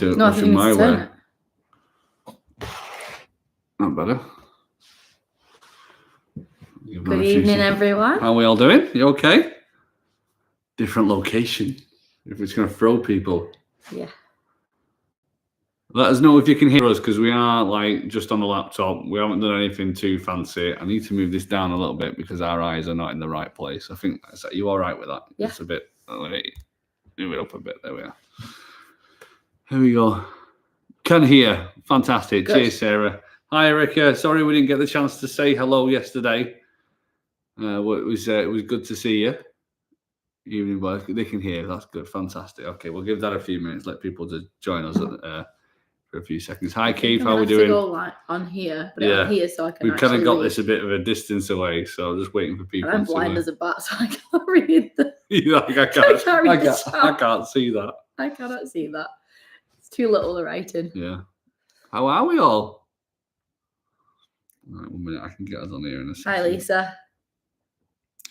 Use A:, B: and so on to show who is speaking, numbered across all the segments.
A: No, I think
B: my
A: it's
B: way. Not better.
A: Good evening, everyone.
B: How are we all doing? You okay? Different location. If it's going to throw people.
A: Yeah.
B: Let us know if you can hear us because we are like just on the laptop. We haven't done anything too fancy. I need to move this down a little bit because our eyes are not in the right place. I think that's you all right with that?
A: Yeah.
B: It's a bit. Move it up a bit. There we are. Here we go. Can hear. Fantastic.
A: Good.
B: Cheers, Sarah. Hi, Erica. Sorry we didn't get the chance to say hello yesterday. It was good to see you. Evening, boys. They can hear. That's good. Fantastic. Okay, we'll give that a few minutes. Let people just join us for a few seconds. Hi, Keith. How are we doing?
A: To go on here, but I'm here so I can.
B: We've kind of got this a bit of a distance away, so I'm just waiting for people.
A: And I'm blind as a bat, so I can't read the.
B: I can't see that.
A: I cannot see that. It's too little the writing.
B: Yeah. How are we all? All right, 1 minute. I can get us on here in a second.
A: Hi, Lisa.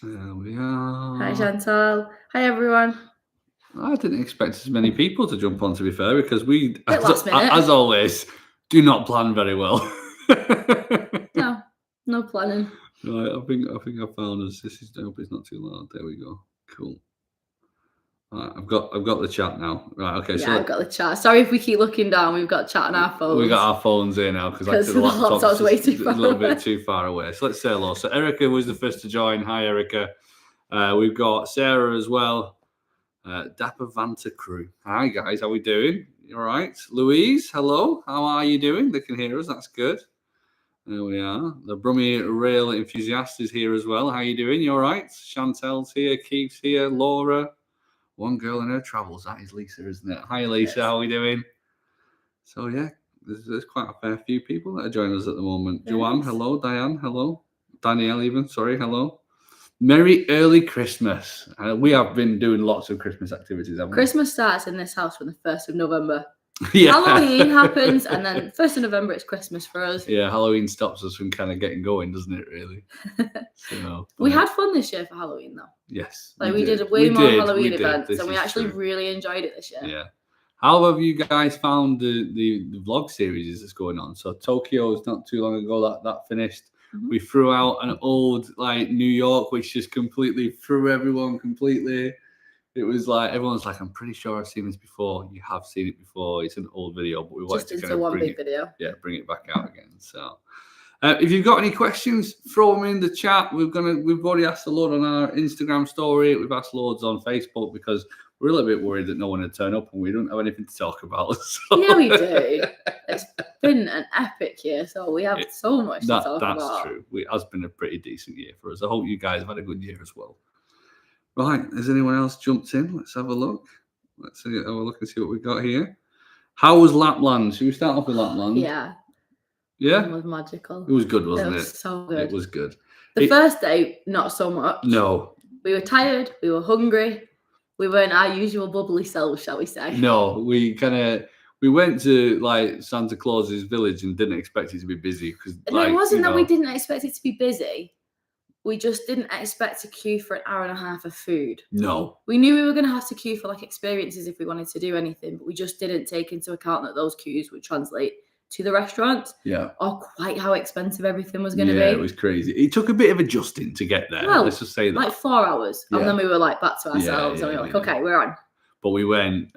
B: There we are.
A: Hi, Chantal. Hi, everyone.
B: I didn't expect as many people to jump on, to be fair, because we,
A: as
B: always, do not plan very well.
A: No planning.
B: Right, I think I found us. I hope it's not too loud. There we go. Cool. All right, I've got the chat now. Right, okay.
A: Yeah, I've got the chat. Sorry if we keep looking down. We've got chat on our phones.
B: We got our phones here now because the laptop's
A: way too far
B: a little bit too far away. So let's say hello. So Erica was the first to join. Hi, Erica. We've got Sarah as well. Dapper Vanta crew. Hi guys, how we doing? You all right? Louise, hello. How are you doing? They can hear us. That's good. There we are. The Brummie Rail enthusiast is here as well. How you doing? You all right? Chantel's here. Keith's here. Laura. One girl in her travels. That is Lisa, isn't it? Hi, Lisa. Yes. How are we doing? So yeah, there's quite a fair few people that are joining us at the moment. Yes. Joanne, hello. Diane, hello. Danielle, even. Sorry, hello. Merry early Christmas. We have been doing lots of Christmas activities, haven't we?
A: Christmas starts in this house from the 1st of November.
B: Yeah.
A: Halloween happens, and then 1st of November, it's Christmas for us.
B: Yeah, Halloween stops us from kind of getting going, doesn't it, really?
A: We had fun this year for Halloween, though.
B: Yes.
A: We did way more Halloween events, and we actually really enjoyed it this year.
B: Yeah. How have you guys found the vlog series that's going on? So Tokyo is not too long ago that finished. Mm-hmm. We threw out an old New York, which just completely threw everyone completely. It was like everyone's like, I'm pretty sure I've seen this before. You have seen it before. It's an old video, but we wanted to kind of bring it back out again. So if you've got any questions, throw them in the chat. We've already asked a lot on our Instagram story. We've asked loads on Facebook because we're a little bit worried that no one would turn up and we don't have anything to talk about. So.
A: Yeah, we do. It's been an epic year, so we have so much to talk about.
B: That's true. It has been a pretty decent year for us. I hope you guys have had a good year as well. Right, has anyone else jumped in? Let's have a look. Let's have a look and see what we've got here. How was Lapland? Should we start off with Lapland?
A: Yeah.
B: Yeah?
A: It was magical.
B: It was good, wasn't it?
A: It was so good.
B: It was good.
A: The first day, not so much.
B: No.
A: We were tired. We were hungry. We weren't our usual bubbly selves, shall we say?
B: No, we went to Santa Claus's village and didn't expect it to be busy because
A: it wasn't that we didn't expect it to be busy. We just didn't expect to queue for an hour and a half of food.
B: No.
A: We knew we were going to have to queue for experiences if we wanted to do anything, but we just didn't take into account that those queues would translate to the restaurant.
B: Yeah.
A: Or quite how expensive everything was going to be.
B: Yeah, it was crazy. It took a bit of adjusting to get there.
A: Well,
B: let's just say that.
A: 4 hours. Yeah. And then we were back to ourselves and we were okay, we're on.
B: But we went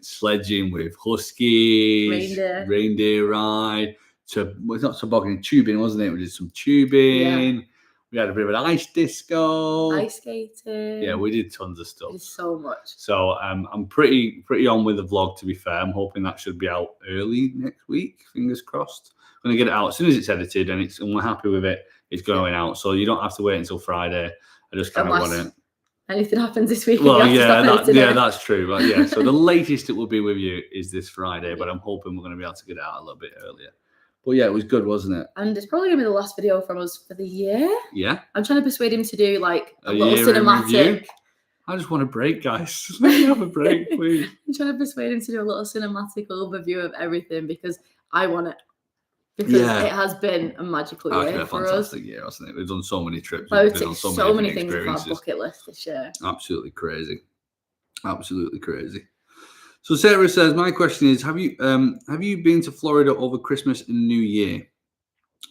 B: sledging with huskies, reindeer ride. It's not toboggan, tubing, wasn't it? We did some tubing. Yeah. We had a bit of an ice disco.
A: Ice skating.
B: Yeah, we did tons of stuff.
A: We did so much.
B: So I'm pretty on with the vlog, to be fair. I'm hoping that should be out early next week. Fingers crossed. I'm going to get it out as soon as it's edited and we're happy with it. It's going out. So you don't have to wait until Friday. I just kind of want it.
A: Anything happens this week.
B: Well, that's true. But yeah, so the latest it will be with you is this Friday, but I'm hoping we're going to be able to get it out a little bit earlier. But yeah, it was good, wasn't it?
A: And it's probably going to be the last video from us for the year.
B: Yeah.
A: I'm trying to persuade him to do a little cinematic.
B: I just want a break, guys. Let me have a break, please.
A: I'm trying to persuade him to do a little cinematic overview of everything because I want it. Because it has been a magical year for us.
B: Fantastic year, hasn't it? We've done so many trips.
A: We've been on so many things on our bucket list this year.
B: Absolutely crazy. Absolutely crazy. So Sarah says, my question is, have you been to Florida over Christmas and New Year?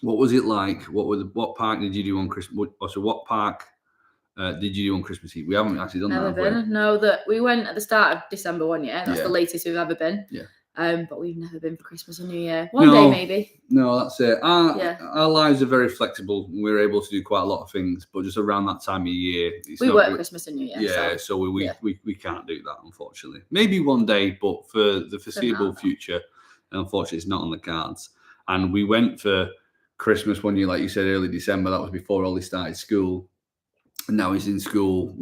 B: What was it like? What park did you do on Christmas? So what park did you do on Christmas Eve? We haven't actually done
A: Never
B: that.
A: been. No, that we went at the start of December one year. That's
B: Yeah.
A: the latest we've ever been.
B: Yeah.
A: But we've never been for Christmas and New Year. One day maybe.
B: No, that's it. Our lives are very flexible. We're able to do quite a lot of things, but just around that time of year,
A: we work Christmas and New Year.
B: Yeah, so we can't do that, unfortunately. Maybe one day, but for the foreseeable future, unfortunately, it's not on the cards. And we went for Christmas one year, like you said, early December. That was before Ollie started school. And now he's in school.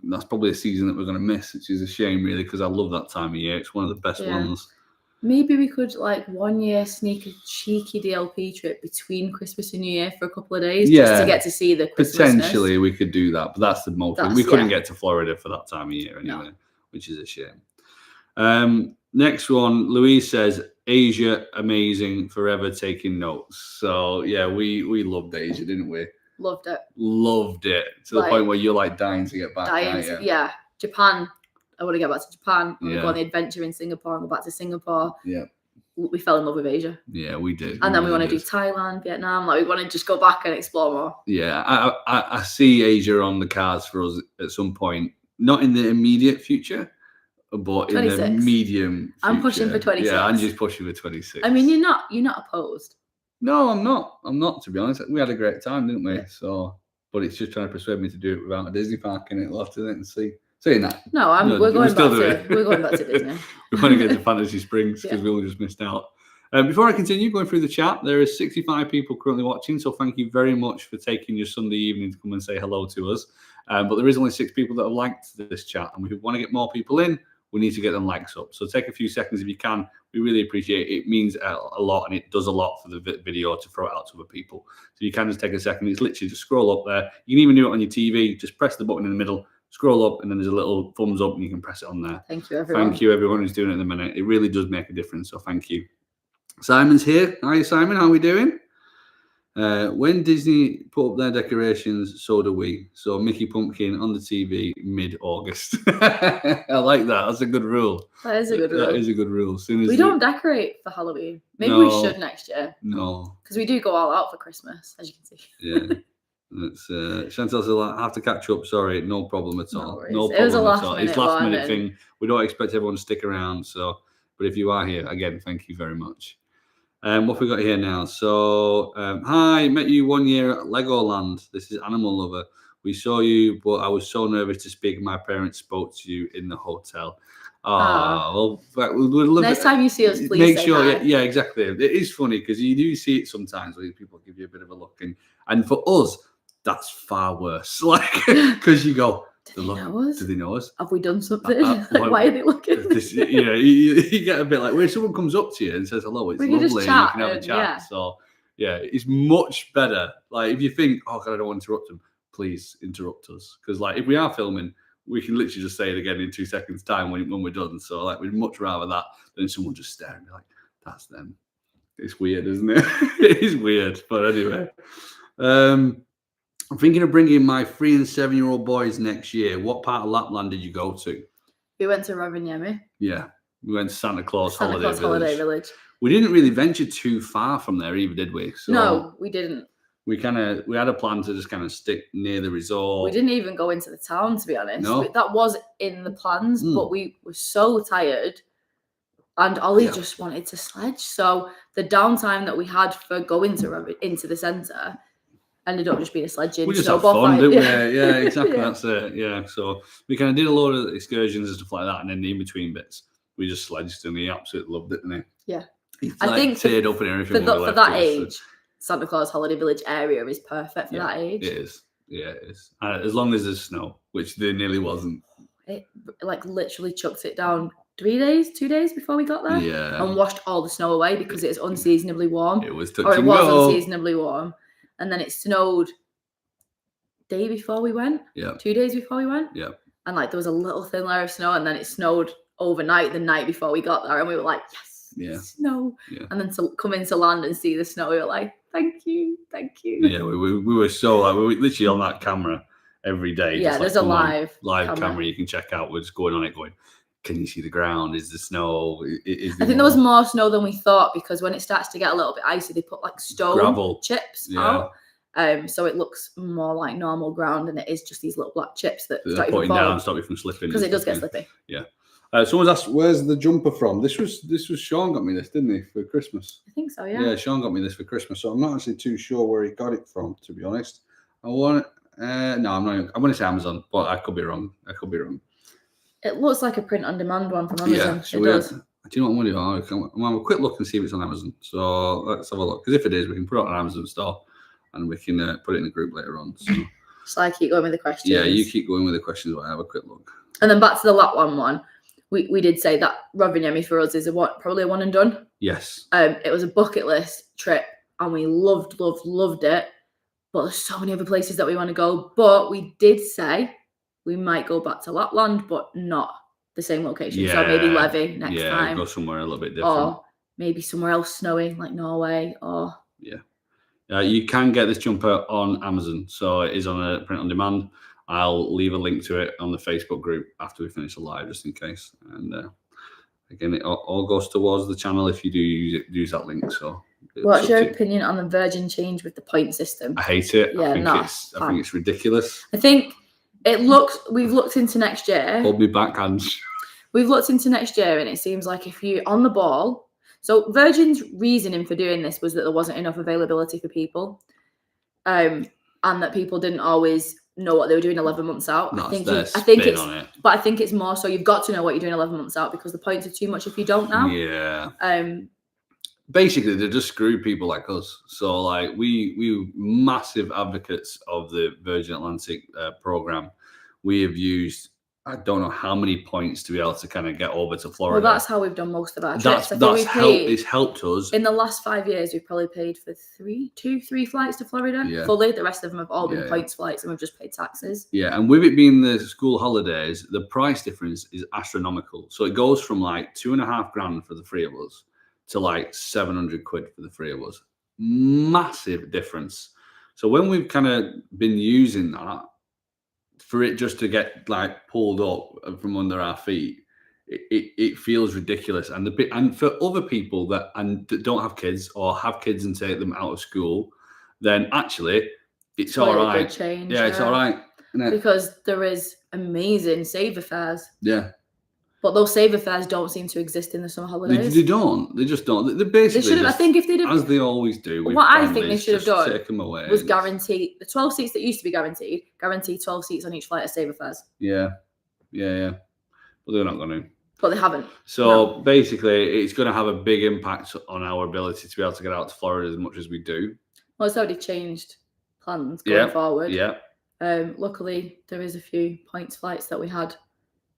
B: That's probably a season that we're going to miss, which is a shame, really, because I love that time of year. It's one of the best ones.
A: Maybe we could, like, 1 year sneak a cheeky DLP trip between Christmas and New Year for a couple of days, just to get to see the Christmas.
B: Potentially, we could do that, but that's the most. We couldn't get to Florida for that time of year anyway, which is a shame. Next one, Louise says, Asia, amazing, forever taking notes. So, yeah, we loved Asia, didn't we?
A: Loved it.
B: Loved it. To the point where you're, like, dying to get back.
A: Yeah. Japan. I want to get back to Japan. I want to go on the adventure in Singapore and go back to Singapore.
B: Yeah.
A: We fell in love with Asia.
B: Yeah, we did.
A: And then we want to do Thailand, Vietnam. Like, we want to just go back and explore more.
B: Yeah, I see Asia on the cards for us at some point. Not in the immediate future, but 26. In the medium future.
A: I'm pushing for 26.
B: Yeah, I'm just pushing for 26.
A: I mean, you're not opposed.
B: No, I'm not, to be honest. We had a great time, didn't we? So, but it's just trying to persuade me to do it without a Disney park in it. We'll have to and see. Saying that.
A: No, we're going back to Disney.
B: We want to get to Fantasy Springs because we all just missed out. Before I continue going through the chat, there is 65 people currently watching, so thank you very much for taking your Sunday evening to come and say hello to us. But there is only 6 people that have liked this chat, and we want to get more people in. We need to get them likes up. So take a few seconds if you can. We really appreciate it. It means a lot, and it does a lot for the video to throw it out to other people. So you can just take a second. It's literally just scroll up there. You can even do it on your TV. Just press the button in the middle. Scroll up, and then there's a little thumbs up, and you can press it on there.
A: Thank you, everyone.
B: Thank you, everyone who's doing it in a minute. It really does make a difference, so thank you. Simon's here. Hi, Simon. How are we doing? When Disney put up their decorations, so do we. So Mickey Pumpkin on the TV mid-August. I like that. That's a good rule.
A: That is a good rule.
B: That is a good rule.
A: We don't decorate for Halloween. Maybe we should next year.
B: No.
A: Because we do go all out for Christmas, as you can see.
B: Yeah. It's Chantal said, I have to catch up. Sorry, no problem at all. No problem
A: it was a
B: at all. It's last minute thing. We don't expect everyone to stick around. So, but if you are here, again, thank you very much. What have we got here now? So, hi, met you 1 year at Legoland. This is Animal Lover. We saw you, but I was so nervous to speak. My parents spoke to you in the hotel. Well,
A: next time you see us, please
B: make
A: say
B: sure.
A: hi.
B: Yeah, exactly. It is funny because you do see it sometimes where people give you a bit of a look, and for us, that's far worse. Like, because you go,
A: do they know us? Have we done something? Why are they looking?
B: You get a bit like when someone comes up to you and says hello, it's lovely, and you can have a chat.
A: Yeah.
B: So yeah, it's much better. Like if you think, oh God, I don't want to interrupt them, please interrupt us. Because like if we are filming, we can literally just say it again in 2 seconds time when we're done. So like we'd much rather that than someone just staring and be like, that's them. It's weird, isn't it? It is weird. But anyway. I'm thinking of bringing my 3 and 7-year-old boys next year. What part of Lapland did you go to?
A: We went to Rovaniemi.
B: Yeah, we went to Santa Claus Holiday
A: Village.
B: We didn't really venture too far from there either, did we? So
A: no, we didn't.
B: We had a plan to just kind of stick near the resort.
A: We didn't even go into the town, to be honest.
B: No.
A: That was in the plans, but we were so tired. And Ollie just wanted to sledge. So the downtime that we had for going into the centre ended up just being a sledging.
B: We just had fun, didn't we? Yeah, exactly. That's it. Yeah. So we kind of did a load of excursions and stuff like that, and then the in-between bits, we just sledged, and he absolutely loved it, didn't he?
A: Yeah.
B: I think teared up and everything.
A: For that age, Santa Claus Holiday Village area is perfect for that age.
B: It is. Yeah, it is. As long as there's snow, which there nearly wasn't.
A: It like literally chucked it down 2 days before we got there.
B: Yeah.
A: And washed all the snow away because it was unseasonably warm.
B: It was
A: unseasonably warm. And then it snowed day before we went.
B: Yeah.
A: 2 days before we went.
B: Yeah.
A: And like there was a little thin layer of snow, and then it snowed overnight the night before we got there, and we were like, yes, snow. Yeah. And then to come into land and see the snow, we were like, thank you.
B: Yeah, we were so like we were literally on that camera every day.
A: Yeah, there's a live
B: camera you can check out. We're just going on it, going, can you see the ground? Is the snow?
A: I think there was more snow than we thought, because when it starts to get a little bit icy, they put like stone
B: gravel
A: chips out. So it looks more like normal ground, and it is just these little black chips that
B: they're putting down, stop you from slipping.
A: Because it does get slippy.
B: Yeah. Someone's asked, where's the jumper from? This was Sean got me this, didn't he, for Christmas?
A: I think so, yeah.
B: Yeah, Sean got me this for Christmas, so I'm not actually too sure where he got it from, to be honest. No, I'm not. I'm going to say Amazon, but I could be wrong.
A: It looks like a print-on-demand one from Amazon.
B: Yeah, so
A: it does.
B: Do you know what I'm going to do? I'm going to have a quick look and see if it's on Amazon. So let's have a look. Because if it is, we can put it on Amazon store, and we can put it in the group later on. So.
A: So I keep going with the questions.
B: Yeah, you keep going with the questions while I have a quick look.
A: And then back to the Lapland one. We did say that Rovaniemi for us is probably a one and done.
B: Yes.
A: It was a bucket list trip, and we loved it. But there's so many other places that we want to go. But we did say we might go back to Lapland, but not the same location.
B: Yeah.
A: So maybe Levy next time.
B: Yeah, go somewhere a little bit different.
A: Or maybe somewhere else snowy, like Norway. Or
B: you can get this jumper on Amazon. So it is on a print on demand. I'll leave a link to it on the Facebook group after we finish the live, just in case. And again, it all goes towards the channel if you do use that link. So,
A: what's your opinion on the Virgin change with the point system?
B: I hate it.
A: Yeah,
B: I think it's ridiculous.
A: I think we've looked into next year.
B: Hold me back, hands.
A: We've looked into next year, and it seems like if you're on the ball. So Virgin's reasoning for doing this was that there wasn't enough availability for people, and that people didn't always know what they were doing 11 months out.
B: I think it's
A: more so you've got to know what you're doing 11 months out, because the points are too much if you don't now.
B: Yeah. Basically, they just screw people like us. So, like, we massive advocates of the Virgin Atlantic program. We have used, I don't know how many points to be able to kind of get over to Florida.
A: Well, that's how we've done most of our trips.
B: It's helped us.
A: In the last 5 years, we've probably paid for three flights to Florida fully. The rest of them have all been points flights, and we've just paid taxes. Yeah,
B: and with it being the school holidays, the price difference is astronomical. So it goes from like $2,500 for the three of us to like 700 quid for the three of us. Massive difference. So when we've kind of been using that, for it just to get like pulled up from under our feet, it feels ridiculous. And for other people that don't have kids or have kids and take them out of school, then actually it's all right.
A: Change,
B: it's all right.
A: Because there is amazing saver fares.
B: Yeah.
A: But those saver fares don't seem to exist in the summer holidays.
B: They don't. They just don't. They basically
A: should have. I think if they'd have,
B: as they always do.
A: What I think they should have done
B: take them away
A: was guarantee the 12 seats that used to be guaranteed 12 seats on each flight as saver fares.
B: Yeah. But they're not going to.
A: But they haven't.
B: So basically, it's going to have a big impact on our ability to be able to get out to Florida as much as we do.
A: Well, it's already changed plans going forward.
B: Yeah.
A: Luckily, there is a few points flights that we had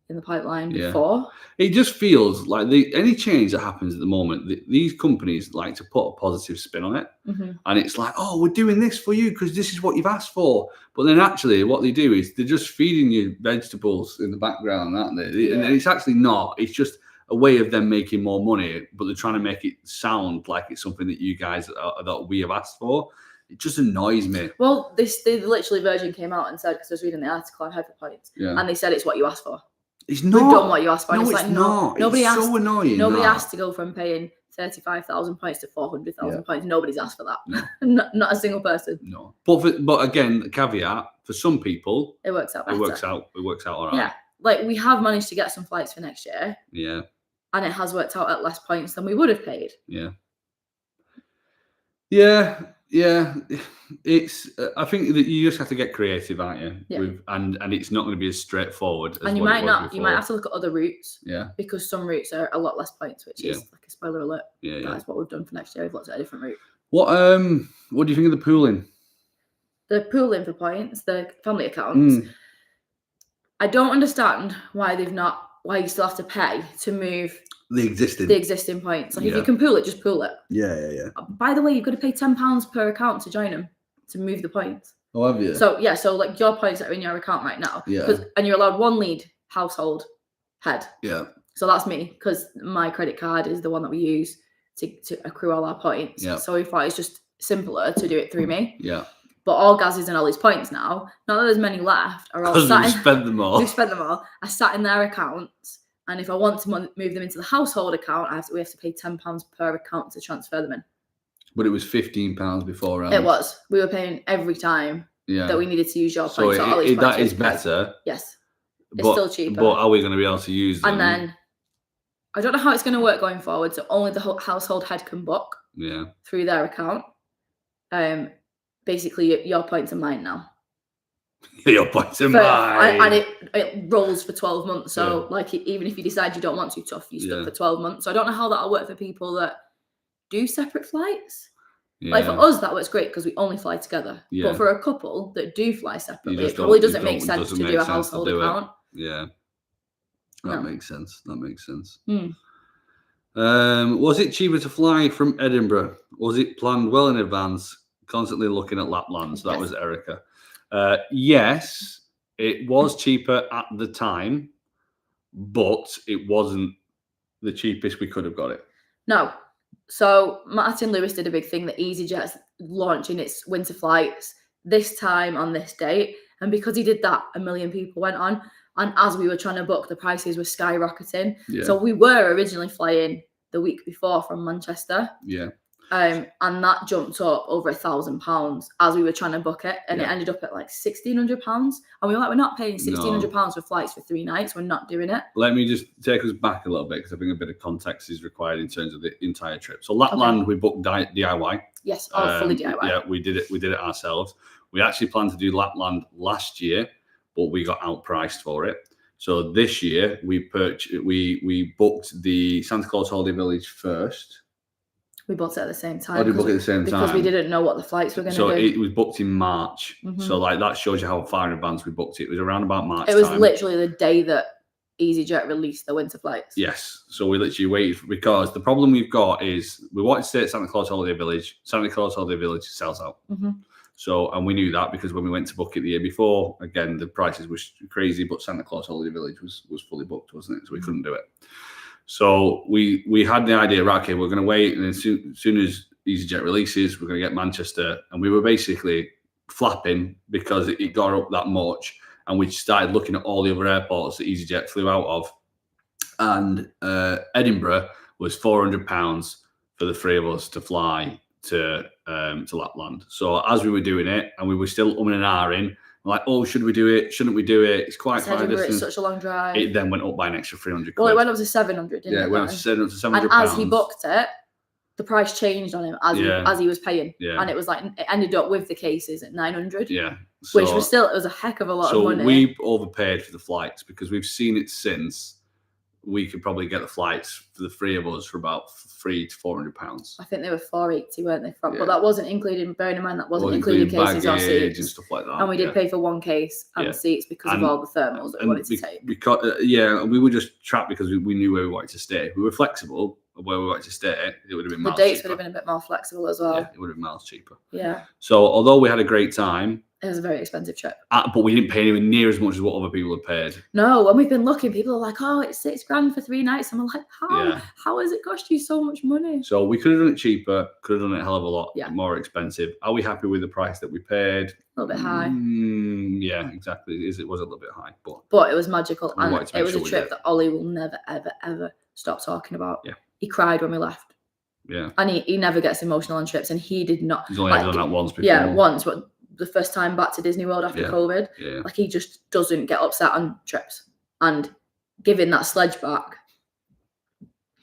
A: in the pipeline before.
B: It just feels like any change that happens at the moment, these companies like to put a positive spin on it.
A: Mm-hmm.
B: And it's like, oh, we're doing this for you because this is what you've asked for. But then actually what they do is they're just feeding you vegetables in the background, aren't they? Yeah. And it's actually not. It's just a way of them making more money, but they're trying to make it sound like it's something that you guys that we have asked for. It just annoys me.
A: Well, they literally Virgin came out and said, because I was reading the article on Hyperpoints, and they said it's what you asked for.
B: It's not.
A: We've done what you asked for.
B: No, it's not. Nobody asked. So annoying.
A: Nobody asked to go from paying 35,000 points to 400,000 points. Nobody's asked for that. No. not a single person.
B: No. But again, the caveat for some people,
A: it works out better.
B: It works out all right.
A: Yeah. Like we have managed to get some flights for next year.
B: Yeah.
A: And it has worked out at less points than we would have paid.
B: Yeah. Yeah. It's. I think that you just have to get creative, aren't you?
A: Yeah.
B: And it's not going to be as straightforward. As
A: and you might not. You might have to look at other routes.
B: Yeah.
A: Because some routes are a lot less points, which is like a spoiler alert.
B: Yeah.
A: That's what we've done for next year. We've looked at a different route.
B: What do you think of the pooling?
A: The pooling for points, the family accounts. I don't understand why you still have to pay to move the existing points. Like if you can pool it, just pool it.
B: Yeah.
A: By the way, you've got to pay £10 per account to join them to move the points.
B: Oh, have you?
A: So like your points that are in your account right now.
B: Yeah.
A: And you're allowed one lead household head.
B: Yeah.
A: So that's me, because my credit card is the one that we use to accrue all our points.
B: Yeah.
A: So we thought it's just simpler to do it through me.
B: Yeah.
A: But all Gaz's and Ollie's points now, not that there's many left, are all
B: sat in. We've spent them all.
A: Are sat in their accounts, And if I want to move them into the household account, we have to pay £10 per account to transfer them in.
B: But it was £15 beforehand.
A: It was. We were paying every time that we needed to use your points.
B: So that is better.
A: Yes. It's still cheaper.
B: But are we going to be able to use them?
A: And then I don't know how it's going to work going forward. So only the household head can book through their account. Basically, your points are mine now.
B: Your points are mine.
A: And it rolls for 12 months. So like even if you decide you don't want to tough, you stuck for 12 months. So I don't know how that'll work for people that do separate flights. Like for us, that works great because we only fly together. But for a couple that do fly separately, it probably doesn't make sense to do a household account.
B: Yeah. That makes sense. That makes sense. Was it cheaper to fly from Edinburgh? Was it planned well in advance? Constantly looking at Lapland. So that was Erica. Yes, it was cheaper at the time, but it wasn't the cheapest we could have got it.
A: No. So Martin Lewis did a big thing that EasyJet's launching its winter flights this time on this date. And because he did that, 1 million people went on. And as we were trying to book, the prices were skyrocketing. Yeah. So we were originally flying the week before from Manchester.
B: Yeah.
A: And that jumped up over £1,000 as we were trying to book it. And it ended up at like £1,600. And we were like, we're not paying £1,600 for flights for 3 nights. We're not doing it.
B: Let me just take us back a little bit because I think a bit of context is required in terms of the entire trip. So Lapland, we booked DIY.
A: Yes, fully DIY.
B: Yeah, we did it ourselves. We actually planned to do Lapland last year, but we got outpriced for it. So this year we booked the Santa Claus Holiday Village first.
A: We booked it at the same time.
B: Oh, did we book it at the same time?
A: Because we didn't know what the flights were going to do.
B: So it was booked in March. So like that shows you how far in advance we booked it. It was around about March.
A: It was literally the day that EasyJet released the winter flights.
B: Yes. So we literally waited because the problem we've got is we wanted to stay at Santa Claus Holiday Village. Santa Claus Holiday Village sells out. So, and we knew that because when we went to book it the year before, again, the prices were crazy, but Santa Claus Holiday Village was fully booked, wasn't it? So we couldn't do it. So we had the idea, right, okay, we're going to wait. And as soon as EasyJet releases, we're going to get Manchester. And we were basically flapping because it got up that much. And we started looking at all the other airports that EasyJet flew out of. And Edinburgh was £400 for the 3 of us to fly to Lapland. So as we were doing it, and we were still umming and ahhing, like, oh, should we do it? Shouldn't we do it? It's quite far distance.
A: It's such a long drive.
B: It then went up by an extra 300
A: Well, it went up to 700, didn't it?
B: Yeah, it went up to 700
A: And as he booked it, the price changed on him as he was paying. Yeah. And it was like, it ended up with the cases at 900.
B: Yeah.
A: So, which was still, it was a heck of a lot of money.
B: So we overpaid for the flights because we've seen it since. We could probably get the flights for the 3 of us for about £300 to £400.
A: I think they were £480, weren't they? But that wasn't including, bearing in mind, that wasn't including cases or seats
B: and stuff like that.
A: And we did pay for 1 case and seats because of all the thermals that we wanted to take.
B: Because we were just trapped because we knew where we wanted to stay. We were flexible of where we wanted to stay. It would have been miles cheaper. The dates
A: would have been a bit more flexible as well.
B: Yeah, it would have been miles cheaper.
A: Yeah.
B: So although we had a great time,
A: it was a very expensive trip.
B: But we didn't pay anywhere near as much as what other people had paid.
A: No, when we've been looking, people are like, oh, it's £6,000 for 3 nights. And I'm like, how? Yeah. How has it cost you so much money?
B: So we could have done it cheaper, could have done it a hell of a lot more expensive. Are we happy with the price that we paid?
A: A little bit high.
B: Yeah, exactly. It was a little bit high. But
A: it was magical. And it was a trip that Ollie will never, ever, ever stop talking about.
B: Yeah.
A: He cried when we left.
B: Yeah.
A: And he never gets emotional on trips. And he did not.
B: He's only done that once before.
A: Yeah, once. But the first time back to Disney World after COVID, like he just doesn't get upset on trips. And giving that sledge back,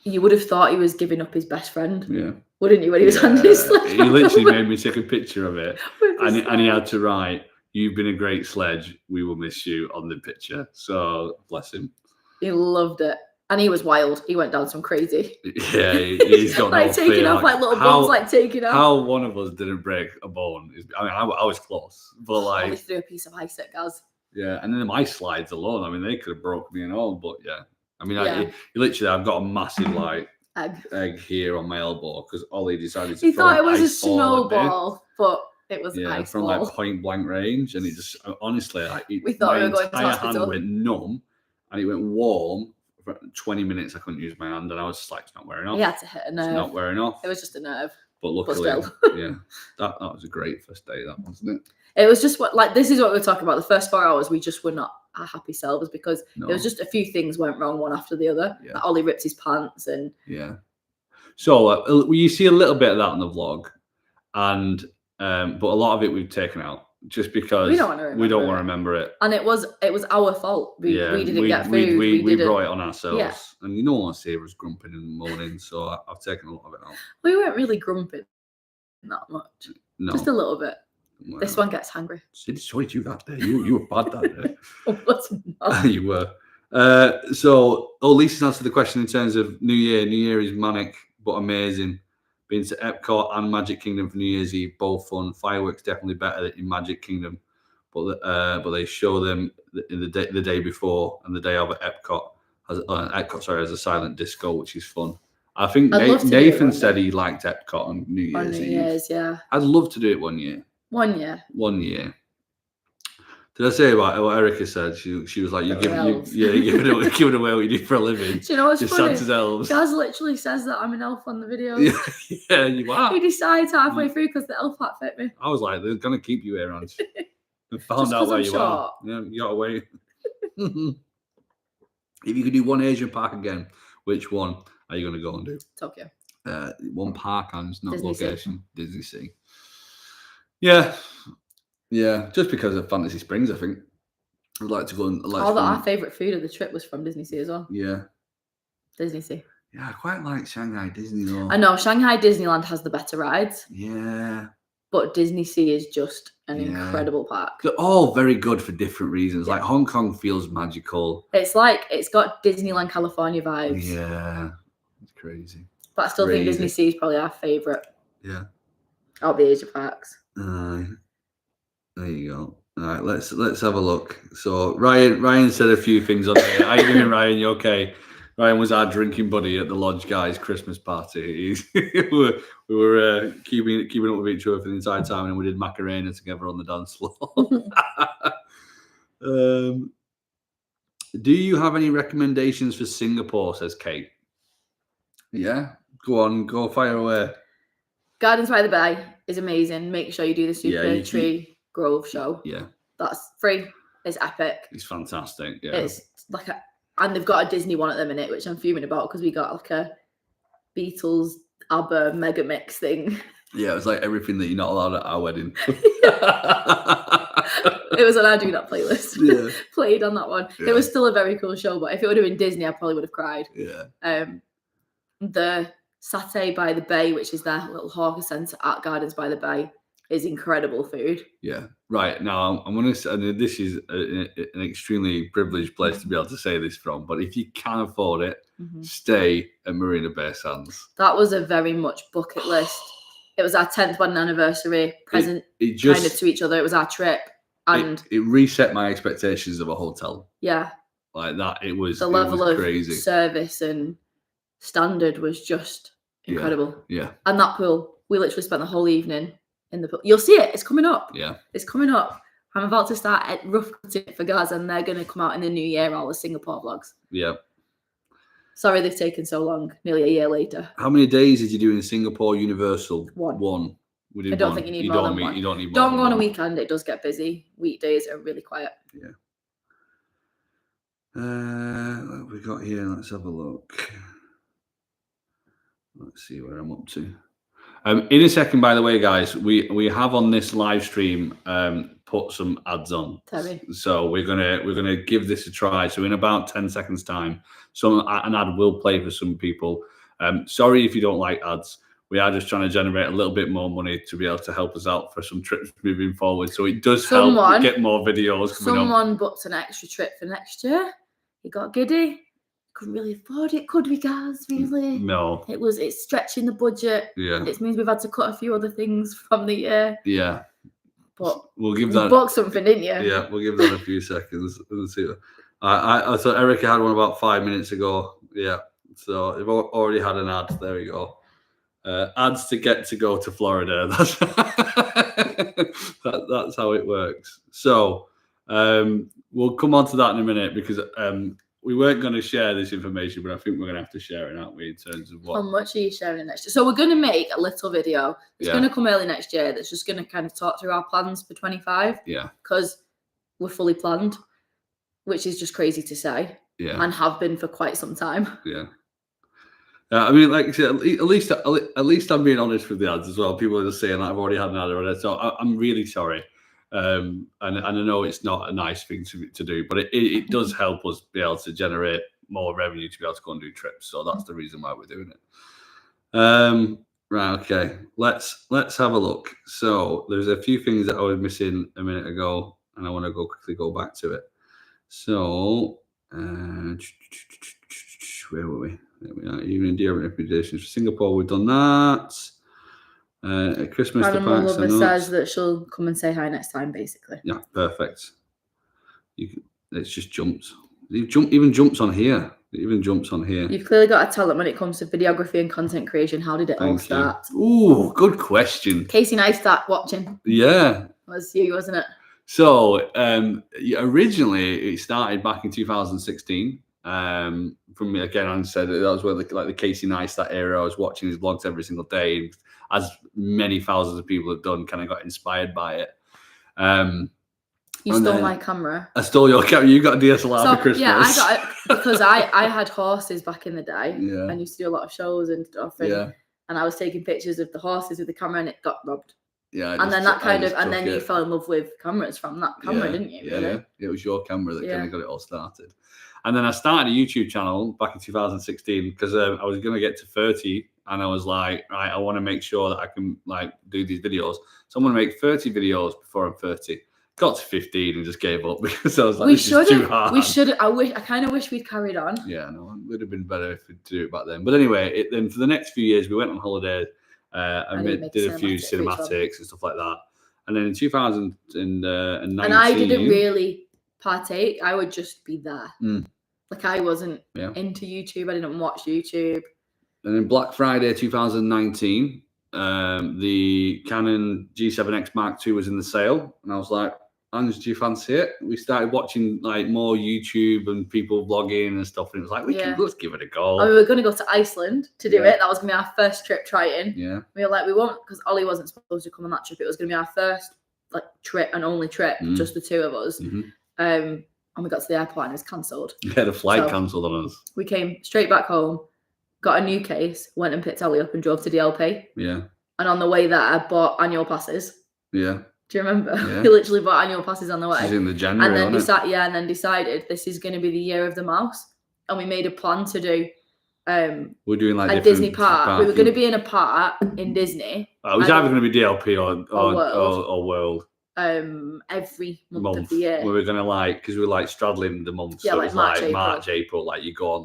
A: you would have thought he was giving up his best friend.
B: Yeah.
A: Wouldn't you, when he was handing his sledge?
B: He literally made me take a picture of it. and he had to write, "You've been a great sledge. We will miss you" on the picture. So bless him.
A: He loved it. And he was wild. He went down some crazy.
B: Yeah, he's got
A: like taking off like little bones, like taking off.
B: How one of us didn't break a bone? I mean, I was close, but like
A: we threw a piece of ice at Gaz.
B: Yeah, and then my slides alone. I mean, they could have broke me and all, but yeah. I mean, literally, I've got a massive like egg here on my elbow because Ollie decided to.
A: He thought it was a snowball, but it was ice
B: from
A: ball.
B: Like point blank range, and it just honestly, like,
A: we thought we were going to hospital.
B: My hand went numb, and it went warm. 20 minutes I couldn't use my hand, and I was just like, it's not wearing off.
A: He had to hit a nerve.
B: It's not wearing off.
A: It was just a nerve.
B: But luckily, that was a great first day, that wasn't it?
A: It was just this is what we were talking about. The first 4 hours, we just were not our happy selves because
B: No.
A: there was just a few things went wrong one after the other.
B: Yeah.
A: Like Ollie ripped his pants and
B: So you see a little bit of that in the vlog, and but a lot of it we've taken out just because
A: we don't want to
B: remember it.
A: And it was our fault. We didn't get food.
B: We brought it on ourselves, and you don't want to see us grumping in the morning, so I've taken a lot of it out.
A: We weren't really grumping that much.
B: No,
A: just a little bit.
B: Well,
A: this one gets hungry.
B: So did you that day? You were bad that day.
A: Not.
B: You were. So Lisa's answered the question in terms of New Year. New Year is manic but amazing. Been to Epcot and Magic Kingdom for New Year's Eve, both fun. Fireworks definitely better in Magic Kingdom, but they show them in the day before and the day of at Epcot as a silent disco, which is fun. I think Nathan said he liked Epcot on New Year's Eve.
A: Yeah.
B: I'd love to do it 1 year.
A: 1 year.
B: 1 year. Did I say what Erica said? She was like, "You give it away what you do for a living."
A: Do you know what's funny?
B: Santa's elves.
A: Gaz literally says that I'm an elf on the video.
B: Yeah, you are.
A: He decides halfway through because the elf hat fit me.
B: I was like, "They're gonna keep you here, aren't you?" And found out where you are. Yeah, you gotta wait. If you could do one Asian park again, which one are you gonna go and do?
A: Tokyo.
B: One park and not
A: Disney
B: location. Sea. Disney Sea. Yeah. Yeah, just because of Fantasy Springs, I think. I'd like to go and
A: our favourite food of the trip was from Disney Sea as well.
B: Yeah.
A: Disney Sea.
B: Yeah, I quite like Shanghai Disney though.
A: I know, Shanghai Disneyland has the better rides.
B: Yeah.
A: But Disney Sea is just an incredible park.
B: They're all very good for different reasons. Yeah. Like Hong Kong feels magical.
A: It's like, it's got Disneyland California vibes.
B: Yeah. It's crazy.
A: But I still think Disney Sea is probably our favourite.
B: Yeah.
A: Out of the Asia parks.
B: There you go. All right, let's have a look. So Ryan said a few things on there. How you doing, Ryan? You okay? Ryan was our drinking buddy at the Lodge Guys Christmas party. we were keeping up with each other for the entire time, and we did Macarena together on the dance floor. Do you have any recommendations for Singapore? Says Kate. Yeah, go fire away.
A: Gardens by the Bay is amazing. Make sure you do the Super Tree Grove show.
B: Yeah.
A: That's free. It's epic.
B: It's fantastic. Yeah.
A: It's like and they've got a Disney one at the minute, which I'm fuming about because we got like a Beatles ABBA mega mix thing.
B: Yeah, it was like everything that you're not allowed at our wedding.
A: It was on our Do Not playlist.
B: Yeah.
A: Played on that one. Yeah. It was still a very cool show, but if it would have been Disney, I probably would have cried.
B: Yeah.
A: The Satay by the Bay, which is their little hawker centre at Gardens by the Bay, is incredible food. Yeah.
B: Right. Now, I'm going to say, this is an extremely privileged place to be able to say this from, but if you can afford it, stay at Marina Bay Sands.
A: That was a very much bucket list. It was our 10th wedding anniversary present kind of to each other. It was our trip. And
B: it reset my expectations of a hotel.
A: Yeah.
B: Like that. It was
A: the level of
B: crazy.
A: Service and standard was just incredible.
B: Yeah.
A: And that pool, we literally spent the whole evening in the pool. You'll see it. It's coming up.
B: Yeah.
A: It's coming up. I'm about to start at rough cutting for Gaz, and they're going to come out in the new year, all the Singapore vlogs.
B: Yeah.
A: Sorry they've taken so long, nearly a year later.
B: How many days did you do in Singapore Universal?
A: One.
B: We did
A: I don't think you need more than one.
B: You don't need more.
A: Don't go on a weekend. It does get busy. Weekdays are really quiet.
B: Yeah. What have we got here? Let's have a look. Let's see where I'm up to. In a second, by the way, guys, we have on this live stream put some ads on.
A: Terry.
B: So we're gonna give this a try. So in about 10 seconds time, an ad will play for some people. Sorry if you don't like ads. We are just trying to generate a little bit more money to be able to help us out for some trips moving forward. So it does help get more videos coming up.
A: Someone booked an extra trip for next year. He got giddy. Couldn't really afford it, could we, guys? Really?
B: No.
A: It's stretching the budget.
B: Yeah.
A: It means we've had to cut a few other things from the year.
B: Yeah.
A: But
B: we'll give that.
A: You booked something, didn't you?
B: Yeah, we'll give that a few seconds. Let's see. I thought Erica had one about 5 minutes ago. Yeah. So they've already had an ad. There we go. Ads to get to go to Florida. That's how it works. So we'll come on to that in a minute because we weren't going to share this information, but I think we're going to have to share it, aren't we, in terms of what.
A: How much are you sharing next year? So we're going to make a little video. It's going to come early next year. That's just going to kind of talk through our plans for 25.
B: Yeah.
A: Because we're fully planned. which is just crazy to say, and have been for quite some time.
B: Yeah. I mean, like I said, at least I'm being honest with the ads as well. People are just saying I've already had an ad already, so I'm really sorry. And I know it's not a nice thing to do, but it does help us be able to generate more revenue to be able to go and do trips. So that's the reason why we're doing it. Right, okay. Let's have a look. So there's a few things that I was missing a minute ago, and I want to quickly go back to it. So where were we? There we are. Even India recommendations for Singapore, we've done that. Christmas.
A: My lover says that she'll come and say hi next time, basically.
B: Yeah, perfect. It's just jumps. Even jumps on here. It even jumps on here.
A: You've clearly got a talent when it comes to videography and content creation. How did it all start?
B: Ooh, good question.
A: Casey and I start watching.
B: Yeah.
A: It was you, wasn't it?
B: So originally it started back in 2016. From me again, I said that was where the Casey Neistat era. I was watching his vlogs every single day, as many thousands of people have done. Kind of got inspired by it.
A: You stole my camera.
B: I stole your camera. You got a DSLR for Christmas.
A: Yeah, I got it because I had horses back in the day. Yeah. And used to do a lot of shows and stuff. And, and I was taking pictures of the horses with the camera, and it got robbed. Yeah. And then you fell in love with cameras from that camera, didn't you?
B: Yeah, really? It was your camera that kind of got it all started. And then I started a YouTube channel back in 2016 because I was going to get to 30, and I was like, right, I want to make sure that I can do these videos. So I'm going to make 30 videos before I'm 30. Got to 15 and just gave up because I was like, this is too hard.
A: We should. I kind of wish we'd carried on.
B: Yeah, no, it would have been better if we'd do it back then. But anyway, then for the next few years, we went on holiday. I did a few cinematics and stuff like that. And then in 2019, and
A: I didn't really partake. I would just be there. Like I wasn't into YouTube. I didn't watch YouTube.
B: And then Black Friday 2019, the Canon G7X Mark II was in the sale, and I was like, "Ange, do you fancy it?" We started watching more YouTube and people vlogging and stuff, and it was like, let's give it a go.
A: And we were going to go to Iceland to do it. That was going to be our first trip trying.
B: Yeah.
A: We were like, we won't, because Ollie wasn't supposed to come on that trip. It was going to be our first trip and only trip, just the two of us. And we got to the airport and it was cancelled.
B: Yeah, the flight cancelled on us.
A: We came straight back home, got a new case, went and picked Ollie up and drove to DLP.
B: Yeah.
A: And on the way there, I bought annual passes.
B: Yeah.
A: Do you remember? Yeah. We literally bought annual passes on the way.
B: This is in the January,
A: and then decided this is going to be the year of the mouse. And we made a plan to do
B: we're doing
A: a Disney park. We were going to be in a park in Disney.
B: It was either going to be DLP or World.
A: Every month of the year.
B: We were gonna because we were straddling the months.
A: Yeah,
B: so it was
A: March,
B: April. You go on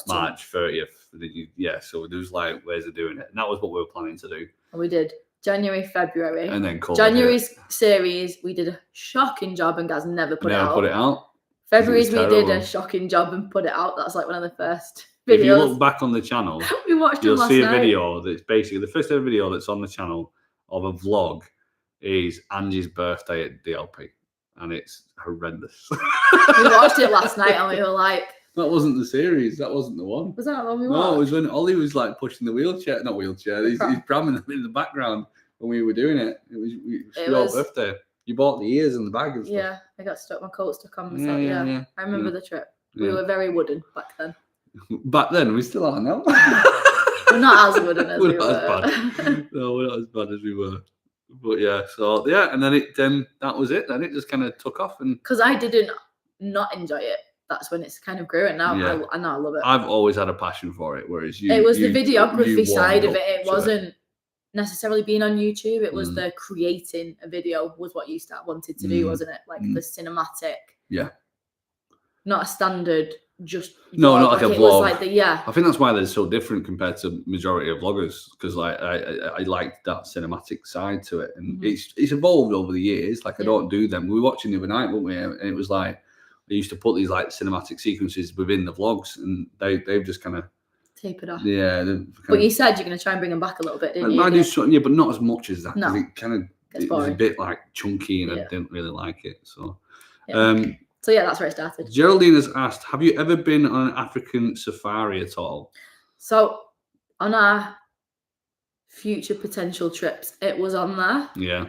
B: March 30th. So there was ways of doing it, and that was what we were planning to do.
A: And we did January, February,
B: and then
A: January's series. We did a shocking job, and Gaz never put it out. February's we did a shocking job and put it out. That's one of the first videos.
B: If you look back on the channel,
A: we watched. You'll
B: see a video that's basically the first ever video that's on the channel of a vlog. Is Angie's birthday at DLP, and it's horrendous.
A: We watched it last night, and we were like,
B: "That wasn't the series. That wasn't the one."
A: Was that the one we watched?
B: No, it was when Ollie was pushing the wheelchair. Not wheelchair. He's pramming them in the background when we were doing it. It was your birthday. You bought the ears and the bag and stuff.
A: Yeah, I got my coat stuck on myself. Yeah. I remember the trip. We were very wooden back then.
B: Back then, we still are now.
A: We're not as wooden as we were.
B: Not as bad. No, we're not as bad as we were. But and then that was it. Then it just kind of took off, and
A: because I didn't not enjoy it, that's when it's kind of grew. And now I love it.
B: I've always had a passion for it, whereas
A: it was the videography side of it. It wasn't necessarily being on YouTube. It was the creating a video was what you wanted to do, wasn't it? The cinematic.
B: Yeah.
A: Not a standard.
B: Not a vlog.
A: I
B: think that's why they're so different compared to majority of vloggers, because I liked that cinematic side to it, and it's evolved over the years. I don't do them. We were watching the other night, weren't we? And it was they used to put these cinematic sequences within the vlogs, and they've just kind of
A: tapered off.
B: Yeah,
A: but you said you're going to try and bring them back a little bit, didn't you?
B: I do something, but not as much as that.
A: No,
B: it was a bit chunky, and I didn't really like it. So,
A: So that's where it started.
B: Geraldine has asked, have you ever been on an African safari at all?
A: So on our future potential trips, it was on there.
B: Yeah.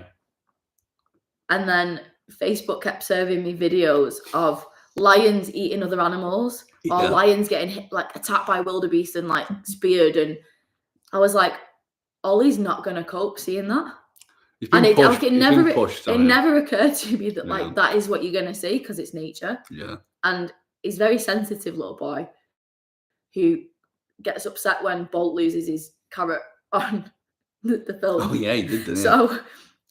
A: And then Facebook kept serving me videos of lions eating other animals or lions getting hit, like attacked by wildebeest and like speared, and I was like, Ollie's not gonna cope seeing that. And it never occurred to me that like that is what you're gonna see because it's nature.
B: Yeah.
A: And he's a very sensitive little boy who gets upset when Bolt loses his carrot on the film.
B: Oh yeah, he did. Didn't
A: so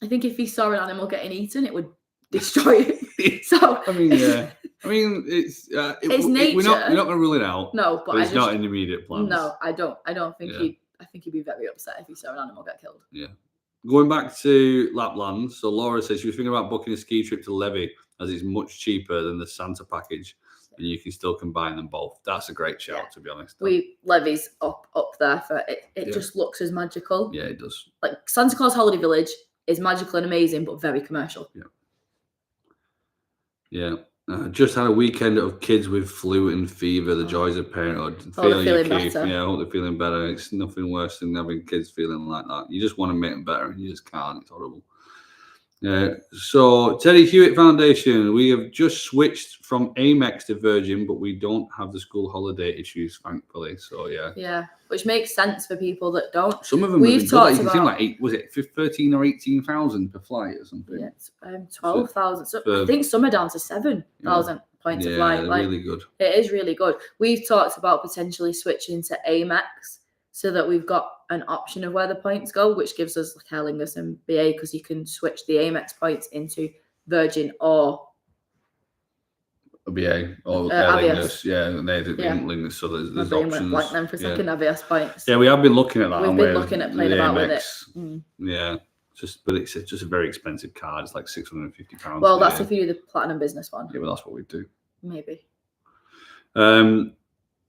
A: I think if he saw an animal getting eaten, it would destroy it. So
B: I mean, yeah. I mean, it's
A: nature.
B: We're not going to rule it out.
A: No, but
B: it's not in the immediate plans.
A: No, I don't think I think he'd be very upset if he saw an animal get killed.
B: Yeah. Going back to Lapland, so Laura says she was thinking about booking a ski trip to Levy as it's much cheaper than the Santa package, and you can still combine them both. That's a great shout, to be honest.
A: Levy's up there for it. It just looks as magical.
B: Yeah, it does.
A: Like Santa Claus Holiday Village is magical and amazing, but very commercial.
B: Yeah. Yeah. Just had a weekend of kids with flu and fever, the joys of parenthood.
A: Feeling better.
B: Yeah, I hope they're feeling better. It's nothing worse than having kids feeling like that. You just want to make them better and you just can't. It's horrible. So Teddy Hewitt Foundation, we have just switched from Amex to Virgin, but we don't have the school holiday issues, thankfully. So yeah,
A: which makes sense for people that don't.
B: Some of them we've talked about. Like was it 13 or 18,000 per flight or something?
A: Yeah, 12,000. So I think some are down to 7,000 points a flight.
B: Like, really good.
A: It is really good. We've talked about potentially switching to Amex, so that we've got an option of where the points go, which gives us like Aer Lingus and BA, because you can switch the Amex points into Virgin or
B: BA or Aer Lingus. Yeah, they did Lingus, so there's options.
A: Like them for a second, Avios points.
B: Yeah, we have been looking at that.
A: We've been looking at playing about with it.
B: Yeah, but it's just a very expensive card. It's like £650.
A: Well, that's if you do the Platinum Business one.
B: Yeah, but that's what we do.
A: Maybe.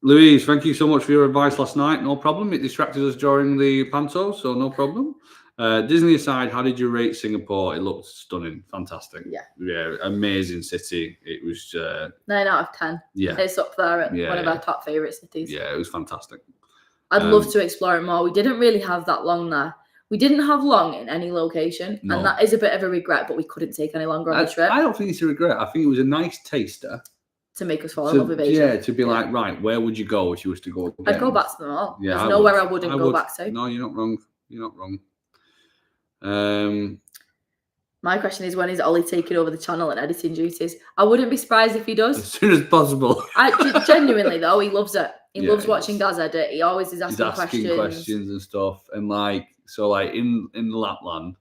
B: Louise, thank you so much for your advice last night. No problem. It distracted us during the panto, so no problem. Disney aside, how did you rate Singapore? It looked stunning. Fantastic. Yeah, amazing city. It was
A: 9 out of 10.
B: Yeah.
A: It's up there at one of our top favourite cities.
B: Yeah, it was fantastic.
A: I'd love to explore it more. We didn't really have that long there. We didn't have long in any location, and that is a bit of a regret, but we couldn't take any longer on the trip.
B: I don't think it's a regret. I think it was a nice taster.
A: To make us fall in love with Asia.
B: Yeah, to be like, right, where would you go if you was to go again?
A: I'd go back to them all.
B: Yeah,
A: there's nowhere I wouldn't go back to.
B: No, you're not wrong. You're not wrong.
A: My question is, when is Ollie taking over the channel and editing duties? I wouldn't be surprised if he does.
B: As soon as possible.
A: Genuinely, though, he loves it. He loves watching Gaz edit. He always is asking
B: questions and stuff. And like, so like in the Lapland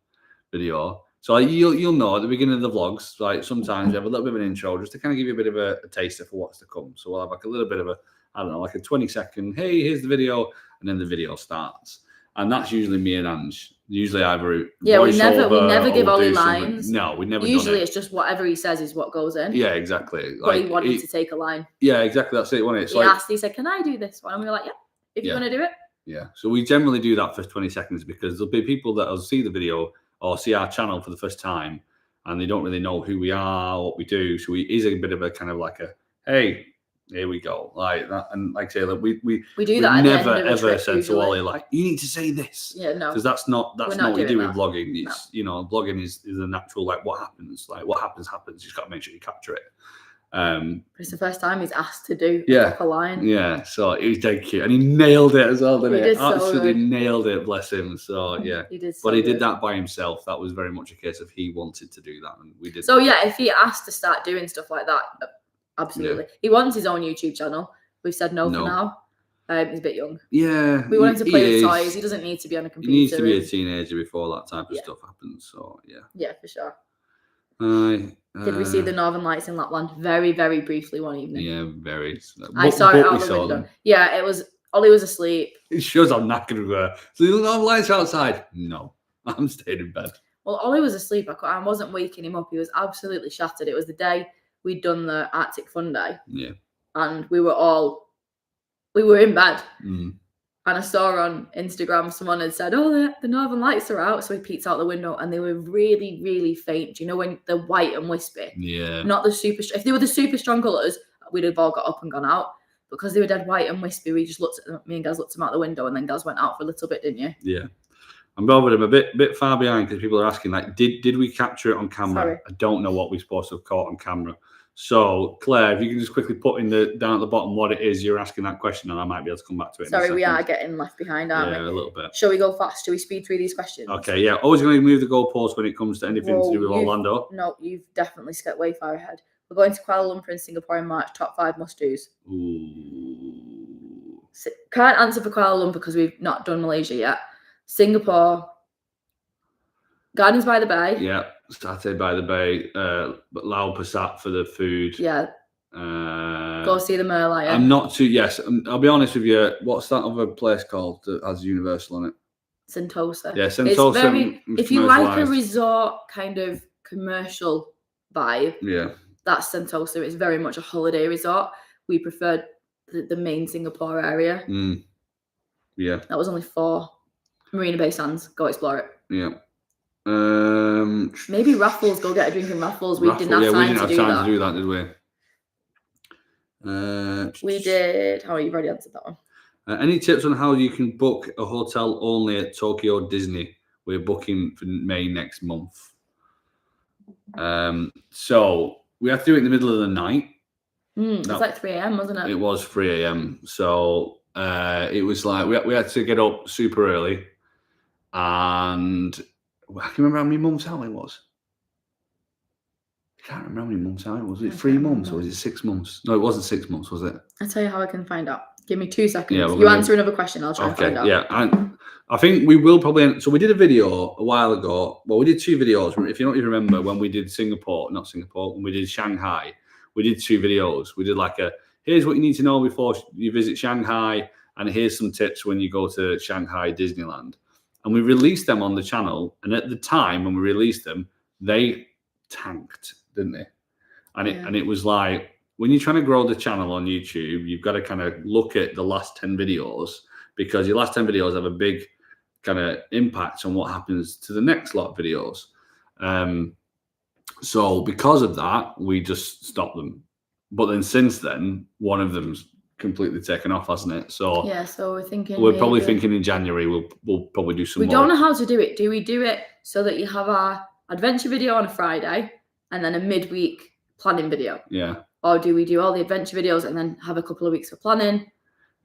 B: video, so like, you'll know at the beginning of the vlogs, like sometimes you have a little bit of an intro just to kind of give you a bit of a taster for what's to come. So we'll have like a little bit of like a 20-second, hey, here's the video, and then the video starts. And that's usually me and Ange. Usually either
A: we never give Ollie lines.
B: No, we never.
A: Usually it's just whatever he says is what goes in.
B: Yeah, exactly.
A: But he wanted to take a line.
B: Yeah, exactly. That's it. Wasn't it?
A: He asked. He said, "Can I do this one?" And we were like, "Yeah, if you want to do it."
B: Yeah. So we generally do that for 20 seconds because there'll be people that will see the video or see our channel for the first time and they don't really know who we are, what we do. So it is a bit of a kind of like a, hey, here we go, like that. And like I say, like we
A: do that.
B: Never ever said to Ollie like, you need to say this.
A: Yeah, no,
B: because that's not what we do with vlogging. It's vlogging is a natural, like what happens. You just got to make sure you capture it.
A: It's the first time he's asked to do a proper line.
B: Yeah, so it was dead cute, and he nailed it as well, didn't he?
A: Absolutely
B: nailed it, bless him. So yeah,
A: he did.
B: But he did that by himself. That was very much a case of he wanted to do that, and we did.
A: So yeah, if he asked to start doing stuff like that, absolutely. Yeah. He wants his own YouTube channel. We've said no for now. He's a bit young.
B: Yeah,
A: we want him to play with toys. He doesn't need to be on a computer.
B: He needs to be a teenager before that type of stuff happens. So yeah.
A: Yeah, for sure. Did we see the Northern Lights in Lapland? Very, very briefly one evening.
B: Yeah, very.
A: I saw it out the window. Them. Yeah, it was. Ollie was asleep.
B: It shows I'm knackered with her. So the Northern Lights are outside? No, I'm staying in bed.
A: Well, Ollie was asleep. I wasn't waking him up. He was absolutely shattered. It was the day we'd done the Arctic Fun Day.
B: Yeah.
A: And we were in bed. And I saw on Instagram someone had said, "Oh, the Northern Lights are out." So we peeked out the window, and they were really, really faint. You know, when they're white and wispy.
B: Yeah.
A: Not the super. If they were the super strong colours, we'd have all got up and gone out. Because they were dead white and wispy, we just looked at them. Me and Gaz looked at them out the window, and then Gaz went out for a little bit, didn't you?
B: Yeah. I'm bothered. I'm a bit far behind because people are asking, like, did we capture it on camera?
A: Sorry.
B: I don't know what we're supposed to have caught on camera. So, Claire, if you can just quickly put in down at the bottom what it is you're asking that question, and I might be able to come back to it.
A: Sorry, we are getting left behind, aren't we?
B: Yeah, a little bit.
A: Shall we go fast? Shall we speed through these questions?
B: Okay, yeah. Always going to move the goalposts when it comes to anything to do with Orlando.
A: No, you've definitely skipped way far ahead. We're going to Kuala Lumpur and Singapore in March. Top 5 must-dos.
B: Ooh.
A: Can't answer for Kuala Lumpur because we've not done Malaysia yet. Singapore. Gardens by the Bay.
B: Yeah, Satay by the Bay. Lau Pasat for the food.
A: Yeah. Go see the Merlion.
B: I'm not too. Yes, I'll be honest with you. What's that other place called that has Universal on it?
A: Sentosa.
B: Yeah, Sentosa.
A: If you like a resort kind of commercial vibe,
B: yeah,
A: that's Sentosa. It's very much a holiday resort. We preferred the main Singapore area.
B: Yeah.
A: That was only 4. Marina Bay Sands. Go explore it.
B: Yeah.
A: Maybe Raffles. Go get a drink in Raffles. We didn't have time to do that,
B: did we?
A: We did. How you've already answered that one.
B: Any tips on how you can book a hotel only at Tokyo Disney? We're booking for May next month. So we have to do it in the middle of the night.
A: It's like 3 a.m., wasn't it?
B: It was 3 a.m. So it was like we had to get up super early, and I can remember how many months out it was. I can't remember how many months out it was. Was it 3 months or was it 6 months? No, it wasn't 6 months, was it?
A: I'll tell you how I can find out. Give me 2 seconds.
B: Yeah,
A: you answer another question, I'll try and find out.
B: Yeah, and I think we will probably. So we did a video a while ago. Well, we did 2 videos. If you don't even remember, when we did when we did Shanghai, we did 2 videos. We did like here's what you need to know before you visit Shanghai, and here's some tips when you go to Shanghai Disneyland. And we released them on the channel. And at the time when we released them, they tanked, didn't they? And it was like, when you're trying to grow the channel on YouTube, you've got to kind of look at the last 10 videos, because your last 10 videos have a big kind of impact on what happens to the next lot of videos. So because of that, we just stopped them. But then since then, one of them's completely taken off, hasn't it? So
A: yeah, so
B: we're probably thinking in January we'll probably do some more.
A: We don't know how to do it. Do we do it so that you have our adventure video on a Friday and then a midweek planning video?
B: Yeah.
A: Or do we do all the adventure videos and then have a couple of weeks for planning?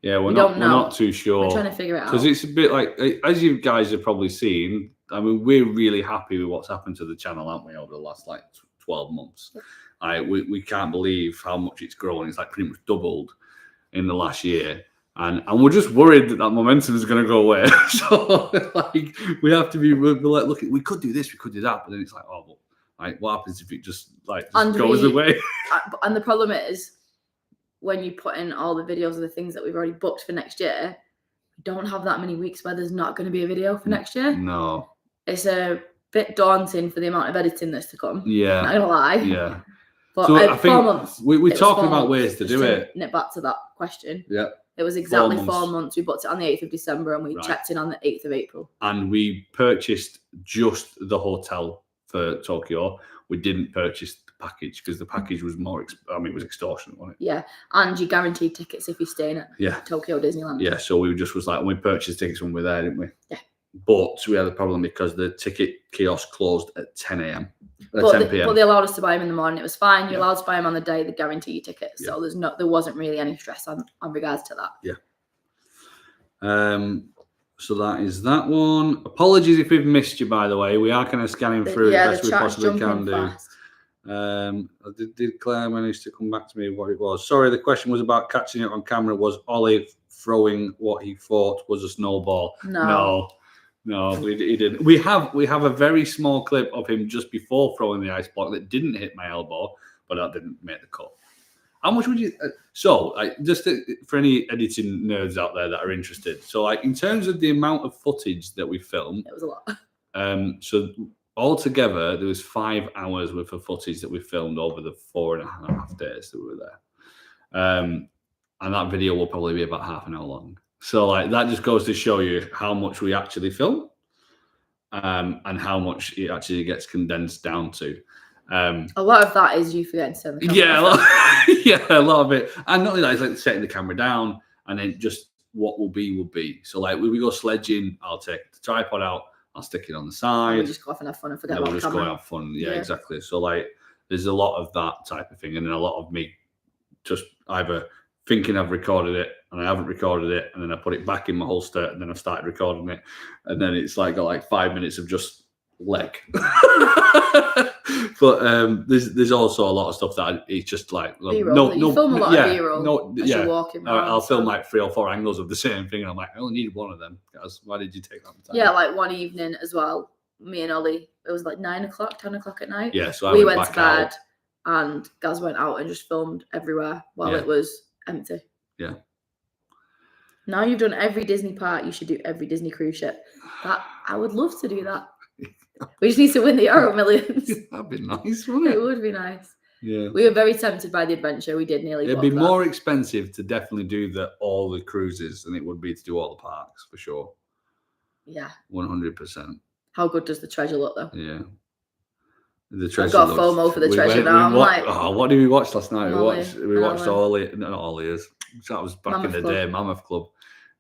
B: Yeah, we're not too sure.
A: We're trying to figure it out.
B: Because it's a bit like, as you guys have probably seen, I mean, we're really happy with what's happened to the channel, aren't we, over the last 12 months? We can't believe how much it's grown. It's pretty much doubled in the last year. And we're just worried that momentum is going to go away. So we have to be, we're like, look, we could do this, we could do that. But then it's like, oh, well, what happens if it just goes away?
A: And the problem is, when you put in all the videos of the things that we've already booked for next year, we don't have that many weeks where there's not going to be a video for next year.
B: No.
A: It's a bit daunting for the amount of editing that's to come.
B: Yeah.
A: Not going to lie.
B: Yeah.
A: But
B: so I think
A: 4 months.
B: We're talking about ways to do it.
A: Nip back to that question.
B: Yeah.
A: It was exactly 4 months. We booked it on the 8th of December and we checked in on the 8th of April.
B: And we purchased just the hotel for Tokyo. We didn't purchase the package because the package was it was extortionate, wasn't it?
A: Yeah. And you guaranteed tickets if you're staying at Tokyo Disneyland.
B: Yeah. So we just was like, we purchased tickets when we were there, didn't we?
A: Yeah.
B: But we had a problem because the ticket kiosk closed at 10 a.m. 10 p.m.
A: But they allowed us to buy them in the morning. It was fine. You're allowed to buy them on the day. They guarantee you tickets. So there wasn't really any stress on regards to that.
B: Yeah. So that is that one. Apologies if we've missed you, by the way. We are kind of scanning through as best we possibly can do. Did Claire manage to come back to me what it was? Sorry, the question was about catching it on camera. Was Ollie throwing what he thought was a snowball? No, he didn't. We have a very small clip of him just before throwing the ice block that didn't hit my elbow, but that didn't make the cut. How much would you? For any editing nerds out there that are interested. So, in terms of the amount of footage that we filmed,
A: it was a lot.
B: So altogether, there was 5 hours worth of footage that we filmed over the 4.5 days that we were there. And that video will probably be about half an hour long. So that just goes to show you how much we actually film, and how much it actually gets condensed down to.
A: A lot of that is you forgetting to turn the camera.
B: A lot of it. And not only that, it's setting the camera down and then just what will be will be. So when we go sledging, I'll take the tripod out, I'll stick it on the side.
A: We'll just go off and have fun and forget about the camera.
B: We'll just go and have fun. Yeah, exactly. So there's a lot of that type of thing, and then a lot of me just either thinking I've recorded it and I haven't recorded it, and then I put it back in my holster, and then I've started recording it, and then it's like got like 5 minutes of just leg. But there's also a lot of stuff that it's just like
A: B-roll. You film a lot of B-roll as you're walking around.
B: I'll film like 3 or 4 angles of the same thing, and I'm like, I only need one of them, guys. Why did you take that time?
A: Yeah, like one evening as well, me and Ollie, it was like 9 o'clock, 10 o'clock at night.
B: Yeah, so
A: we went to bed and Gaz went out and just filmed everywhere while it was empty.
B: Yeah.
A: Now you've done every Disney park, you should do every Disney cruise ship. I would love to do that. We just need to win the Euro Millions.
B: That'd be nice, wouldn't it?
A: It would be nice.
B: Yeah.
A: We were very tempted by the adventure. We did nearly.
B: It'd be more expensive to definitely do all the cruises than it would be to do all the parks, for sure.
A: Yeah.
B: 100%.
A: How good does the treasure look, though?
B: Yeah. The treasure.
A: I've got FOMO for the treasure now.
B: What did we watch last night?
A: Molly,
B: we watched not all ears. That was back
A: Mammoth
B: in the
A: Club.
B: day. Mammoth Club.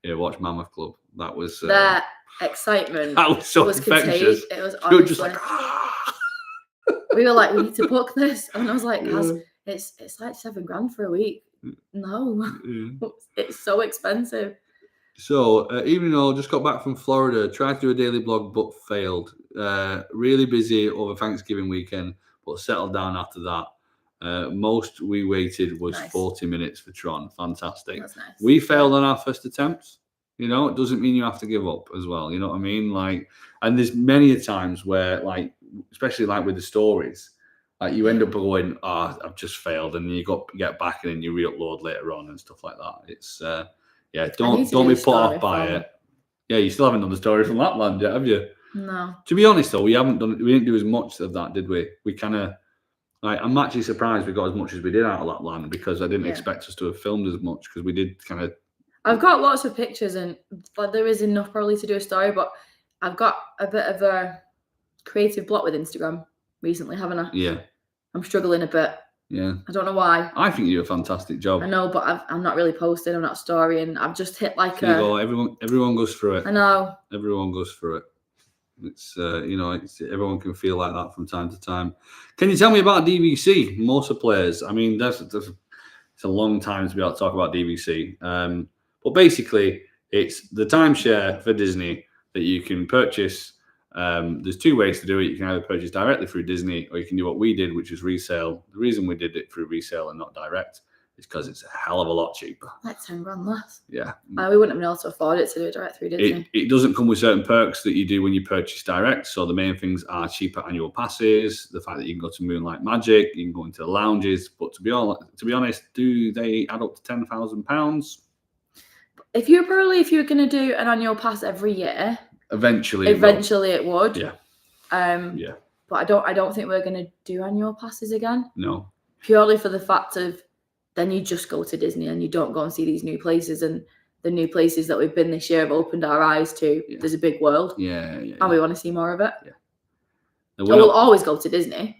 B: Yeah, watch Mammoth Club. That was
A: their excitement.
B: That was so infectious.
A: It was
B: We were just
A: honestly.
B: like,
A: We were like, we need to book this, and I was like, it's like $7 grand for a week. No, it's so expensive.
B: So, even though I just got back from Florida, tried to do a daily blog, but failed. Really busy over Thanksgiving weekend, but settled down after that. Most we waited was 40 minutes for Tron. Fantastic.
A: That's nice.
B: We failed on our first attempt. You know, it doesn't mean you have to give up as well. You know what I mean? Like, and there's many times where, like, especially like with the stories, like you end up going, "Oh, I've just failed," and you get back and then you re-upload later on and stuff like that. It's don't be put off by it. Yeah, you still haven't done the story from Lapland yet, have you?
A: No.
B: To be honest, though, we didn't do as much of that, did we? We kind of I'm actually surprised we got as much as we did out of Lapland, because I didn't expect us to have filmed as much, because we did kind of.
A: I've got lots of pictures, and there is enough probably to do a story, but I've got a bit of a creative block with Instagram recently, haven't I?
B: Yeah.
A: I'm struggling a bit.
B: Yeah.
A: I don't know why.
B: I think you do a fantastic job.
A: I know, but I'm not really posting. I'm not storying. I've just hit like
B: everyone goes through it.
A: I know.
B: Everyone goes through it. It's everyone can feel like that from time to time. Can you tell me about DVC, Mosa Players? I mean, it's a long time to be able to talk about DVC. But basically, it's the timeshare for Disney that you can purchase. There's 2 ways to do it. You can either purchase directly through Disney, or you can do what we did, which is resale. The reason we did it through resale and not direct is because it's a hell of a lot cheaper.
A: Like 10 grand less.
B: Yeah.
A: We wouldn't have been able to afford it to do it direct through Disney.
B: It doesn't come with certain perks that you do when you purchase direct. So the main things are cheaper annual passes, the fact that you can go to Moonlight Magic, you can go into the lounges. But to be honest, do they add up to £10,000?
A: If you were going to do an annual pass every year, eventually it would.
B: Yeah.
A: Yeah. But I don't think we're going to do annual passes again.
B: No.
A: Purely for the fact of then you just go to Disney and you don't go and see these new places, and the new places that we've been this year have opened our eyes to. Yeah. There's a big world.
B: Yeah.
A: And we want to see more of it.
B: Yeah.
A: We'll always go to Disney.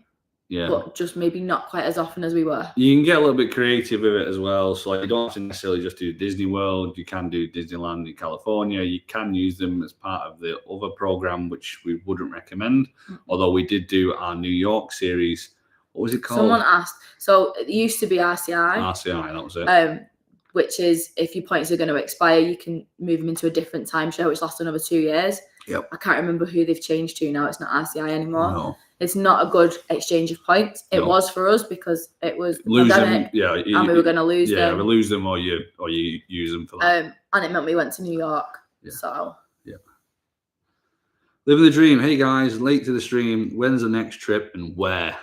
B: Yeah.
A: But just maybe not quite as often as we were.
B: You can get a little bit creative with it as well. So you don't have to necessarily just do Disney World. You can do Disneyland in California. You can use them as part of the other program, which we wouldn't recommend. Mm-hmm. Although we did do our New York series. What was it called?
A: Someone asked. So it used to be RCI.
B: RCI, that was it.
A: Which is if your points are going to expire, you can move them into a different timeshare, which lasts another 2 years.
B: Yep.
A: I can't remember who they've changed to now. It's not RCI anymore.
B: No.
A: It's not a good exchange of points. It was for us because it was the pandemic, and we were going to lose them.
B: Yeah, we lose them or you use them for that.
A: And it meant we went to New York.
B: Yeah.
A: So.
B: Yeah. Living the dream. Hey guys, late to the stream. When's the next trip and where?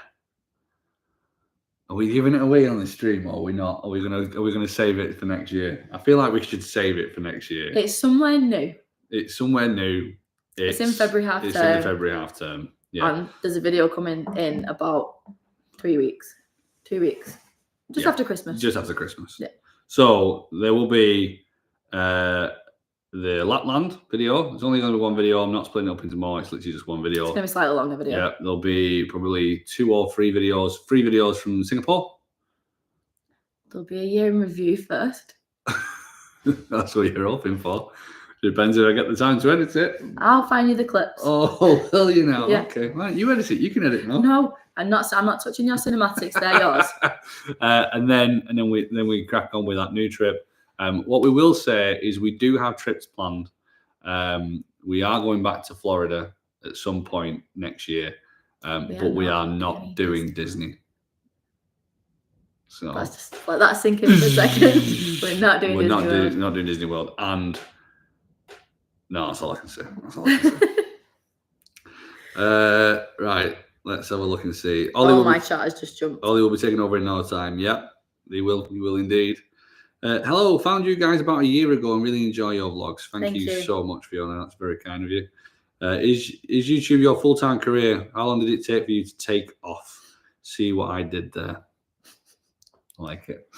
B: Are we giving it away on the stream or are we not? Are we gonna save it for next year? I feel like we should save it for next year.
A: It's somewhere new.
B: It's somewhere new.
A: It's in February half term.
B: It's in the February half term. Yeah.
A: And there's a video coming in about 3 weeks. 2 weeks. Just after Christmas.
B: Just after Christmas.
A: Yeah.
B: So there will be the Lapland video. It's only going to be one video. I'm not splitting it up into more. It's literally just one video.
A: It's going to be a slightly longer video.
B: Yeah. There'll be probably 2 or 3 videos. 3 videos from Singapore.
A: There'll be a year in review first.
B: That's what you're hoping for. Depends if I get the time to edit it.
A: I'll find you the clips.
B: Oh, will you now?
A: Yeah.
B: Okay. Right, you edit it. You can edit now.
A: No, I'm not touching your cinematics. They're yours.
B: and then we crack on with that new trip. What we will say is we do have trips planned. We are going back to Florida at some point next year, but we are not doing Disney. So
A: let's just let that sink in for a second. We're not doing Disney World.
B: Not doing Disney World. And no, that's all I can say. Right, let's have a look and see.
A: My chat has just jumped.
B: Ollie will be taking over in no time. Yep, he will indeed. Hello, found you guys about a year ago and really enjoy your vlogs. Thank you so much, Fiona. That's very kind of you. Is YouTube your full-time career? How long did it take for you to take off? See what I did there. I like it.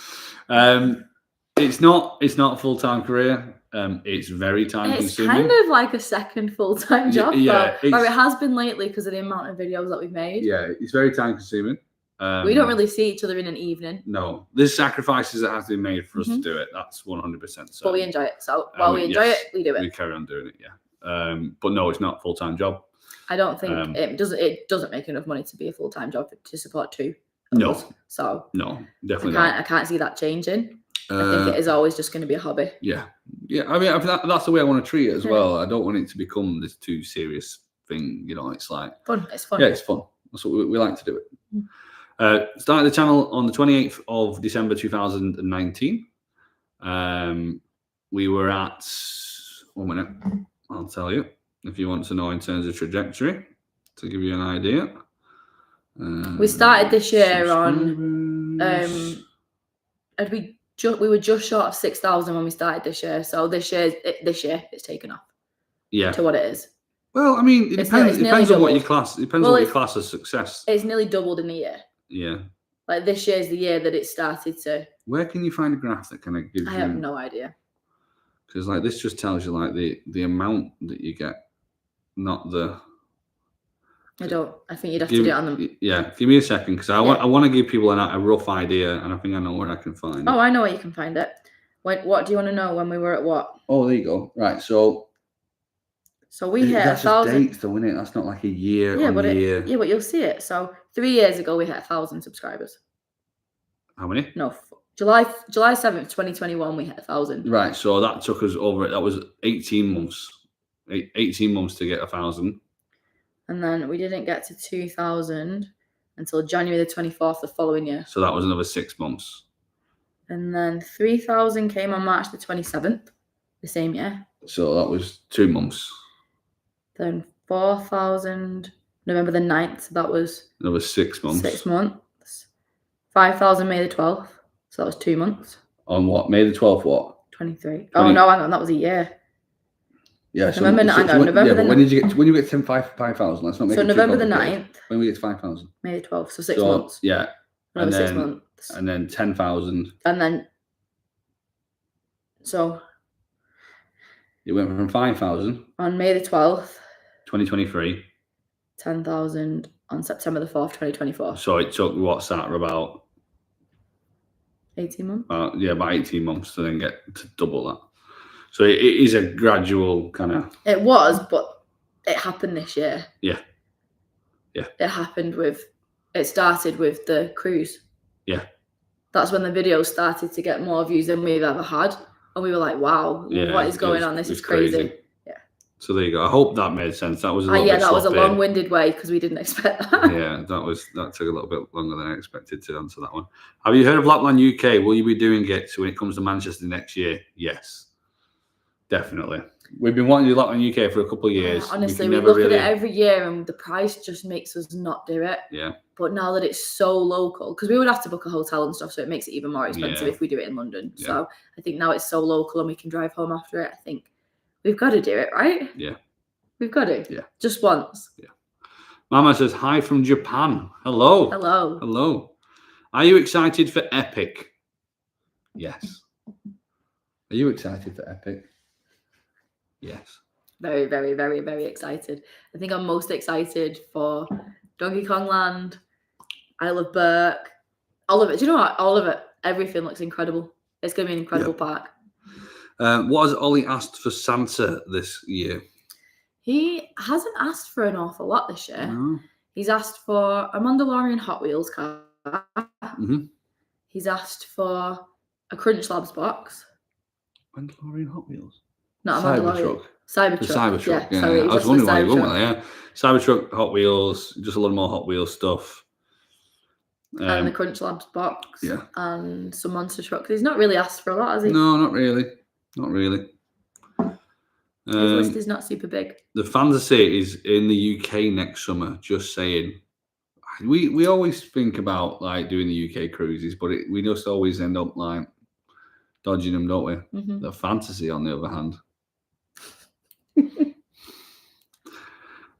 B: It's not a full-time career. It's very time consuming.
A: It's kind of like a second full-time job.
B: Yeah,
A: or it has been lately because of the amount of videos that we've made.
B: Yeah, it's very time consuming.
A: We don't really see each other in an evening.
B: No, there's sacrifices that have to be made for us to do it. That's 100%. So.
A: But we enjoy it. So while we enjoy it, we do it.
B: We carry on doing it. Yeah. But no, it's not a full-time job.
A: I don't think it doesn't make enough money to be a full-time job to support two.
B: No.
A: So
B: no, definitely not.
A: I can't see that changing. I think it is always just going to be a hobby.
B: Yeah. I mean, that's the way I want to treat it as well. I don't want it to become this too serious thing. You know, it's like
A: fun. It's fun.
B: Yeah, it's fun. That's what we like to do it. Started the channel on the 28th of December 2019. We were at 1 minute. I'll tell you if you want to know in terms of trajectory to give you an idea.
A: We started this year on. We were just short of 6,000 when we started this year. So this year it's taken off. Yeah. To what it is.
B: Well, I mean, it depends on what you class. It depends on what you class as success.
A: It's nearly doubled in a year.
B: Yeah.
A: Like this year's the year that it started to.
B: Where can you find a graph that kind of gives you?
A: I have no idea.
B: Because like this just tells you like the amount that you get, not the.
A: I think you'd have to do it on them.
B: Yeah, give me a second because I want to give people a rough idea, and I think I know where I can find it.
A: Oh, I know where you can find it. What do you want to know? When we were at what?
B: Oh, there you go. Right, so
A: we hit 1,000.
B: Dates, though, isn't it? That's not like a year.
A: Yeah, but you'll see it. So 3 years ago, we hit 1,000 subscribers.
B: How many?
A: No, July 7th, 2021, we hit 1,000.
B: Right, so that took us over. That was 18 months. 18 months to get 1,000.
A: And then we didn't get to 2,000 until January the 24th the following year.
B: So that was another 6 months.
A: And then 3,000 came on March the 27th, the same year.
B: So that was 2 months.
A: Then 4,000 November the 9th. So that was
B: another 6 months.
A: 6 months. 5,000 May the 12th. So that was 2 months.
B: On what? May the 12th, what?
A: 23. Oh, no, hang on. That was a year.
B: Yeah, so
A: November the 9th.
B: When you get to 5,000, let's not make it.
A: So November the 9th.
B: When we get to 5,000.
A: May the 12th, so 6 months.
B: Yeah.
A: Another 6 months.
B: And then 10,000.
A: And then, so.
B: It went from 5,000.
A: On May the 12th.
B: 2023.
A: 10,000 on September the 4th, 2024.
B: So it took about
A: 18 months?
B: About 18 months to then get to double that. So it is a gradual kind of.
A: It was, but it happened this year.
B: Yeah.
A: It started with the cruise.
B: Yeah.
A: That's when the videos started to get more views than we've ever had. And we were like, wow, what is going on? This is crazy. Yeah.
B: So there you go. I hope that made sense. That was a little bit
A: that was a long-winded way because we didn't expect that.
B: Yeah, that took a little bit longer than I expected to answer that one. Have you heard of Lapland UK? Will you be doing it when it comes to Manchester next year? Yes. Definitely. We've been wanting to do Lapland UK for a couple of years.
A: Honestly, we look at it every year and the price just makes us not do it.
B: Yeah.
A: But now that it's so local, because we would have to book a hotel and stuff, so it makes it even more expensive if we do it in London. Yeah. So I think now it's so local and we can drive home after it. I think we've got to do it, right?
B: Yeah.
A: We've got to.
B: Yeah.
A: Just once.
B: Yeah. Mama says, hi from Japan. Hello.
A: Hello.
B: Hello. Are you excited for Epic? Yes. Are you excited for Epic? Yes.
A: Very, very, very, very excited. I think I'm most excited for Donkey Kong Land, Isle of Berk, all of it. Do you know what? All of it. Everything looks incredible. It's going to be an incredible park.
B: What has Ollie asked for Santa this year?
A: He hasn't asked for an awful lot this year.
B: No.
A: He's asked for a Mandalorian Hot Wheels car.
B: Mm-hmm.
A: He's asked for a Crunch Labs box.
B: Mandalorian Hot Wheels?
A: Not a Mandalorian.
B: Cybertruck.
A: The
B: Cybertruck.
A: Yeah, sorry,
B: I was wondering why you went with that. Yeah. Cybertruck, Hot Wheels, just a little more Hot Wheels stuff.
A: And the Crunch Labs box.
B: Yeah.
A: And some monster trucks. He's not really asked for a lot, has he?
B: No, not really. Not really.
A: His list is not super big.
B: The fantasy is in the UK next summer. Just saying. We always think about like doing the UK cruises, but we just always end up like dodging them, don't we?
A: Mm-hmm.
B: The fantasy, on the other hand.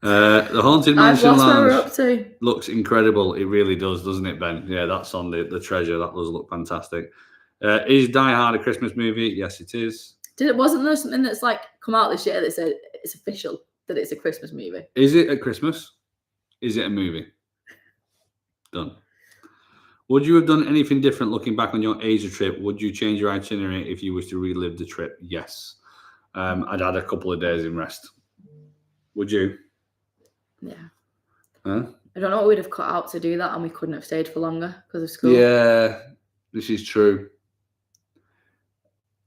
B: The Haunted Mansion Lounge looks incredible. It really does, doesn't it, Ben? Yeah, that's on the treasure. That does look fantastic. Is Die Hard a Christmas movie? Yes, it is.
A: Wasn't there something that's like come out this year that said it's official that it's a Christmas movie?
B: Is it at Christmas? Is it a movie? Done. Would you have done anything different looking back on your Asia trip? Would you change your itinerary if you was to relive the trip? Yes. I'd add a couple of days in rest. Would you?
A: Yeah.
B: Huh?
A: I don't know what we'd have cut out to do that, and we couldn't have stayed for longer because of school.
B: Yeah, this is true.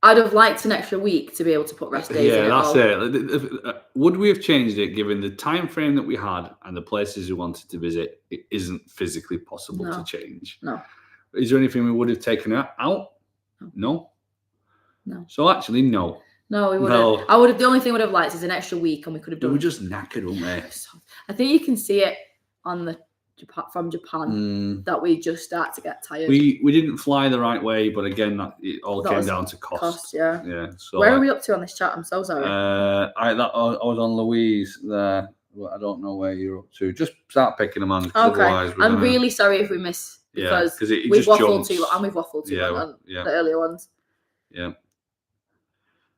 A: I'd have liked an extra week to be able to put rest days in.
B: Yeah, that's it. Would we have changed it given the time frame that we had and the places we wanted to visit? It isn't physically possible to change.
A: No.
B: Is there anything we would have taken out? No. So actually, no.
A: No, we wouldn't. No. I would have. The only thing I would have liked is an extra week, and we could have done.
B: We were just knackered, weren't we?
A: I think you can see it on the from Japan that we just start to get tired.
B: We didn't fly the right way, but again, it all came down to cost.
A: Yeah.
B: So
A: where are we up to on this chat? I'm so sorry.
B: I was on Louise there. I don't know where you're up to. Just start picking them on.
A: Okay. I'm really sorry if we miss because we've waffled too long, and we've waffled too long on the earlier ones.
B: Yeah.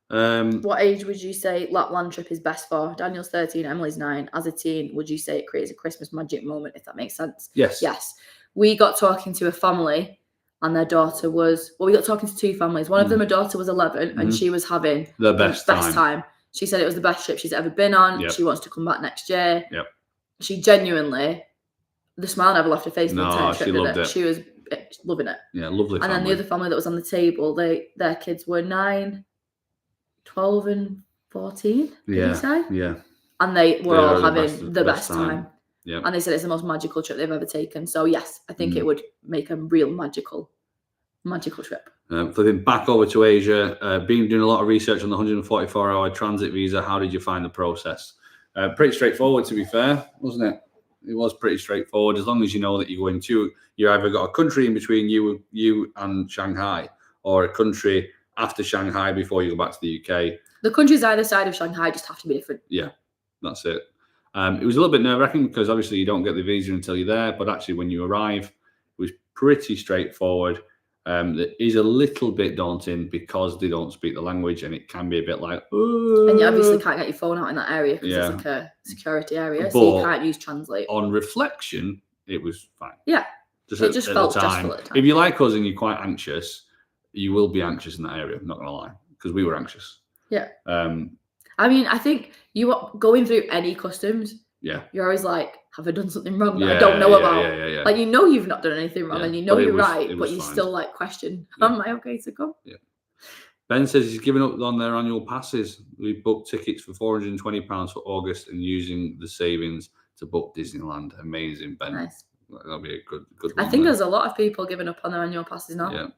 A: What age would you say Lapland trip is best for? Daniel's 13, Emily's 9. As a teen, would you say it creates a Christmas magic moment, if that makes sense?
B: Yes.
A: We got talking to a family and their daughter was, we got talking to two families. One of them, her daughter was 11 and she was having
B: the best time.
A: She said it was the best trip she's ever been on. Yep. She wants to come back next year.
B: Yep.
A: She genuinely, the smile never left her face.
B: She loved it.
A: She was loving it.
B: Yeah, lovely family.
A: And then the other family that was on the table, their kids were 9, 12 and 14, did you say?
B: Yeah.
A: And they were all having the best time.
B: Yeah.
A: And they said it's the most magical trip they've ever taken. So yes, I think it would make a real magical trip.
B: Flipping back over to Asia, been doing a lot of research on the 144-hour transit visa. How did you find the process? Pretty straightforward, to be fair, wasn't it? It was pretty straightforward. As long as you know that you're going to, you either got a country in between you and Shanghai, or a country after Shanghai before you go back to the UK. The
A: countries either side of Shanghai just have to be different.
B: Yeah, that's it. It was a little bit nerve-wracking because obviously you don't get the visa until you're there, but actually when you arrive, it was pretty straightforward. It is a little bit daunting because they don't speak the language, and it can be a bit like,
A: and you obviously can't get your phone out in that area because it's like a security area, so you can't use Translate.
B: On reflection, it was fine.
A: Yeah, it just felt stressful at the time.
B: If you're like us and you're quite anxious, you will be anxious in that area. I'm not going to lie, because we were anxious.
A: Yeah. I mean, I think you are going through any customs.
B: Yeah.
A: You're always like, have I done something wrong that I don't know about?
B: Yeah.
A: Like, you know you've not done anything wrong and you know you're right, but you still like question, am I okay to go?
B: Yeah. Ben says he's given up on their annual passes. We booked tickets for £420 for August and using the savings to book Disneyland. Amazing, Ben.
A: Nice.
B: That'll be a good one.
A: I think there's a lot of people giving up on their annual passes now.
B: Yeah.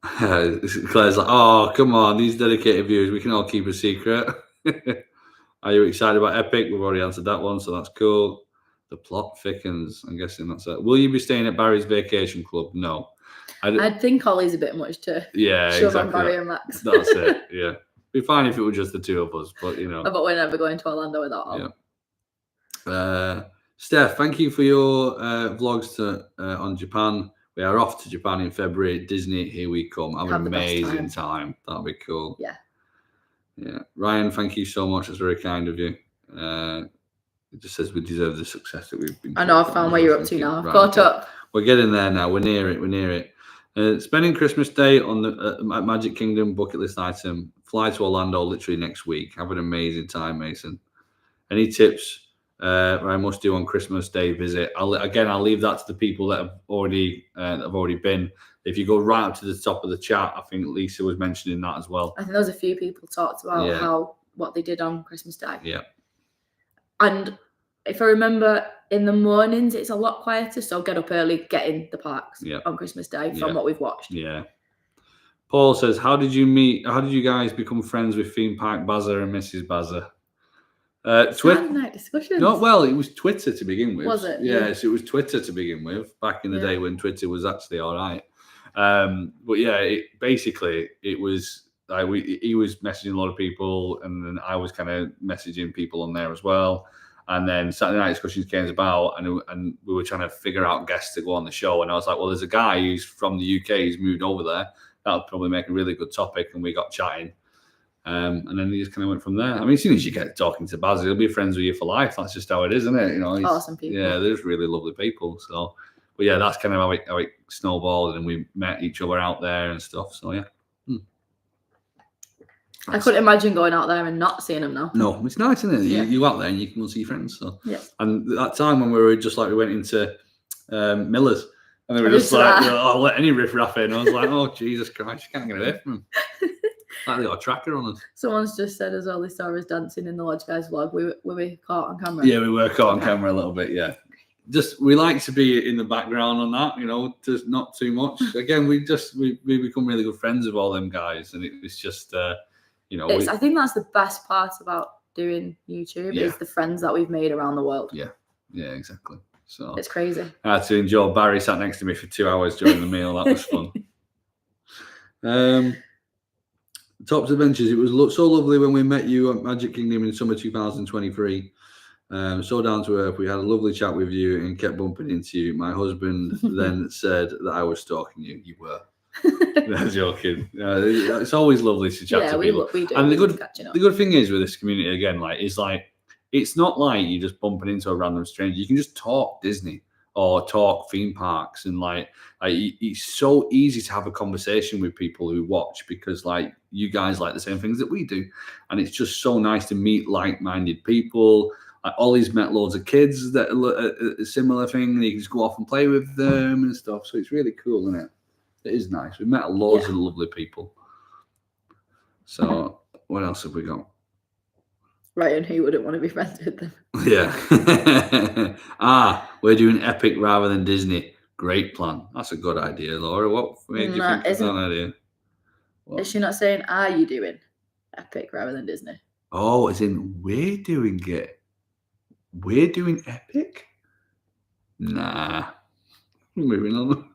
B: Claire's like, oh, come on, these dedicated viewers, we can all keep a secret. Are you excited about Epic? We've already answered that one, so that's cool. The plot thickens. I'm guessing that's it. Will you be staying at Barry's Vacation Club? No.
A: I think Ollie's a bit much to shove on Barry and Max.
B: That's it, yeah. It'd be fine if it were just the two of us, but you know.
A: But we're never going to Orlando without Ollie.
B: Yeah. Steph, thank you for your vlogs on Japan. We are off to Japan in February. Disney, here we come. Have an amazing time. That'll be cool.
A: Yeah.
B: Yeah. Ryan, thank you so much. That's very kind of you. It just says we deserve the success that we've been.
A: I know, I've found where you're up to now. I've caught up.
B: We're getting there now. We're near it. Spending Christmas Day on the Magic Kingdom bucket list item. Fly to Orlando literally next week. Have an amazing time, Mason. Any tips I must do on Christmas Day visit? I'll leave that to the people that have already been. If you go right up to the top of the chat, I think Lisa was mentioning that as well.
A: I think there's a few people talked about what they did on Christmas Day.
B: Yeah.
A: And if I remember, in the mornings it's a lot quieter, so get up early, get in the parks on Christmas Day from what we've watched.
B: Yeah. Paul says, how did you guys become friends with Theme Park Bazza and Mrs. Bazza?
A: Night discussions.
B: No, well, it was Twitter to begin with.
A: Was it?
B: Yes, it was Twitter to begin with, back in the day when Twitter was actually all right. But yeah, it was like he was messaging a lot of people, and then I was kind of messaging people on there as well. And then Saturday Night Discussions came about, and we were trying to figure out guests to go on the show. And I was like, well, there's a guy who's from the UK, who's moved over there. That would probably make a really good topic. And we got chatting. And then he just kind of went from there. I mean, as soon as you get talking to Baz, he'll be friends with you for life. That's just how it is, isn't it? You know,
A: awesome people.
B: Yeah, there's really lovely people. So, but yeah, that's kind of how it snowballed, and we met each other out there and stuff. So yeah.
A: I couldn't imagine going out there and not seeing them now.
B: No, it's nice, isn't it?
A: Yeah.
B: You out there and you can go see friends. So
A: yeah.
B: And that time when we went into Miller's, and they were just like, I'll let any riff raff in. I was like, oh Jesus Christ, you can't get away from them. Like they got a tracker on us.
A: Someone's just said as well they saw us dancing in the Lodge Guys vlog. Were we caught on camera?
B: Yeah, we were caught on camera a little bit, yeah. Just we like to be in the background on that, you know, just not too much. Again, we become really good friends with all them guys, and it's just you know,
A: I think that's the best part about doing YouTube is the friends that we've made around the world.
B: Yeah, exactly. So
A: it's crazy.
B: I had to enjoy. Barry sat next to me for 2 hours during the meal. That was fun. Tops Adventures. It was so lovely when we met you at Magic Kingdom in summer 2023. So down to earth. We had a lovely chat with you and kept bumping into you. My husband then said that I was stalking you. You were. No, joking. It's always lovely to chat to people.
A: We do.
B: And the good thing is with this community again, it's not like you're just bumping into a random stranger. You can just talk Disney or talk theme parks, and it's so easy to have a conversation with people who watch, because you guys like the same things that we do, and it's just so nice to meet like-minded people. Ollie's met loads of kids that are a similar thing, and you can just go off and play with them and stuff. So it's really cool, isn't it? It is nice. We met loads of lovely people. So what else have we got?
A: Ryan, who wouldn't want to be friends with them?
B: Yeah. We're doing Epic rather than Disney. Great plan. That's a good idea, Laura. What made you think of that idea?
A: Is she not saying, are you doing Epic rather than Disney?
B: Oh, as in we're doing it. We're doing Epic? Nah. Moving on.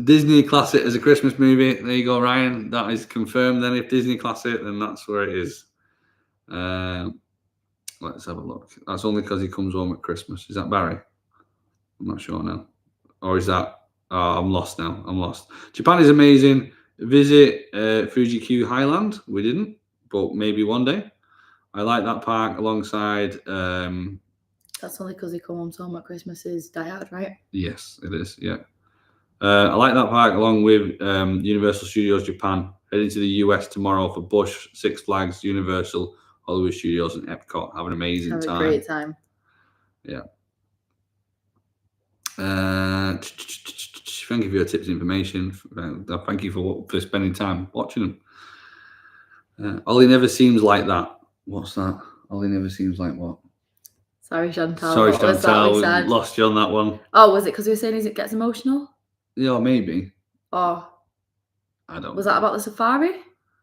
B: Disney class it as a Christmas movie. There you go, Ryan. That is confirmed. Then if Disney class it, then that's where it is. Let's have a look. That's only because he comes home at Christmas. Is that Barry? I'm not sure now. Or is that? Oh, I'm lost now. I'm lost. Japan is amazing. Visit Fuji-Q Highland. We didn't, but maybe one day. I like that park alongside.
A: That's only because he comes home at Christmas is Die Hard, right?
B: Yes, it is. Yeah. I like that park along with Universal Studios Japan. Heading to the US tomorrow for Busch, Six Flags, Universal, Hollywood Studios, and Epcot. Have an amazing time.
A: Have a great time.
B: Yeah. Thank you for your tips and information. Thank you for spending time watching them. Ollie never seems like that. What's that? Ollie never seems like what?
A: Sorry, Chantal.
B: Sorry, Chantal. Lost you on that one.
A: Oh, was it because we were saying it gets emotional?
B: Yeah, maybe.
A: Oh.
B: I don't know.
A: Was that about the safari?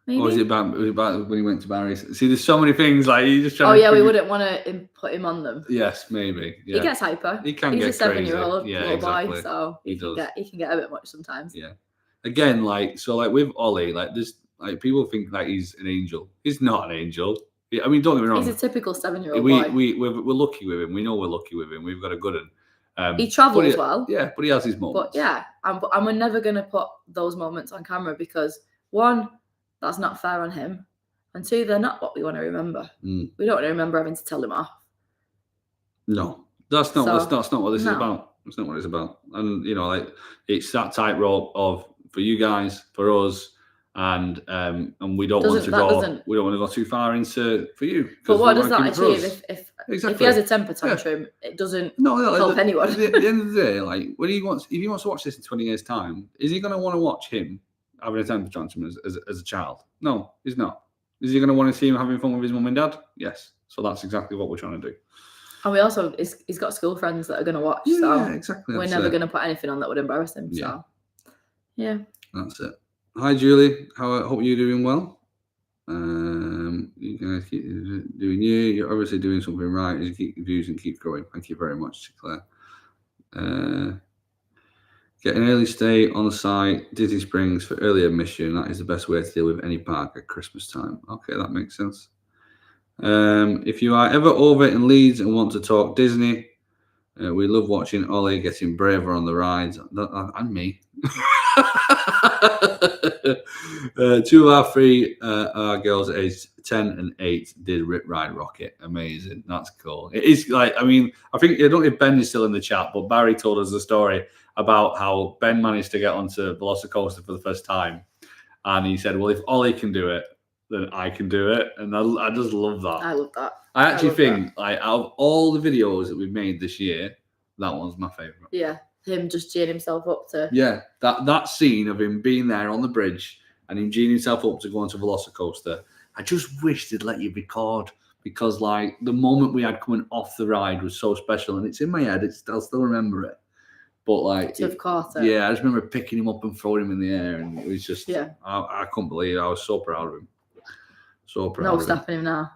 A: Maybe?
B: Or was it about when he went to Barry's? See, there's so many things you just trying.
A: Oh yeah, we wouldn't want to put him on them.
B: Yes, maybe. Yeah.
A: He gets hyper.
B: He can
A: He's
B: get
A: a 7-year-old little
B: exactly.
A: boy, so he can get a bit much sometimes.
B: Yeah. Again, with Ollie, there's people think he's an angel. He's not an angel. I mean, don't get me wrong.
A: He's a typical 7-year-old boy.
B: We're lucky with him. We know we're lucky with him. We've got a good one.
A: He travels well.
B: Yeah, but he has his moments.
A: But yeah, and we're never going to put those moments on camera because, one, that's not fair on him. And two, they're not what we want to remember. We don't want to remember having to tell him off.
B: No, that's not what this is about. That's not what it's about. And like it's that tightrope of for you guys, for us, and we don't want to go. We don't want to go too far into for you.
A: But what does that achieve if he has a temper tantrum? It doesn't help anyone.
B: At the end of the day, like if he wants to watch this in 20 years' time, is he going to want to watch him having a temper tantrum as a child? No, he's not. Is he going to want to see him having fun with his mum and dad? Yes. So that's exactly what we're trying to do.
A: And we also, he's got school friends that are going to watch.
B: Yeah,
A: so
B: exactly.
A: We're never going to put anything on that would embarrass him.
B: Yeah.
A: So, yeah.
B: That's it. Hi, Julie. I hope you're doing well. You guys keep doing you. You're obviously doing something right. You keep views and keep growing. Thank you very much, Claire. Get an early stay on the site, Disney Springs, for early admission. That is the best way to deal with any park at Christmas time. Okay, that makes sense. If you are ever over in Leeds and want to talk Disney, we love watching Ollie getting braver on the rides, and me. 2 of our 3 our girls aged 10 and 8 did Rip Ride Rocket. Amazing. That's cool. It is like, I think, I don't know if Ben is still in the chat, but Barry told us the story about how Ben managed to get onto Velocicoaster for the first time. And he said, well, if Ollie can do it, then I can do it. And I just love that.
A: I love that.
B: I actually think, like, out of all the videos that we've made this year, that one's my favourite.
A: Yeah. Him just geeing himself up to...
B: Yeah, that scene of him being there on the bridge and him geeing himself up to go onto Velocicoaster. I just wish they'd let you record because, like, the moment we had coming off the ride was so special and it's in my head. I'll still remember it. But, like...
A: To have caught it.
B: Yeah, I just remember picking him up and throwing him in the air and it was just...
A: Yeah.
B: I couldn't believe it. I was so proud of him. So proud of him.
A: No stopping him now.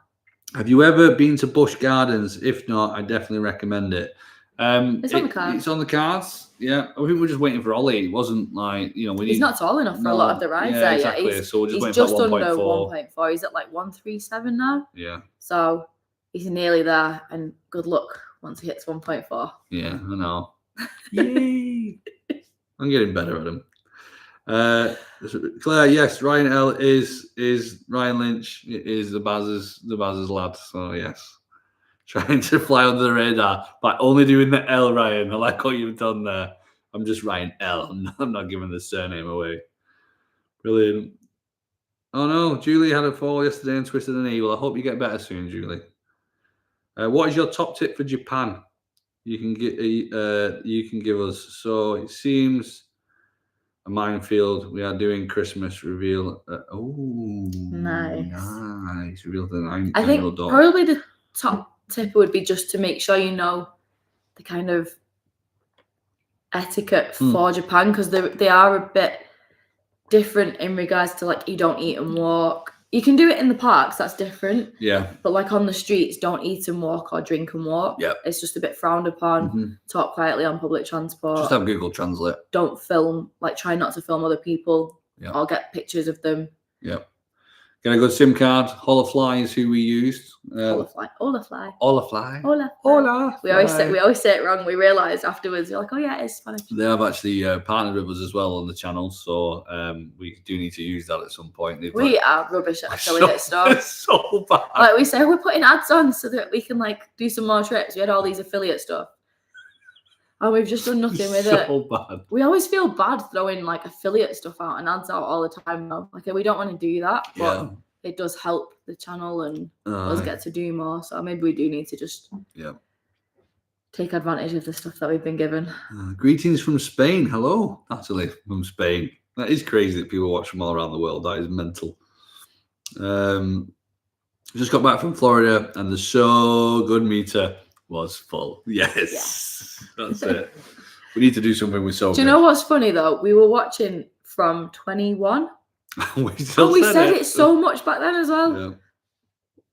B: Have you ever been to Busch Gardens? If not, I definitely recommend it.
A: It's on the cards.
B: It's on the cards. Yeah, I think we're just waiting for Ollie. It wasn't like
A: he's not tall enough for a lot of the rides there.
B: Exactly.
A: Yeah,
B: so we're just
A: he's
B: waiting
A: just
B: for
A: under
B: 1.4.
A: 1.4. He's at like 137 now.
B: Yeah.
A: So he's nearly there, and good luck once he hits 1.4.
B: Yeah, I know. Yay! I'm getting better at him. Claire, yes, Ryan L is Ryan Lynch is the Baz's lad. So yes. Trying to fly under the radar by only doing the L, Ryan. I like what you've done there. I'm just Ryan L. I'm not giving the surname away. Brilliant. Oh no, Julie had a fall yesterday and twisted a knee. Well, I hope you get better soon, Julie. What is your top tip for Japan? You can give us. So it seems a minefield. We are doing Christmas reveal. Nice. Reveal the
A: I think probably the top tip would be just to make sure you know the kind of etiquette for Japan, because they are a bit different in regards to, like, you don't eat and walk. You can do it in the parks, that's different.
B: Yeah.
A: But like on the streets, don't eat and walk or drink and walk.
B: Yeah.
A: It's just a bit frowned upon. Talk quietly on public transport.
B: Just have Google Translate.
A: Don't film, like try not to film other people or get pictures of them.
B: Yep. Get a good SIM card. Holafly is who we used.
A: Holafly. We always say it wrong. We realise afterwards, you're like, oh yeah, it's Spanish.
B: They have actually partnered with us as well on the channel, so we do need to use that at some point.
A: We are rubbish at affiliate stuff.
B: So bad.
A: Like we say, we're putting ads on so that we can like do some more trips. We had all these affiliate stuff, and we've just done nothing with it.
B: So bad.
A: We always feel bad throwing like affiliate stuff out and ads out all the time now. Like we don't want to do that, but it does help the channel and us get to do more. So maybe we do need to just take advantage of the stuff that we've been given.
B: Greetings from Spain. Hello, Natalie from Spain. That is crazy that people watch from all around the world. That is mental. Just got back from Florida and the So Good meter was full. Yes. That's it. We need to do something with So Good.
A: Do you know what's funny though? We were watching from 21.
B: we
A: said it so much back then as well.
B: Yeah.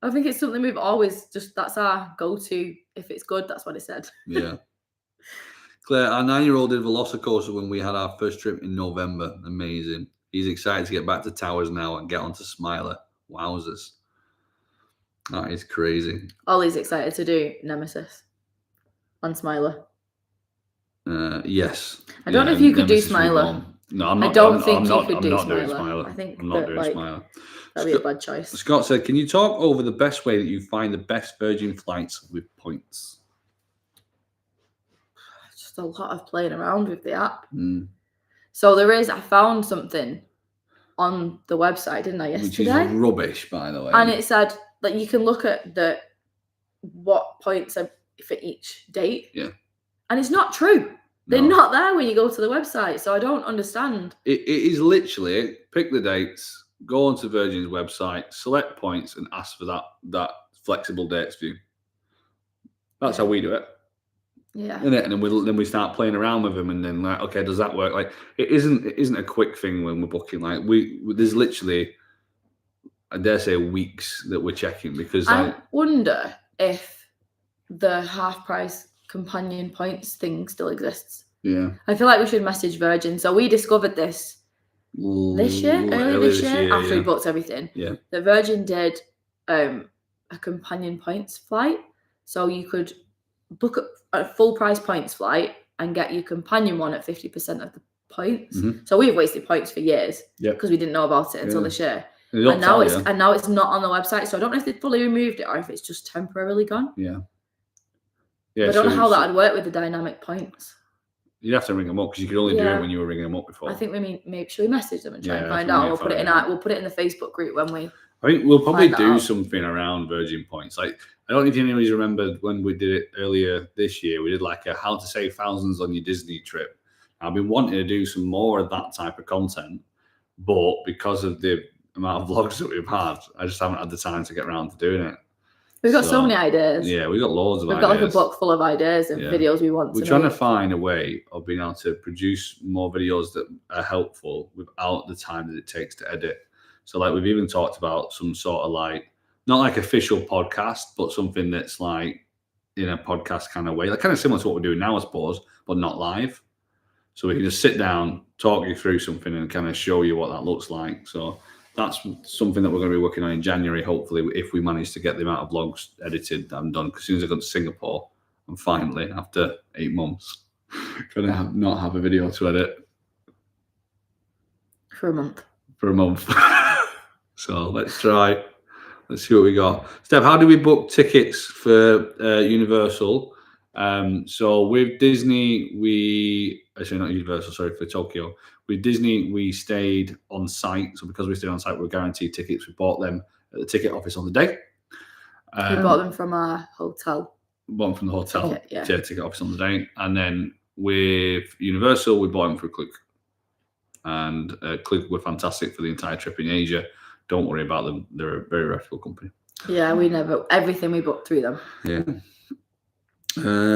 A: I think it's something we've always that's our go-to. If it's good, that's what it said.
B: Yeah. Claire, our 9-year-old did Velocicoaster when we had our first trip in November. Amazing. He's excited to get back to Towers now and get onto Smiler. Wowzers. That is crazy.
A: Ollie's excited to do Nemesis on Smiler.
B: Yes.
A: I don't know if you could do Smiler.
B: No, I'm not.
A: I don't think you
B: I'm
A: could do
B: not
A: Smiler.
B: doing Smiler.
A: I think
B: I'm not doing Smiler.
A: That'd be a bad choice.
B: Scott said, can you talk over the best way that you find the best Virgin flights with points?
A: just a lot of playing around with the app.
B: Mm.
A: So I found something on the website, didn't I, yesterday?
B: Which is rubbish, by the way.
A: And it said that you can look at what points are for each date.
B: Yeah.
A: And it's not true. They're not there when you go to the website, so I don't understand.
B: It is literally pick the dates, go onto Virgin's website, select points, and ask for that flexible dates view. That's how we do it.
A: Yeah.
B: Isn't it? And then we start playing around with them, and then like, okay, does that work? Like, it isn't a quick thing when we're booking. Like, there's literally, I dare say, weeks that we're checking because
A: I wonder if the half price companion points thing still exists.
B: Yeah.
A: I feel like we should message Virgin. So we discovered this early this year, after we booked everything.
B: Yeah.
A: That Virgin did a companion points flight. So you could book a full price points flight and get your companion one at 50% of the points.
B: Mm-hmm.
A: So we've wasted points for years
B: because
A: we didn't know about it until this year.
B: And now
A: it's not on the website. So I don't know if they fully removed it or if it's just temporarily gone.
B: Yeah.
A: But I don't know how that would work with the dynamic points.
B: You'd have to ring them up because you could only do it when you were ringing them up before.
A: I think maybe should we message them and try and find out? We'll put it in we'll put it in the Facebook group when we.
B: I think we'll probably do something around Virgin points. Like, I don't know if anybody's remembered when we did it earlier this year. We did like a how to save thousands on your Disney trip. I've been wanting to do some more of that type of content, but because of the amount of vlogs that we've had, I just haven't had the time to get around to doing it.
A: We've got so many ideas.
B: Yeah, we've got loads of ideas.
A: We've got like a book full of ideas and videos we want to
B: We're trying to find a way of being able to produce more videos that are helpful without the time that it takes to edit. So like we've even talked about some sort of like, not like official podcast, but something that's like in a podcast kind of way, like kind of similar to what we're doing now, I suppose, but not live. So we can just sit down, talk you through something and kind of show you what that looks like. So that's something that we're going to be working on in January, hopefully, if we manage to get the amount of vlogs edited and done. Because as soon as I got to Singapore, and finally, after 8 months, going to not have a video to edit.
A: For a month.
B: So let's try. Let's see what we got. Steph, how do we book tickets for Universal? So with Disney, actually not Universal, sorry, for Tokyo. With Disney, we stayed on site. So because we stayed on site, we were guaranteed tickets. We bought them at the ticket office on the day.
A: We bought them from our hotel.
B: Bought them from the hotel, ticket office on the day. And then with Universal, we bought them through Click. And Click were fantastic for the entire trip in Asia. Don't worry about them. They're a very reputable company.
A: Yeah, everything we booked through them.
B: Yeah.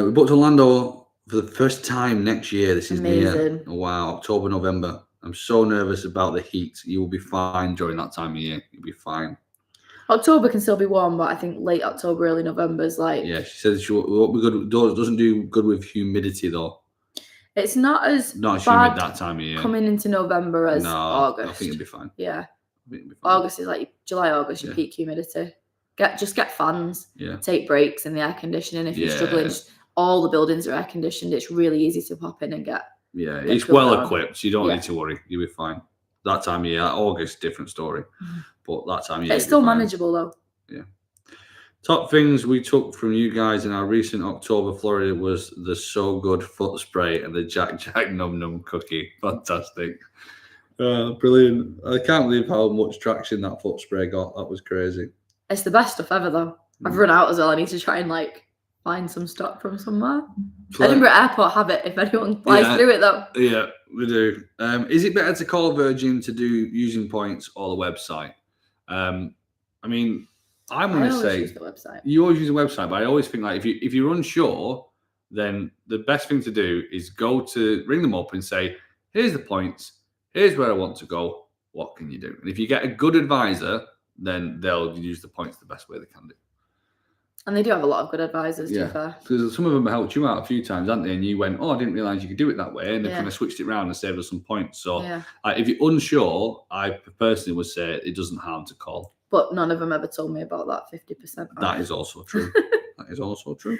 B: We booked Orlando for the first time next year. This is near. Oh, wow, October, November. I'm so nervous about the heat. You will be fine during that time of year. You'll be fine.
A: October can still be warm, but I think late October, early November is like.
B: Yeah, she says she won't be good. Doesn't do good with humidity though.
A: It's not as
B: humid that time of year.
A: Coming into November as August.
B: I think it'll be fine.
A: Yeah. August is like July, August, your peak humidity. Just get fans.
B: Yeah.
A: Take breaks in the air conditioning if you're struggling. All the buildings are air conditioned. It's really easy to pop in and get.
B: Yeah, it's well equipped. You don't need to worry. You'll be fine. That time of year, August, different story. But that time of year,
A: it's still manageable though.
B: Yeah. Top things we took from you guys in our recent October Florida was the So Good foot spray and the Jack Jack Num Num cookie. Fantastic. Brilliant. I can't believe how much traction that foot spray got. That was crazy.
A: It's the best stuff ever though. I've run out as well. I need to try and find some stock from somewhere. Edinburgh Airport have it if anyone flies through it though.
B: Yeah, we do. Is it better to call Virgin to do using points or the website? I mean, I'm going to say
A: use the website.
B: You always use the website, but I always think like if you're unsure, then the best thing to do is ring them up and say, here's the points, here's where I want to go, what can you do? And if you get a good advisor, then they'll use the points the best way they can do.
A: And they do have a lot of good advisors, to be fair.
B: Because some of them helped you out a few times, haven't they? And you went, I didn't realise you could do it that way. And they kind of switched it around and saved us some points. So if you're unsure, I personally would say it doesn't harm to call.
A: But none of them ever told me about that 50%.
B: That is also true. That is also true.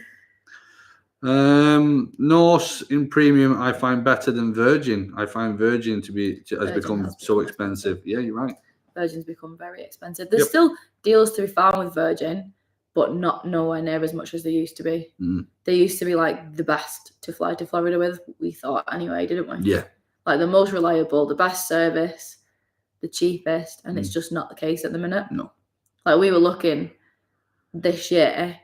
B: Norse in premium, I find better than Virgin. I find Virgin has become so expensive. Yeah, you're right.
A: Virgin's become very expensive. There's still deals through farm with Virgin, but not nowhere near as much as they used to be.
B: Mm.
A: They used to be like the best to fly to Florida with, we thought anyway, didn't we?
B: Yeah.
A: Like the most reliable, the best service, the cheapest, and it's just not the case at the minute.
B: No.
A: Like we were looking this year.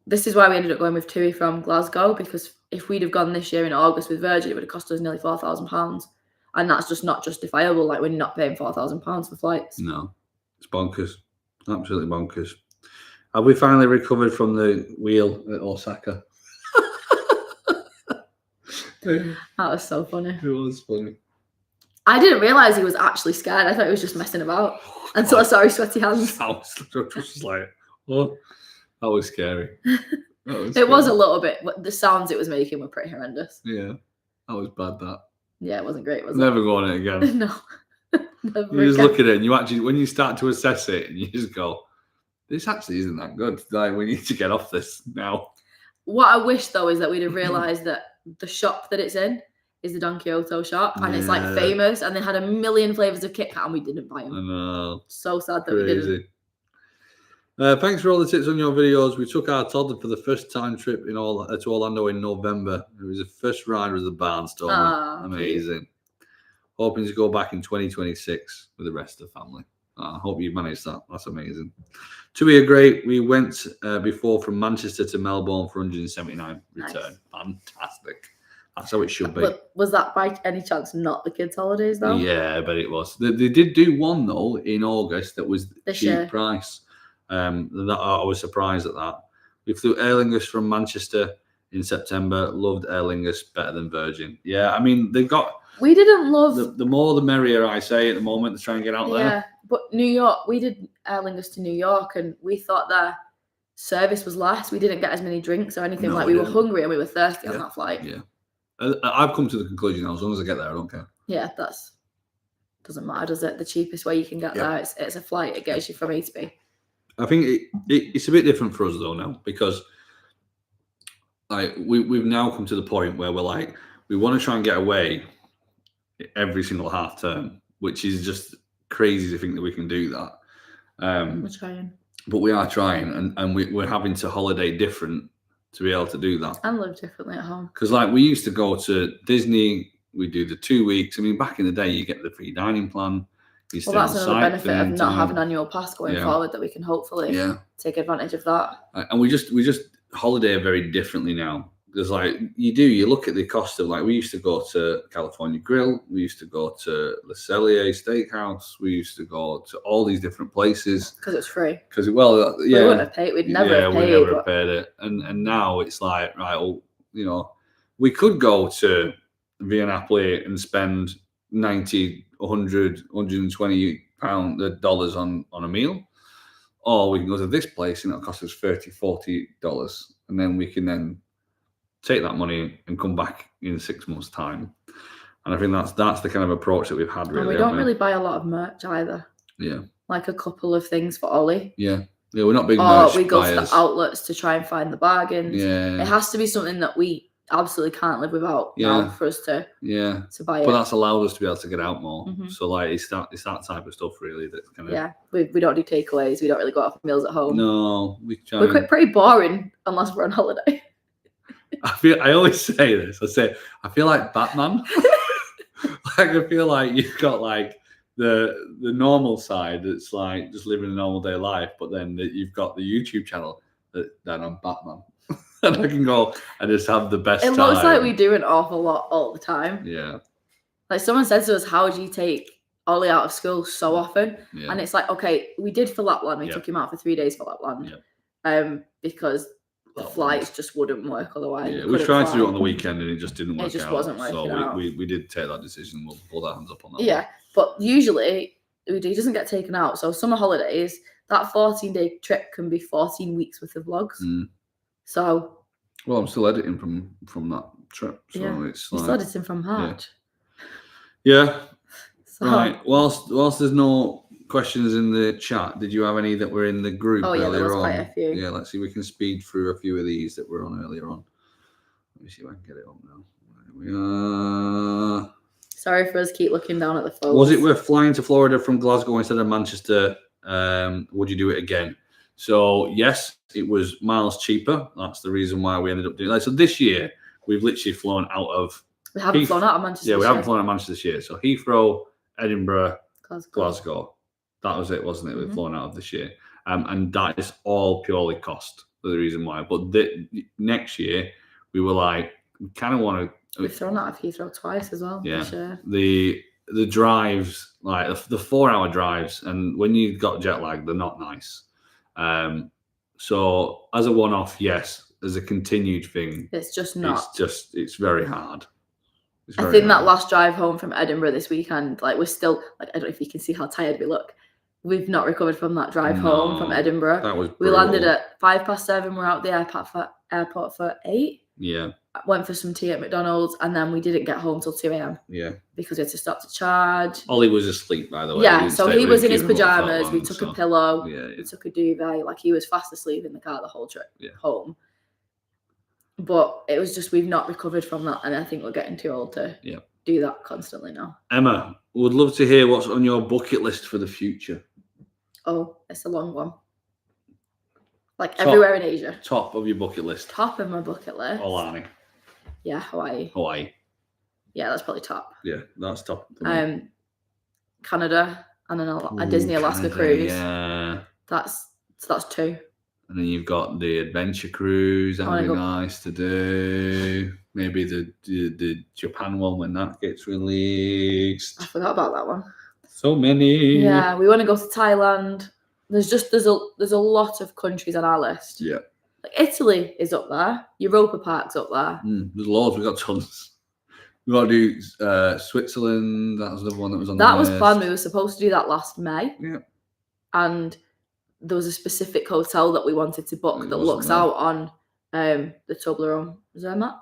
A: This is why we ended up going with TUI from Glasgow, because if we'd have gone this year in August with Virgin, it would have cost us nearly £4,000. And that's just not justifiable. Like, we're not paying £4,000 for flights.
B: No, it's bonkers. Absolutely bonkers. Have we finally recovered from the wheel at Osaka?
A: That was so funny.
B: It was funny.
A: I didn't realise he was actually scared. I thought he was just messing about until I saw his sweaty hands.
B: I was just like, oh, that was scary.
A: It was a little bit. The sounds it was making were pretty horrendous.
B: Yeah, that was bad. That.
A: Yeah, it wasn't great, was it?
B: Never go on it again.
A: No.
B: You just look at it and you actually, when you start to assess it, and you just go, this actually isn't that good. Like, we need to get off this now.
A: What I wish, though, is that we'd have realised that the shop that it's in is the Don Quixote shop, and it's like famous, and they had a million flavours of Kit Kat, and we didn't buy them.
B: I know.
A: So sad that we didn't.
B: Thanks for all the tips on your videos. We took our toddler for the first time trip to Orlando in November. It was the first ride with the Barnstormer. Amazing. Hoping to go back in 2026 with the rest of the family. I hope you managed that. That's amazing. TUI are great. We went before from Manchester to Melbourne for 179 return. Nice. Fantastic. That's how it should be.
A: But was that by any chance not the kids' holidays though?
B: Yeah, but it was. They did do one though in August that was cheap price. I was surprised at that. We flew Aer Lingus from Manchester in September. Loved Aer Lingus better than Virgin. Yeah, I mean they've got.
A: We didn't love
B: the more the merrier. I say at the moment to try and get out there.
A: Yeah, but New York, we did Aer Lingus to New York, and we thought their service was less. We didn't get as many drinks or anything. We were hungry and we were thirsty on that flight.
B: Yeah, I've come to the conclusion now. As long as I get there, I don't care.
A: Yeah, doesn't matter, does it? The cheapest way you can get there, it's a flight. It gets you from A to B. I
B: think it's a bit different for us though now, because like we've now come to the point where we're like, we want to try and get away every single half term, which is just crazy to think that we can do that.
A: We're trying,
B: but we are trying, and we're having to holiday different to be able to do that
A: and live differently at home.
B: Because like we used to go to Disney, we do the 2 weeks. I mean, back in the day, you get the free dining plan.
A: Well, that's another benefit of not having an annual pass going forward, that we can hopefully take advantage of that.
B: And we just holiday very differently now. Because like you look at the cost of, like, we used to go to California Grill, we used to go to Le Cellier Steakhouse, we used to go to all these different places
A: because it's free.
B: Because
A: we wouldn't have paid. We'd never have paid.
B: We never paid it. And now it's like, right, well, you know, we could go to Via Napoli and spend 90, 100, 120 dollars on a meal, or we can go to this place and it'll cost us $30, $40, and then we can then take that money and come back in 6 months' time. And I think that's the kind of approach that we've had. Really,
A: and we don't really buy a lot of merch either.
B: Yeah,
A: like a couple of things for Ollie.
B: Yeah, we're not big merch
A: we go
B: buyers.
A: to the outlets to try and find the bargains.
B: Yeah,
A: it has to be something that we absolutely can't live without now for us to buy it.
B: But that's allowed us to be able to get out more. So like it's that type of stuff really that's kind of
A: we don't do takeaways. We don't really go out for meals at home.
B: No,
A: we're pretty boring unless we're on holiday.
B: I always say this. I feel like Batman. Like I feel like you've got like the normal side that's like just living a normal day life, but then you've got the YouTube channel that I'm Batman. And I can go and just have the best time.
A: It looks like we do an awful lot all the time.
B: Yeah.
A: Like someone said to us, how do you take Ollie out of school so often? Yeah. And it's like, okay, we did for Lapland. We took him out for 3 days for Lapland. Yeah. Because the flights just wouldn't work otherwise.
B: Yeah, we tried to do it on the weekend and it just didn't work out.
A: It just wasn't working out.
B: So we did take that decision. We'll hold our hands up on that.
A: Yeah, but usually he doesn't get taken out. So summer holidays, that 14-day trip can be 14 weeks worth of vlogs. So,
B: well, I'm still editing from that trip. So it's like,
A: still editing from March.
B: Yeah. So, right. Whilst there's no questions in the chat, did you have any that were in the group earlier
A: there was
B: on?
A: Quite a few.
B: Yeah, let's see. We can speed through a few of these that were on earlier on. Let me see if I can get it up now. There we are.
A: Sorry for us keep looking down at the phone.
B: Was it worth flying to Florida from Glasgow instead of Manchester? Would you do it again? So yes, it was miles cheaper. That's the reason why we ended up doing that. So this year we've literally flown out of.
A: We haven't flown out of Manchester.
B: Yeah, we haven't flown out of Manchester this year. So Heathrow, Edinburgh, Glasgow. That was it, wasn't it? We've flown out of this year, and that is all purely cost. The reason why. But next year we were like, we kind of want to.
A: We've thrown out of Heathrow twice as well.
B: Yeah.
A: For sure.
B: The drives, like the 4-hour drives, and when you've got jet lag, they're not nice. So as a one-off, yes. As a continued thing,
A: it's just not.
B: It's very hard.
A: I think that last drive home from Edinburgh this weekend, like we're still like, I don't know if you can see how tired we look. We've not recovered from that drive home from Edinburgh.
B: That was
A: we landed at 7:05. We're out the airport for 8.
B: Yeah.
A: Went for some tea at McDonald's, and then we didn't get home till 2 a.m.
B: Yeah.
A: Because we had to stop to charge.
B: Ollie was asleep, by the way.
A: Yeah, so he was in his pajamas. We took a pillow.
B: Yeah.
A: We took a duvet. Like he was fast asleep in the car the whole trip home. But it was just we've not recovered from that, and I think we're getting too old to do that constantly now.
B: Emma, would love to hear what's on your bucket list for the future.
A: Oh, it's a long one. Like everywhere in Asia.
B: Top of your bucket list.
A: Top of my bucket list.
B: Hawaii.
A: Yeah, Hawaii. Yeah, that's probably top.
B: Yeah, that's top.
A: Canada and a Disney Alaska cruise.
B: Yeah.
A: That's 2.
B: And then you've got the adventure cruise. That'd be nice to do. Maybe the Japan one when that gets released.
A: I forgot about that one.
B: So many.
A: Yeah, we want to go to Thailand. There's a lot of countries on our list.
B: Yeah.
A: Like Italy is up there. Europa Park's up there.
B: There's loads. We've got tons. We've got to do Switzerland. That was the one that was on
A: that
B: the
A: was
B: list.
A: planned. We were supposed to do that last May.
B: Yeah.
A: And there was a specific hotel that we wanted to book that looks out on the Toblerone. Is that Mont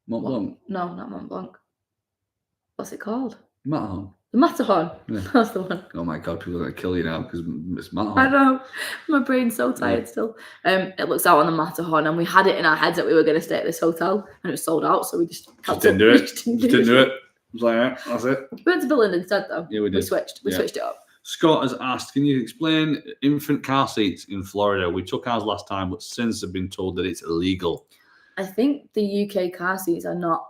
B: Blanc?
A: No, not Mont Blanc. What's it called?
B: Matterhorn.
A: The Matterhorn. Yeah. That's the one.
B: Oh my God, people are going to kill you now because it's Matterhorn.
A: I know. My brain's so tired still. It looks out on the Matterhorn, and we had it in our heads that we were going to stay at this hotel, and it was sold out, so we just
B: didn't do it. Just didn't do it. I was like, yeah, that's it.
A: We went to Finland instead, though.
B: Yeah, we did.
A: We switched it up.
B: Scott has asked, can you explain infant car seats in Florida? We took ours last time, but since have been told that it's illegal.
A: I think the UK car seats are not.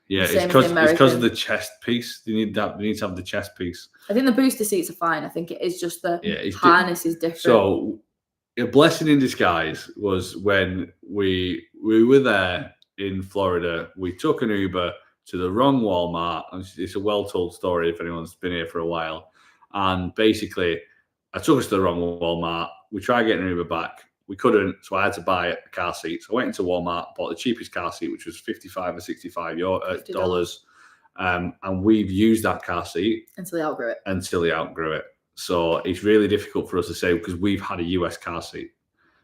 B: Yeah, it's because of the chest piece. They need to have the chest piece.
A: I think the booster seats are fine. I think it is just the harness is different.
B: So a blessing in disguise was when we were there in Florida. We took an Uber to the wrong Walmart. It's a well-told story if anyone's been here for a while. And basically, I took us to the wrong Walmart. We tried getting an Uber back. We couldn't, so I had to buy a car seat. So I went into Walmart, bought the cheapest car seat, which was $55 or $65. And we've used that car seat
A: until they outgrew it.
B: So it's really difficult for us to say because we've had a US car seat.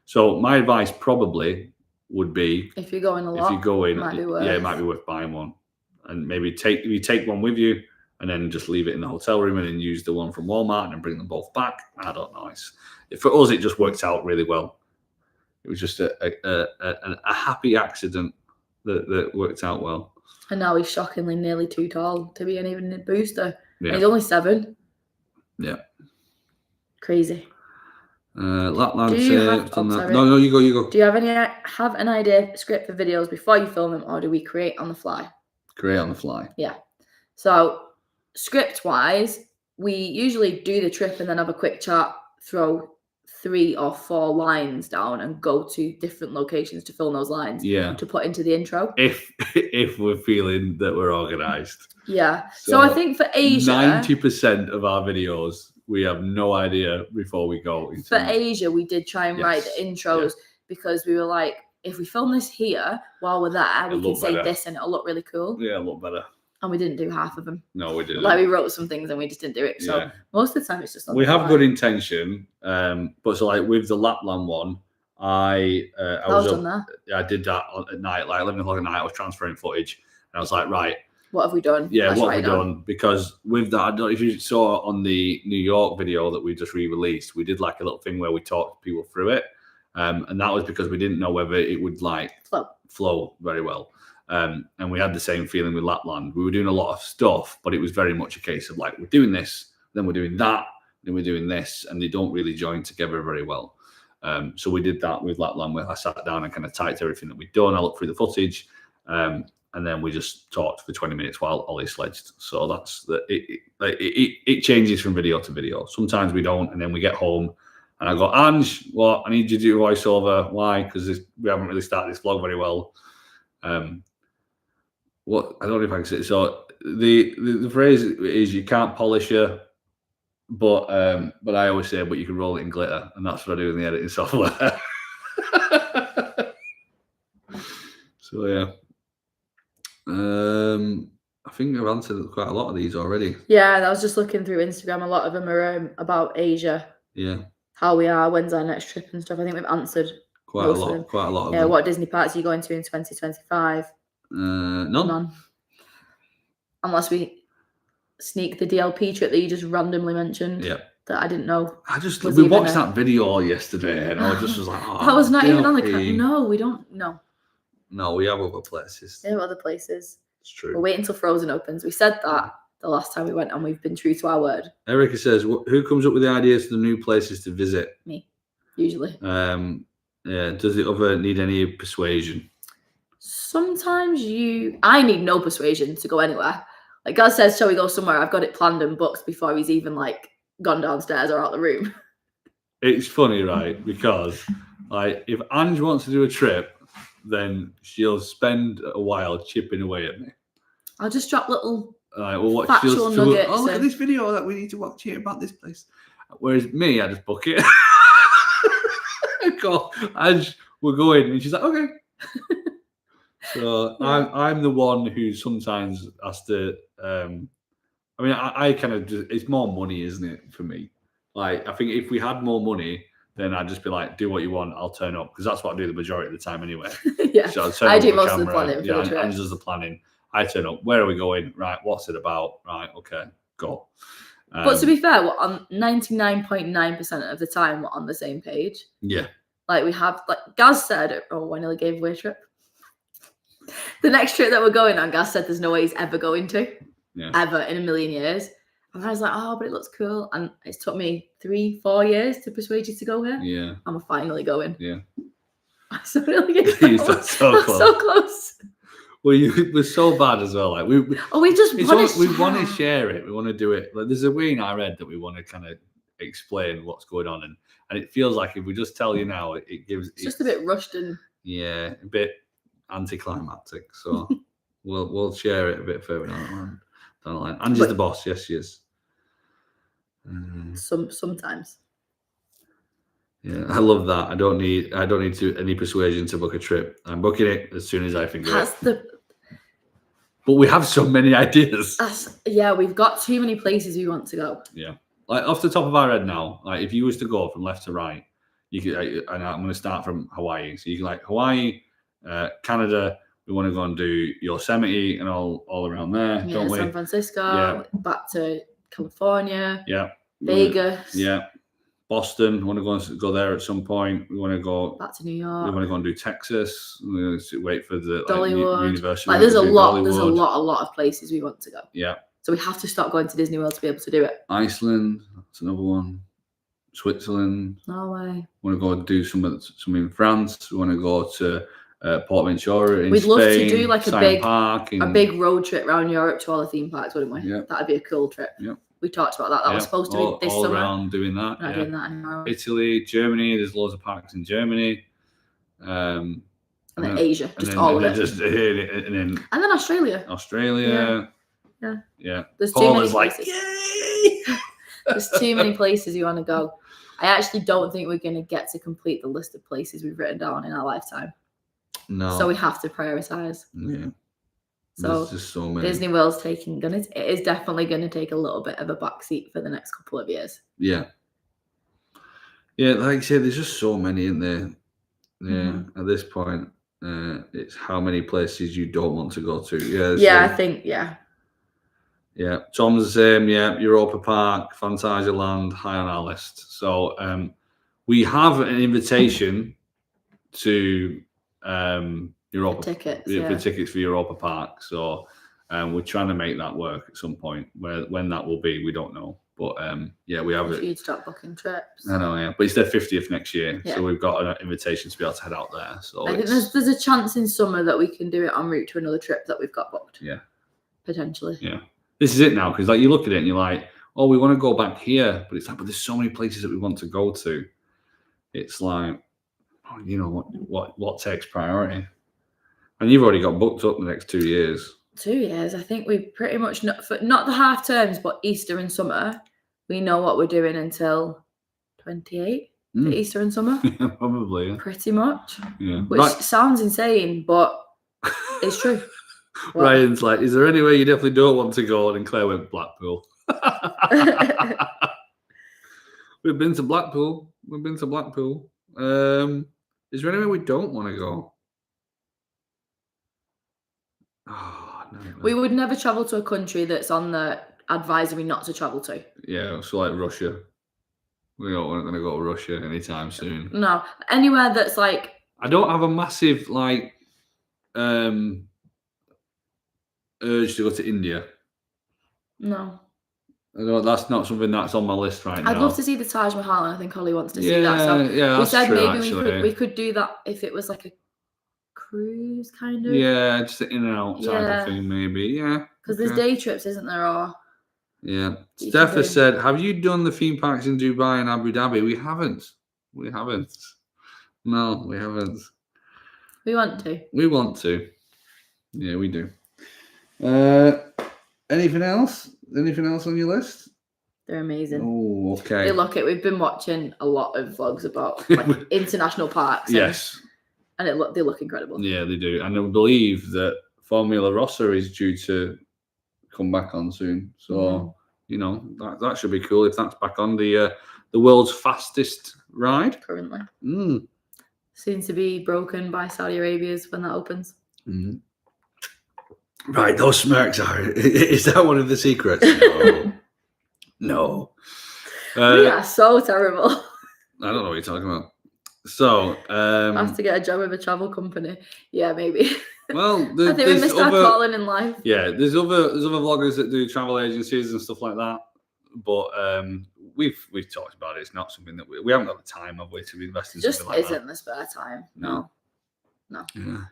B: So my advice probably would be
A: if you're going a lot,
B: it might be worth buying one, and maybe take one with you. And then just leave it in the hotel room and then use the one from Walmart and then bring them both back. I don't know. For us, it just worked out really well. It was just a happy accident that worked out well.
A: And now he's shockingly nearly too tall to be even a booster.
B: Yeah.
A: And he's only 7.
B: Yeah.
A: Crazy.
B: Lapland.
A: No,
B: you go.
A: Do you have an idea script for videos before you film them, or do we create on the fly?
B: Create on the fly.
A: Yeah. So script-wise, we usually do the trip and then have a quick chat, throw 3 or 4 lines down and go to different locations to film those lines to put into the intro.
B: If we're feeling that we're organised.
A: Yeah. So I think for Asia...
B: 90% of our videos, we have no idea before we go.
A: For Asia, we did try and write the intros because we were like, if we film this here while we're there, we can say this and it'll look really cool.
B: Yeah, it'll look better.
A: And we didn't do half of them.
B: No, we didn't.
A: Like we wrote some things and we just didn't do it. So most of the time it's just on
B: we have good intention. But so like with the Lapland one, I was
A: on there.
B: I did that at night, like 11 o'clock at night. I was transferring footage, and I was like, right,
A: what have we done?
B: Yeah, what have we done? Because with that, I don't know if you saw on the New York video that we just re-released, we did like a little thing where we talked people through it, and that was because we didn't know whether it would like flow very well. And we had the same feeling with Lapland. We were doing a lot of stuff, but it was very much a case of like, we're doing this, then we're doing that, then we're doing this, and they don't really join together very well. So we did that with Lapland, where I sat down and kind of typed everything that we'd done. I looked through the footage, and then we just talked for 20 minutes while Ollie sledged. So that's it changes from video to video. Sometimes we don't, and then we get home, and I go, Ange, what? I need you to do voiceover. Why? Because we haven't really started this vlog very well. What I don't know if I can say it. So the phrase is you can't polish her, but I always say, but you can roll it in glitter, and that's what I do in the editing software. So yeah, I think I've answered quite a lot of these already.
A: Yeah, I was just looking through Instagram. A lot of them are about Asia.
B: Yeah,
A: how we are, when's our next trip and stuff. I think we've answered
B: quite a lot of them.
A: What Disney parks are you going to in 2025?
B: None.
A: Unless we sneak the DLP trip that you just randomly mentioned.
B: Yeah.
A: That I didn't know.
B: We watched that video yesterday, and I just was like,
A: that was not even on the calendar. No, we don't.
B: No, we have other places.
A: We have other places.
B: It's true.
A: We'll wait until Frozen opens. We said that the last time we went, and we've been true to our word.
B: Erica says, who comes up with the ideas for the new places to visit?
A: Me, usually.
B: Yeah. Does the other need any persuasion?
A: Sometimes I need no persuasion to go anywhere. Like God says, shall we go somewhere? I've got it planned and booked before he's even like gone downstairs or out the room.
B: It's funny, right? Because like if Ange wants to do a trip, then she'll spend a while chipping away at me.
A: I'll just drop little
B: factual
A: nuggets.
B: Look at this video that we need to watch here about this place. Whereas me, I just book it. I go, Ange, we're going, and she's like, okay. So yeah. I'm the one who sometimes has to. I mean, I kind of just, it's more money, isn't it, for me? Like, I think if we had more money, then I'd just be like, do what you want, I'll turn up, because that's what I do the majority of the time anyway.
A: Yeah,
B: so
A: I do most of the planning.
B: Yeah, and does the planning. I turn up. Where are we going? Right, what's it about? Right, okay, go.
A: But to be fair, we're on 99.9% of the time we're on the same page.
B: Yeah.
A: Like we have, like Gaz said, I nearly gave away a trip. The next trip that we're going on, Gaz said there's no way he's ever going to. Yeah. Ever in a million years. And I was like, but it looks cool. And it's took me 3-4 years to persuade you to go here.
B: Yeah.
A: And we're finally going.
B: Yeah.
A: So really close. So close.
B: Well, we're so bad as well. Like we want to share it. We want to do it. Like there's a way in our head that we want to kind of explain what's going on, and it feels like if we just tell you now, it gives.
A: It's just a bit rushed and.
B: Yeah, a bit anticlimactic. So we'll share it a bit further down the line. Angie's the boss. Yes, she is.
A: Sometimes.
B: Yeah, I love that. I don't need any persuasion to book a trip. I'm booking it as soon as I think of it. But we have so many ideas.
A: We've got too many places we want to go.
B: Yeah, like off the top of our head now, like if you was to go from left to right, you could. And I'm going to start from Hawaii. So you can like Hawaii, Canada. We want to go and do Yosemite and all around there, don't we?
A: San Francisco. Back to California.
B: Yeah.
A: Vegas.
B: Yeah. Boston, want to go there at some point. We want to go
A: back to New York.
B: We want to go and do Texas. We're going to wait for the university.
A: Like there's a lot of places we want to go.
B: Yeah.
A: So we have to start going to Disney World to be able to do it.
B: Iceland, that's another one. Switzerland.
A: Norway.
B: We want to go and do some in France. We want to go to Portaventura in Spain.
A: We'd love to do like
B: a
A: big road trip around Europe to all the theme parks, wouldn't we?
B: Yeah.
A: That'd be a cool trip.
B: Yeah.
A: We talked about that. That was supposed to be this
B: all
A: summer.
B: Around doing that.
A: Not doing that anymore.
B: Italy, Germany. There's loads of parks in Germany.
A: And then Asia, all of it. And then Australia.
B: Yeah.
A: There's
B: Paul
A: too many
B: is
A: places.
B: Yay!
A: There's too many places you want to go. I actually don't think we're going to get to complete the list of places we've written down in our lifetime.
B: No.
A: So we have to prioritize.
B: Yeah.
A: So
B: there's just so many.
A: Disney World's it is definitely going to take a little bit of a backseat for the next couple of years.
B: Yeah. Yeah, like I said, there's just so many in there. Yeah, At this point, it's how many places you don't want to go to. Yeah.
A: I think. Yeah,
B: Tom's the same. Yeah, Europa Park, Phantasialand, high on our list. So we have an invitation to Europa tickets for Europa Park. So we're trying to make that work at some point. When that will be, we don't know. But yeah, we have
A: If
B: it.
A: you'd start booking trips.
B: I know, yeah, but it's their 50th next year,
A: Yeah.
B: so we've got an invitation to be able to head out there. So
A: I think there's a chance in summer that we can do it en route to another trip that we've got booked.
B: Yeah.
A: Potentially.
B: Yeah. This is it now, because like you look at it and you're like, oh, we want to go back here, but it's like, but there's so many places that we want to go to. It's like, oh, you know what takes priority, and you've already got booked up the next 2 years.
A: 2 years, I think we pretty much not the half terms, but Easter and summer. We know what we're doing until 28 for Easter and summer.
B: Yeah, probably. Yeah.
A: Pretty much.
B: Yeah.
A: Which sounds insane, but it's true.
B: Well, Ryan's like, is there anywhere you definitely don't want to go? And Claire went, Blackpool. We've been to Blackpool. Is there anywhere we don't want to go? Oh, no.
A: We would never travel to a country that's on the advisory not to travel to.
B: Yeah, so like Russia. We're not going to go to Russia anytime soon.
A: No, anywhere that's like.
B: I don't have a massive like urge to go to India.
A: No.
B: That's not something that's on my list right now.
A: I'd love to see the Taj Mahal, and I think Ollie wants to see that. So
B: yeah,
A: we said
B: true,
A: maybe
B: actually.
A: we could do that if it was like a cruise kind of.
B: Yeah, just in and out type of thing, maybe. Yeah.
A: Because there's day trips, isn't there? Or
B: yeah. Steph has said, have you done the theme parks in Dubai and Abu Dhabi? We haven't. No, we haven't.
A: We want to.
B: We want to. Yeah, we do. Anything else? Anything else on your list?
A: They're amazing.
B: Oh, okay.
A: They look it. We've been watching a lot of vlogs about like international parks.
B: Yes.
A: And they look incredible.
B: Yeah, they do. And I believe that Formula Rossa is due to come back on soon. So, you know, that should be cool if that's back on the world's fastest ride.
A: Currently. Seems to be broken by Saudi Arabia's when that opens.
B: Right, those smirks are. Is that one of the secrets? No.
A: We are so terrible.
B: I don't know what you're talking about. So,
A: have to get a job with a travel company. Yeah, maybe.
B: Well,
A: I think we missed our calling in life.
B: Yeah, there's other vloggers that do travel agencies and stuff like that. But we've talked about it. It's not something that we haven't got the time, have we, to invest in something like that.
A: Just isn't the spare time. No.
B: Yeah.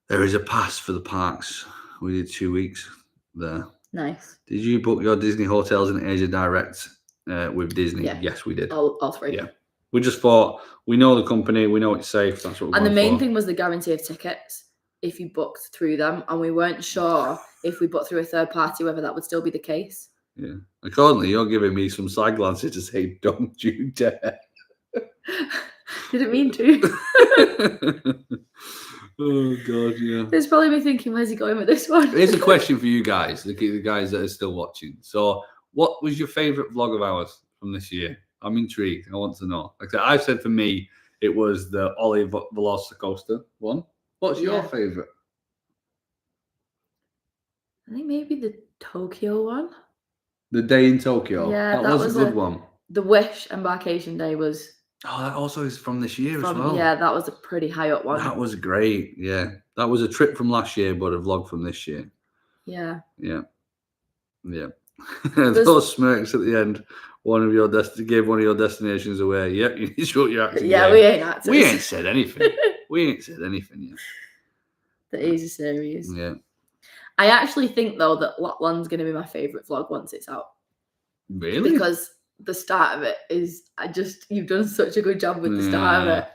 B: There is a pass for the parks. We did 2 weeks there.
A: Nice.
B: Did you book your Disney hotels in Asia direct with Disney? Yeah. Yes, we did.
A: All three.
B: Yeah. We just thought, we know the company, we know it's safe. That's what we're
A: And the main
B: for.
A: thing was the guarantee of tickets if you booked through them. And we weren't sure if we booked through a third party, whether that would still be the case. Yeah.
B: Accordingly, you're giving me some side glances to say, don't you dare.
A: Didn't mean to.
B: Oh, God, yeah.
A: It's probably me thinking, where's he going with this one?
B: Here's a question for you guys, the guys that are still watching. So, what was your favourite vlog of ours from this year? I'm intrigued. I want to know. Like I said, for me, it was the Ollie Velocicoaster one. What's your favourite?
A: I think maybe the Tokyo one.
B: The day in Tokyo?
A: Yeah,
B: that was a good one.
A: The Wish embarkation day was...
B: Oh, that also is from this year as well.
A: Yeah, that was a pretty high up one.
B: That was great. Yeah. That was a trip from last year, but a vlog from this year.
A: Yeah.
B: Yeah. Yeah. Those smirks at the end. Gave one of your destinations away. Yep, you need to what you're acting.
A: Yeah, we ain't actors.
B: We ain't said anything. Yet.
A: The easy series.
B: Yeah.
A: I actually think though that Lapland's going to be my favourite vlog once it's out.
B: Really?
A: Because the start of it is, you've done such a good job with the start of it.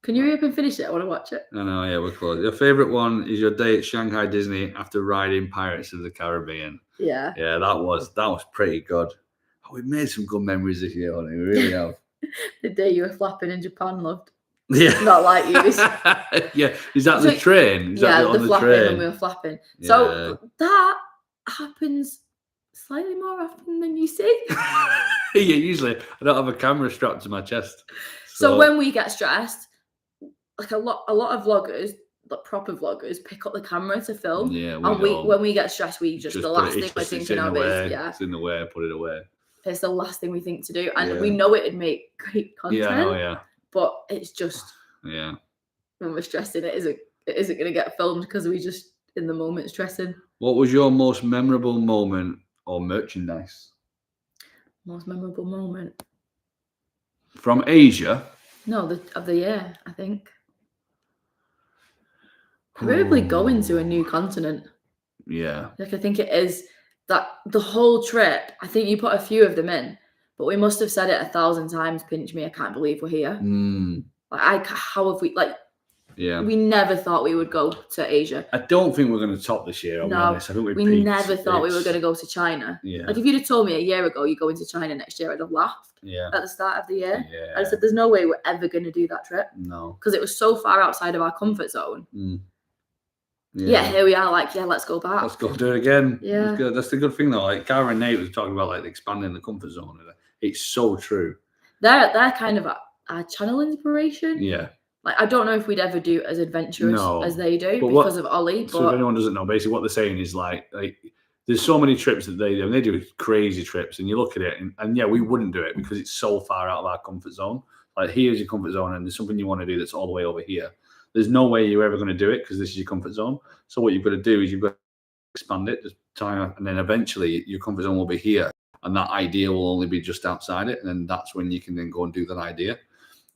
A: Can you hurry up and finish it? I want to watch it.
B: I know, yeah, we're close. Your favourite one is your day at Shanghai Disney after riding Pirates of the Caribbean.
A: Yeah.
B: Yeah, that was pretty good. Oh, we've made some good memories this year, honey. We really have.
A: The day you were flapping in Japan, loved.
B: Yeah.
A: Not like you.
B: Yeah. Is that the train?
A: Is that the flapping train? When we were flapping. Yeah. So that happens slightly more often than you see.
B: Yeah, usually I don't have a camera strapped to my chest.
A: So when we get stressed, like a lot of vloggers, like proper vloggers, pick up the camera to film.
B: Yeah,
A: when we get stressed, we just the last thing we're thinking of is
B: it's in the way, put it away.
A: It's the last thing we think to do, and we know it'd make great content.
B: Yeah,
A: but it's just
B: when
A: we're stressing, it isn't going to get filmed because we just in the moment stressing.
B: What was your most memorable moment or merchandise?
A: Most memorable moment.
B: From Asia?
A: No, of the year, I think. Probably going to a new continent.
B: Yeah.
A: Like, I think it is that the whole trip, I think you put a few of them in, but we must have said it 1,000 times, pinch me, I can't believe we're here. Like, how have we, like, we never thought we would go to Asia.
B: I don't think we're going to top this year, I'll be honest. I think
A: we never thought we were going to go to China.
B: Yeah.
A: Like, if you'd have told me a year ago you're going to China next year, I'd have laughed.
B: Yeah.
A: At the start of the year.
B: Yeah.
A: I said, there's no way we're ever going to do that trip.
B: No.
A: Because it was so far outside of our comfort zone.
B: Yeah,
A: here we are, like, let's go back.
B: Let's go do it again.
A: Yeah.
B: That's the good thing, though. Like, Gara and Nate was talking about, like, expanding the comfort zone. It's so true.
A: They're kind of our channel inspiration.
B: Yeah.
A: Like, I don't know if we'd ever do as adventurous as they do because of Ollie.
B: So if anyone doesn't know, basically what they're saying is, like there's so many trips that they do, and they do crazy trips, and you look at it, and yeah, we wouldn't do it because it's so far out of our comfort zone. Like, here's your comfort zone, and there's something you want to do that's all the way over here. There's no way you're ever going to do it because this is your comfort zone. So what you've got to do is you've got to expand it, just time, and then eventually your comfort zone will be here, and that idea will only be just outside it, and then that's when you can then go and do that idea.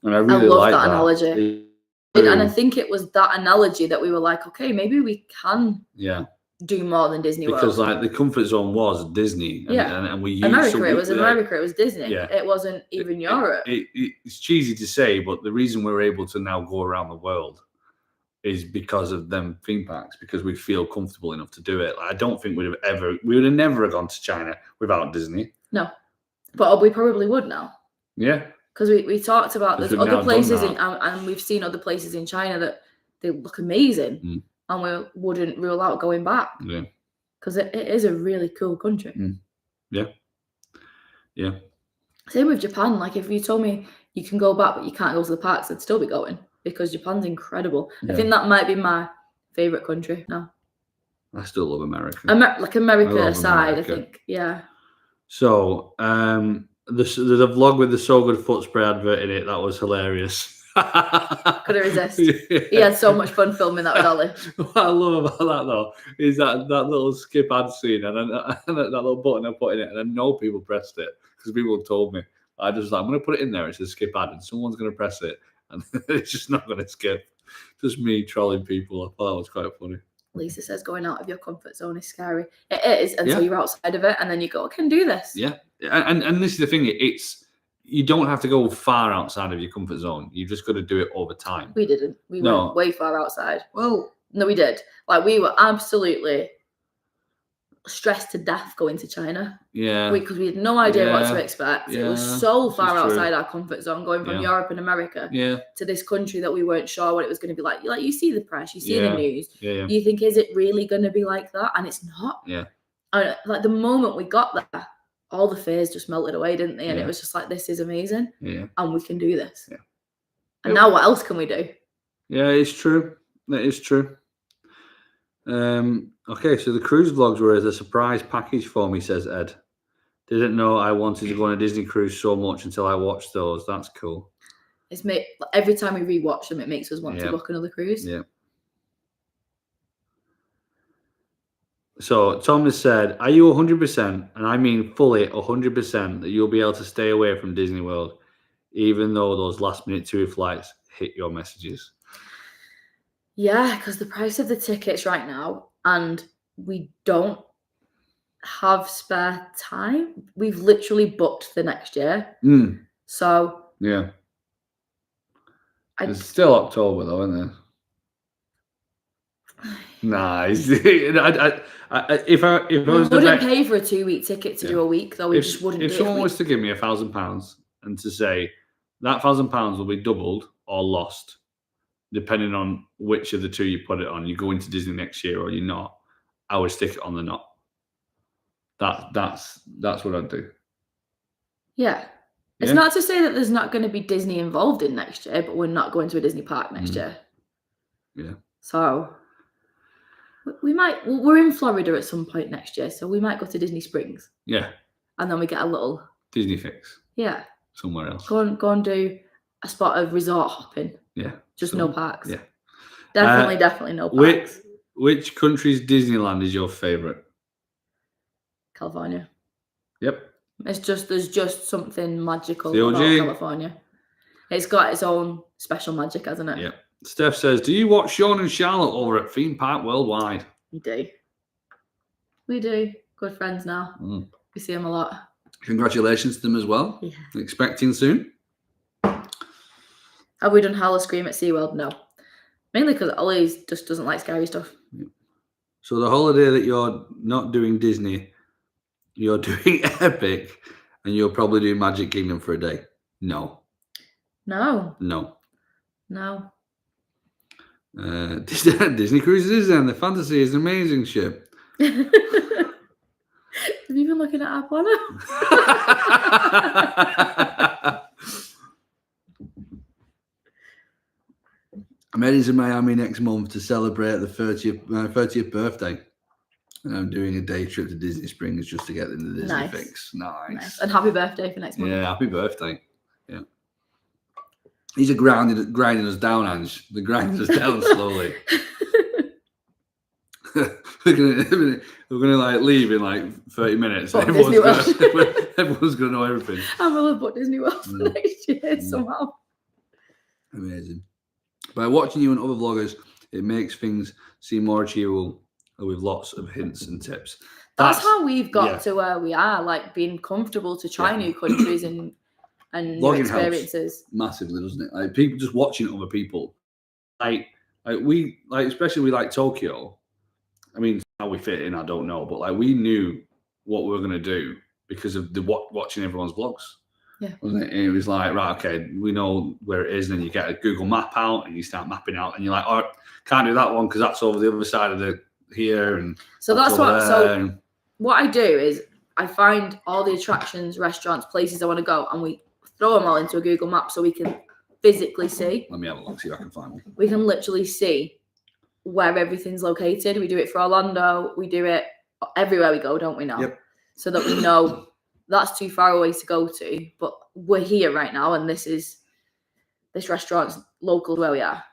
B: And I really
A: love
B: like
A: that analogy. And I think it was that analogy that we were like, okay, maybe we can do more than Disney World.
B: Because, like, the comfort zone was Disney. And we used
A: America, it was Disney. Yeah. It wasn't even Europe.
B: It's cheesy to say, but the reason we're able to now go around the world is because of them theme parks, because we feel comfortable enough to do it. Like, I don't think we would have never gone to China without Disney.
A: No. But we probably would now.
B: Yeah.
A: Because we talked about there's other places and we've seen other places in China that they look amazing, and we wouldn't rule out going back.
B: Yeah,
A: because it is a really cool country.
B: Yeah.
A: Same with Japan. Like, if you told me you can go back but you can't go to the parks, I'd still be going because Japan's incredible. Yeah. I think that might be my favorite country now.
B: I still love America.
A: America aside, America. I think. Yeah.
B: So, there's a vlog with the So Good foot spray advert in it. That was hilarious.
A: Couldn't resist. Yeah. He had so much fun filming that with Ollie.
B: What I love about that, though, is that little skip ad scene and that little button I put in it, and I know people pressed it because people told me. I just like, I'm going to put it in there. It says skip ad, and someone's going to press it, and it's just not going to skip. Just me trolling people. I thought that was quite funny.
A: Lisa says going out of your comfort zone is scary. It is until you're outside of it, and then you go, I can do this.
B: Yeah. And this is the thing, you don't have to go far outside of your comfort zone. You've just got to do it over time.
A: We didn't. We went way far outside.
B: Well,
A: no, we did. Like, we were absolutely stressed to death going to China.
B: Yeah.
A: Because we had no idea what to expect. Yeah. It was so far outside our comfort zone, going from Europe and America to this country that we weren't sure what it was going to be like. Like, you see the press, you see the news.
B: Yeah.
A: You think, is it really going to be like that? And it's not.
B: Yeah.
A: And like, the moment we got there, all the fears just melted away, didn't they? And it was just like, this is amazing.
B: Yeah.
A: And we can do this. Yeah. And now what else can we do?
B: Yeah, it's true. That is true. Okay, so the cruise vlogs were as a surprise package for me, says Ed. Didn't know I wanted to go on a Disney cruise so much until I watched those. That's cool.
A: Every time we rewatch them, it makes us want to book another cruise.
B: Yeah. So Tom has said, are you 100%, and I mean fully 100%, that you'll be able to stay away from Disney World, even though those last-minute tour flights hit your messages?
A: Yeah, because the price of the tickets right now, and we don't have spare time. We've literally booked the next year. So
B: yeah, it's still October though, isn't it? Nice. If I
A: wouldn't pay for a 2-week ticket to do a week, though. We just wouldn't.
B: If someone was to give me £1,000 and to say that £1,000 will be doubled or lost, depending on which of the two you put it on, you go into Disney next year or you're not, I would stick it on the not. That's what I'd do.
A: Yeah. It's not to say that there's not going to be Disney involved in next year, but we're not going to a Disney park next year.
B: Yeah.
A: So we're in Florida at some point next year, so we might go to Disney Springs.
B: Yeah.
A: And then we get a little
B: Disney fix.
A: Yeah.
B: Somewhere else.
A: Go and do a spot of resort hopping.
B: Yeah.
A: Just no parks.
B: Yeah.
A: Definitely no parks.
B: Which country's Disneyland is your favourite?
A: California.
B: Yep.
A: There's just something magical
B: The OG.
A: about California. It's got its own special magic, hasn't it?
B: Yep. Steph says, do you watch Sean and Charlotte over at Theme Park Worldwide?
A: We do. We do. Good friends now. We see them a lot.
B: Congratulations to them as well.
A: Yeah.
B: Expecting soon.
A: Have we done Howl Scream at SeaWorld? No. Mainly because Ollie just doesn't like scary stuff.
B: Yep. So the holiday that you're not doing Disney, you're doing Epic, and you'll probably do Magic Kingdom for a day. No. Disney Cruises and the Fantasy is an amazing ship.
A: Have you been looking at our planner?
B: I'm heading to Miami next month to celebrate my 30th birthday. And I'm doing a day trip to Disney Springs just to get in the Disney fix. Nice.
A: And happy birthday for next month.
B: Yeah, happy birthday. Yeah. These are grinding us down, Ange. They're grinding us down slowly. we're gonna like leave in like 30 minutes. Everyone's gonna know everything.
A: I'm gonna put Disney World for next year somehow.
B: Amazing. By watching you and other vloggers, it makes things seem more achievable with lots of hints and tips.
A: That's how we've got to where we are, like being comfortable to try new countries and new experiences.
B: Massively, doesn't it? Like people just watching other people. Like we especially we like Tokyo. I mean, how we fit in, I don't know, but like we knew what we were gonna do because of the watching everyone's vlogs.
A: Yeah.
B: Wasn't it? And it was like, right, okay, we know where it is, and then you get a Google map out and you start mapping out, and you're like, oh, can't do that one because that's over the other side of the here, and
A: so that's what. So what I do is I find all the attractions, restaurants, places I want to go, and we throw them all into a Google map so we can physically see.
B: Let me have a look, see if I can find one.
A: We can literally see where everything's located. We do it for Orlando. We do it everywhere we go, don't we now?
B: Yep.
A: So that we know that's too far away to go to, but we're here right now, and this restaurant's local to where we are.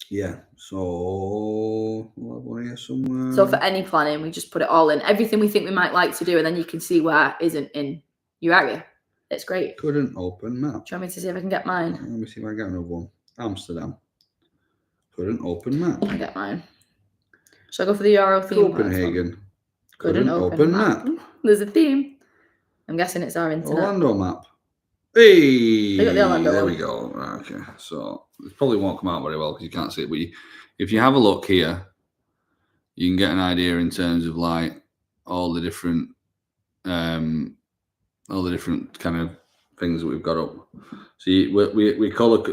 B: Yeah. So we'll have one here somewhere.
A: So for any planning, we just put it all in. Everything we think we might like to do, and then you can see where isn't in your area. It's great.
B: Couldn't open map.
A: Do you want me to see if I can get mine?
B: Let me see if I can get another one. Amsterdam. Couldn't open map.
A: I get mine. Shall I go for the Euro theme?
B: Copenhagen.
A: Couldn't open map. There's a theme. I'm guessing it's our internet.
B: Orlando map. Hey,
A: they got the Orlando
B: there
A: one.
B: we go. Okay, so it probably won't come out very well because you can't see it. But if you have a look here, you can get an idea in terms of like all the different kind of things that we've got up. So we color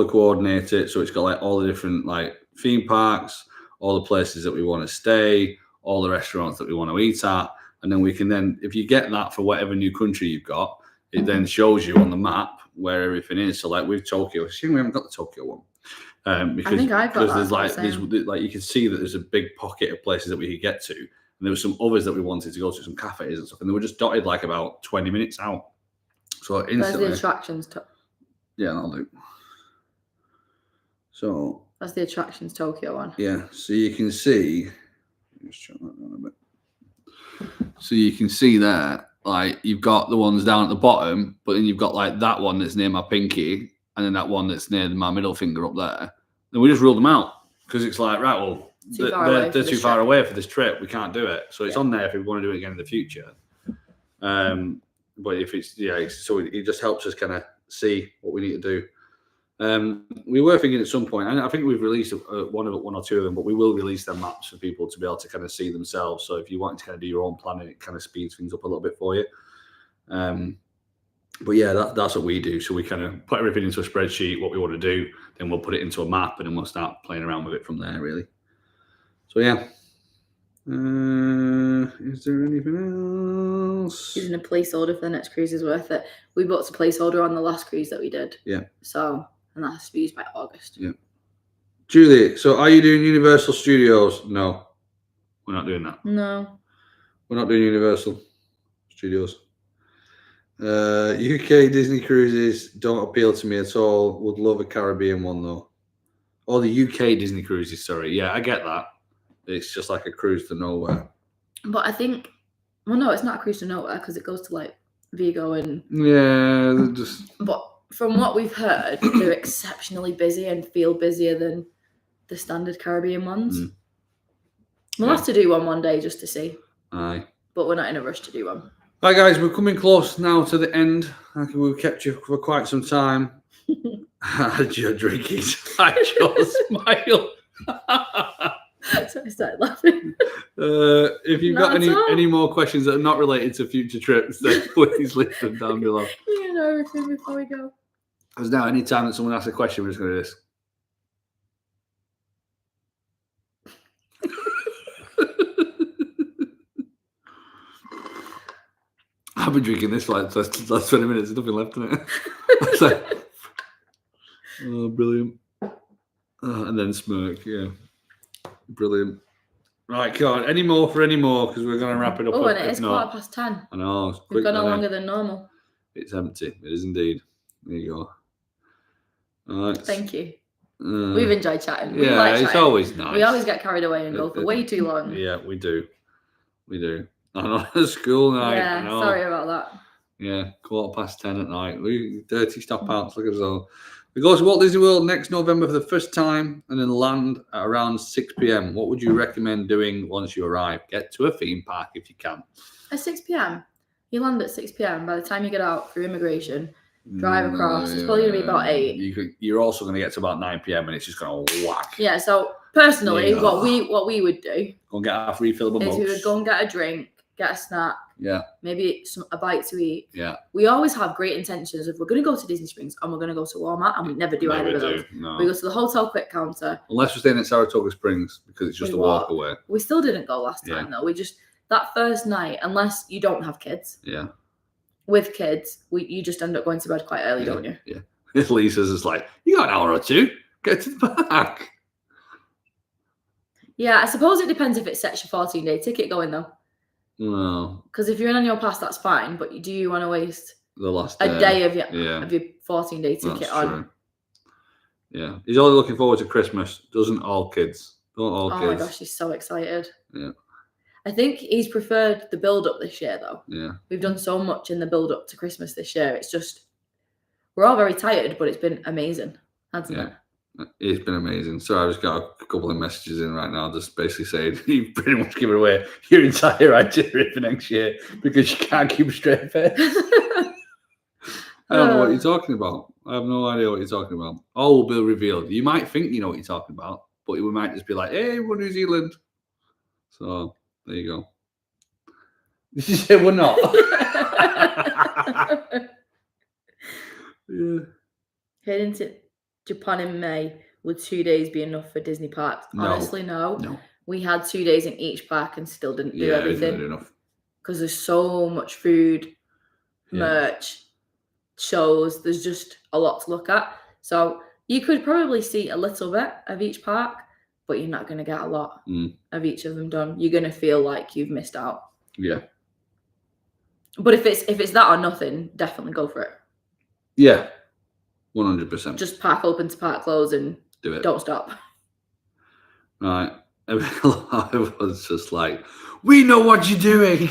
B: coordinate it, so it's got like all the different like theme parks, all the places that we want to stay, all the restaurants that we want to eat at. And then we can if you get that for whatever new country you've got, it then shows you on the map where everything is. So like with Tokyo, we haven't got the Tokyo one. Because,
A: I think I've got
B: there's
A: that.
B: like you can see that there's a big pocket of places that we could get to. And there were some others that we wanted to go to, some cafes and stuff. And they were just dotted like about 20 minutes out. So instantly.
A: There's the attractions.
B: Yeah, that'll do. So.
A: That's the attractions Tokyo one.
B: Yeah, so you can see. Let's check that down a bit. So you can see there, like you've got the ones down at the bottom, but then you've got like that one that's near my pinky, and then that one that's near my middle finger up there. Then we just ruled them out because it's like, right, well, they're too far away for this trip. We can't do it. So it's on there if we want to do it again in the future. But if it's so it just helps us kind of see what we need to do. We were thinking at some point, and I think we've released one or two of them, but we will release them maps for people to be able to kind of see themselves. So if you want to kind of do your own planning, it kind of speeds things up a little bit for you. But yeah, that's what we do. So we kind of put everything into a spreadsheet, what we want to do, then we'll put it into a map, and then we'll start playing around with it from there, really. So yeah. Is there anything else?
A: Using a placeholder for the next cruise is worth it. We booked a placeholder on the last cruise that we did.
B: Yeah.
A: So, and that has to be used by August.
B: Yeah. Julie, so are you doing Universal Studios? No, we're not doing that.
A: No.
B: We're not doing Universal Studios. UK Disney cruises don't appeal to me at all. Would love a Caribbean one though. Oh, the UK Disney cruises, sorry. Yeah, I get that. It's just like a cruise to nowhere.
A: But I think Well, no, it's not a cruise to nowhere because it goes to like Vigo and.
B: Yeah, just.
A: But from what we've heard, they're exceptionally busy and feel busier than the standard Caribbean ones. We'll have to do one day just to see.
B: Aye.
A: But we're not in a rush to do one.
B: Right, guys, we're coming close now to the end. I think we've kept you for quite some time. As you're drinking, I just smile.
A: So I started laughing.
B: If you've got any more questions that are not related to future trips, then please leave them down below.
A: You know everything before we go.
B: Because now, any time that someone asks a question, we're just going to do this. I've been drinking this for like the last 20 minutes. There's nothing left in it. It's like, oh, brilliant. And then smirk, yeah. Brilliant. Right, come on. Any more? Because we're going to wrap it up.
A: Oh, and it is 10:15.
B: I know.
A: We've gone on longer than normal.
B: It's empty. It is indeed. There you go. All right.
A: Thank you. We've enjoyed chatting.
B: Yeah, like it's always nice.
A: We always get carried away and go for way too long.
B: Yeah, we do. I know, school night.
A: Yeah, sorry about that.
B: Yeah, 10:15 at night. We dirty stop outs. Look at us all. We go to Walt Disney World next November for the first time and then land at around 6 p.m. What would you recommend doing once you arrive? Get to a theme park if you can.
A: At 6 p.m.? You land at 6 p.m. By the time you get out through immigration, drive across, it's probably going to be about 8.
B: You're also going to get to about 9 p.m. and it's just going to whack.
A: Yeah, so personally, what we would do...
B: Go and get our refillable mugs.
A: We would go and get a drink, get a snack.
B: Yeah.
A: Maybe a bite to eat.
B: Yeah.
A: We always have great intentions of we're going to go to Disney Springs and we're going to go to Walmart, and we never do either of those.
B: No.
A: We go to the hotel quick counter.
B: Unless we're staying at Saratoga Springs because it's just a walk away.
A: We still didn't go last time though. We just, that first night, unless you don't have kids.
B: Yeah.
A: With kids, you just end up going to bed quite early, don't you?
B: Yeah. Lisa's just like, you got an hour or two. Get to the park.
A: Yeah, I suppose it depends if it sets your 14-day ticket going though.
B: No.
A: Because if you're in on your pass, that's fine. But do you want to waste
B: the last
A: day of your 14-day ticket on?
B: True. Yeah. He's only looking forward to Christmas. Doesn't all kids? Don't all kids?
A: Oh my gosh, he's so excited.
B: Yeah.
A: I think he's preferred the build-up this year though.
B: Yeah.
A: We've done so much in the build-up to Christmas this year. It's just, we're all very tired, but it's been amazing, hasn't it?
B: It's been amazing. So I've just got a couple of messages in right now just basically saying you've pretty much given away your entire itinerary for next year because you can't keep a straight face. I don't know what you're talking about. I have no idea what you're talking about. All will be revealed. You might think you know what you're talking about, but we might just be like, hey, we're New Zealand. So there you go. Did you say we're not? Yeah.
A: Heading to Japan in May, would 2 days be enough for Disney parks? Honestly, no. We had 2 days in each park and still didn't do everything. Yeah, enough. Because there's so much food, merch, shows. There's just a lot to look at. So you could probably see a little bit of each park, but you're not going to get a lot of each of them done. You're going to feel like you've missed out. Yeah. But if it's that or nothing, definitely go for it. Yeah. 100%. Just park open to park close and do it. Don't stop. Right. Everyone's just like, we know what you're doing.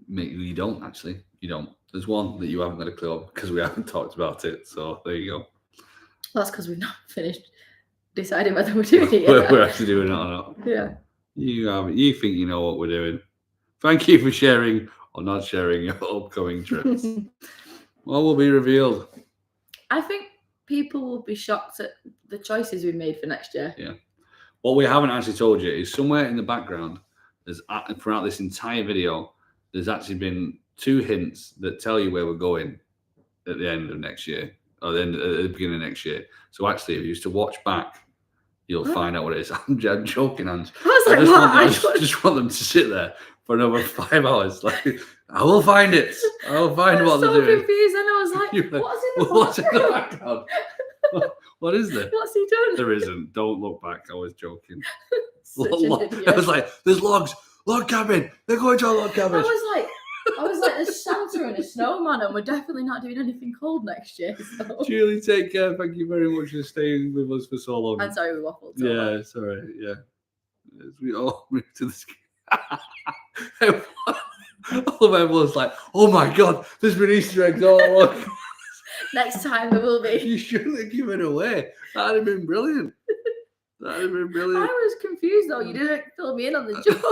A: Mate, you don't actually. You don't. There's one that you haven't got a clue of because we haven't talked about it. So there you go. Well, that's because we've not finished deciding whether we're doing it yet. We're actually doing it or not. Yeah. You think you know what we're doing. Thank you for sharing or not sharing your upcoming trips. What will be revealed? I think people will be shocked at the choices we made for next year. Yeah. What we haven't actually told you is somewhere in the background, throughout this entire video, there's actually been 2 hints that tell you where we're going at the end of next year, or at the beginning of next year. So actually, if you used to watch back, you'll find out what it is. I'm joking, Ange. I just want them to sit there for another 5 hours. Like, I will find it. I will find what they're doing. I was so confused, and I was like, what's in the background? What is there? What's he doing? There isn't. Don't look back. I was joking. I was like, there's logs. Log cabin. They're going to a log cabin. I was like, there's Santa and a snowman, and we're definitely not doing anything cold next year. So. Julie, take care. Thank you very much for staying with us for so long. I'm sorry we waffled. Yeah, it's all right. Yeah.
B: as we all move to the ski. All of everyone's like, oh my God, there's been Easter eggs all along.
A: Next time there will be.
B: You shouldn't have given it away. That'd have been brilliant. That'd have been brilliant.
A: I was confused though. You didn't fill me in on the joke.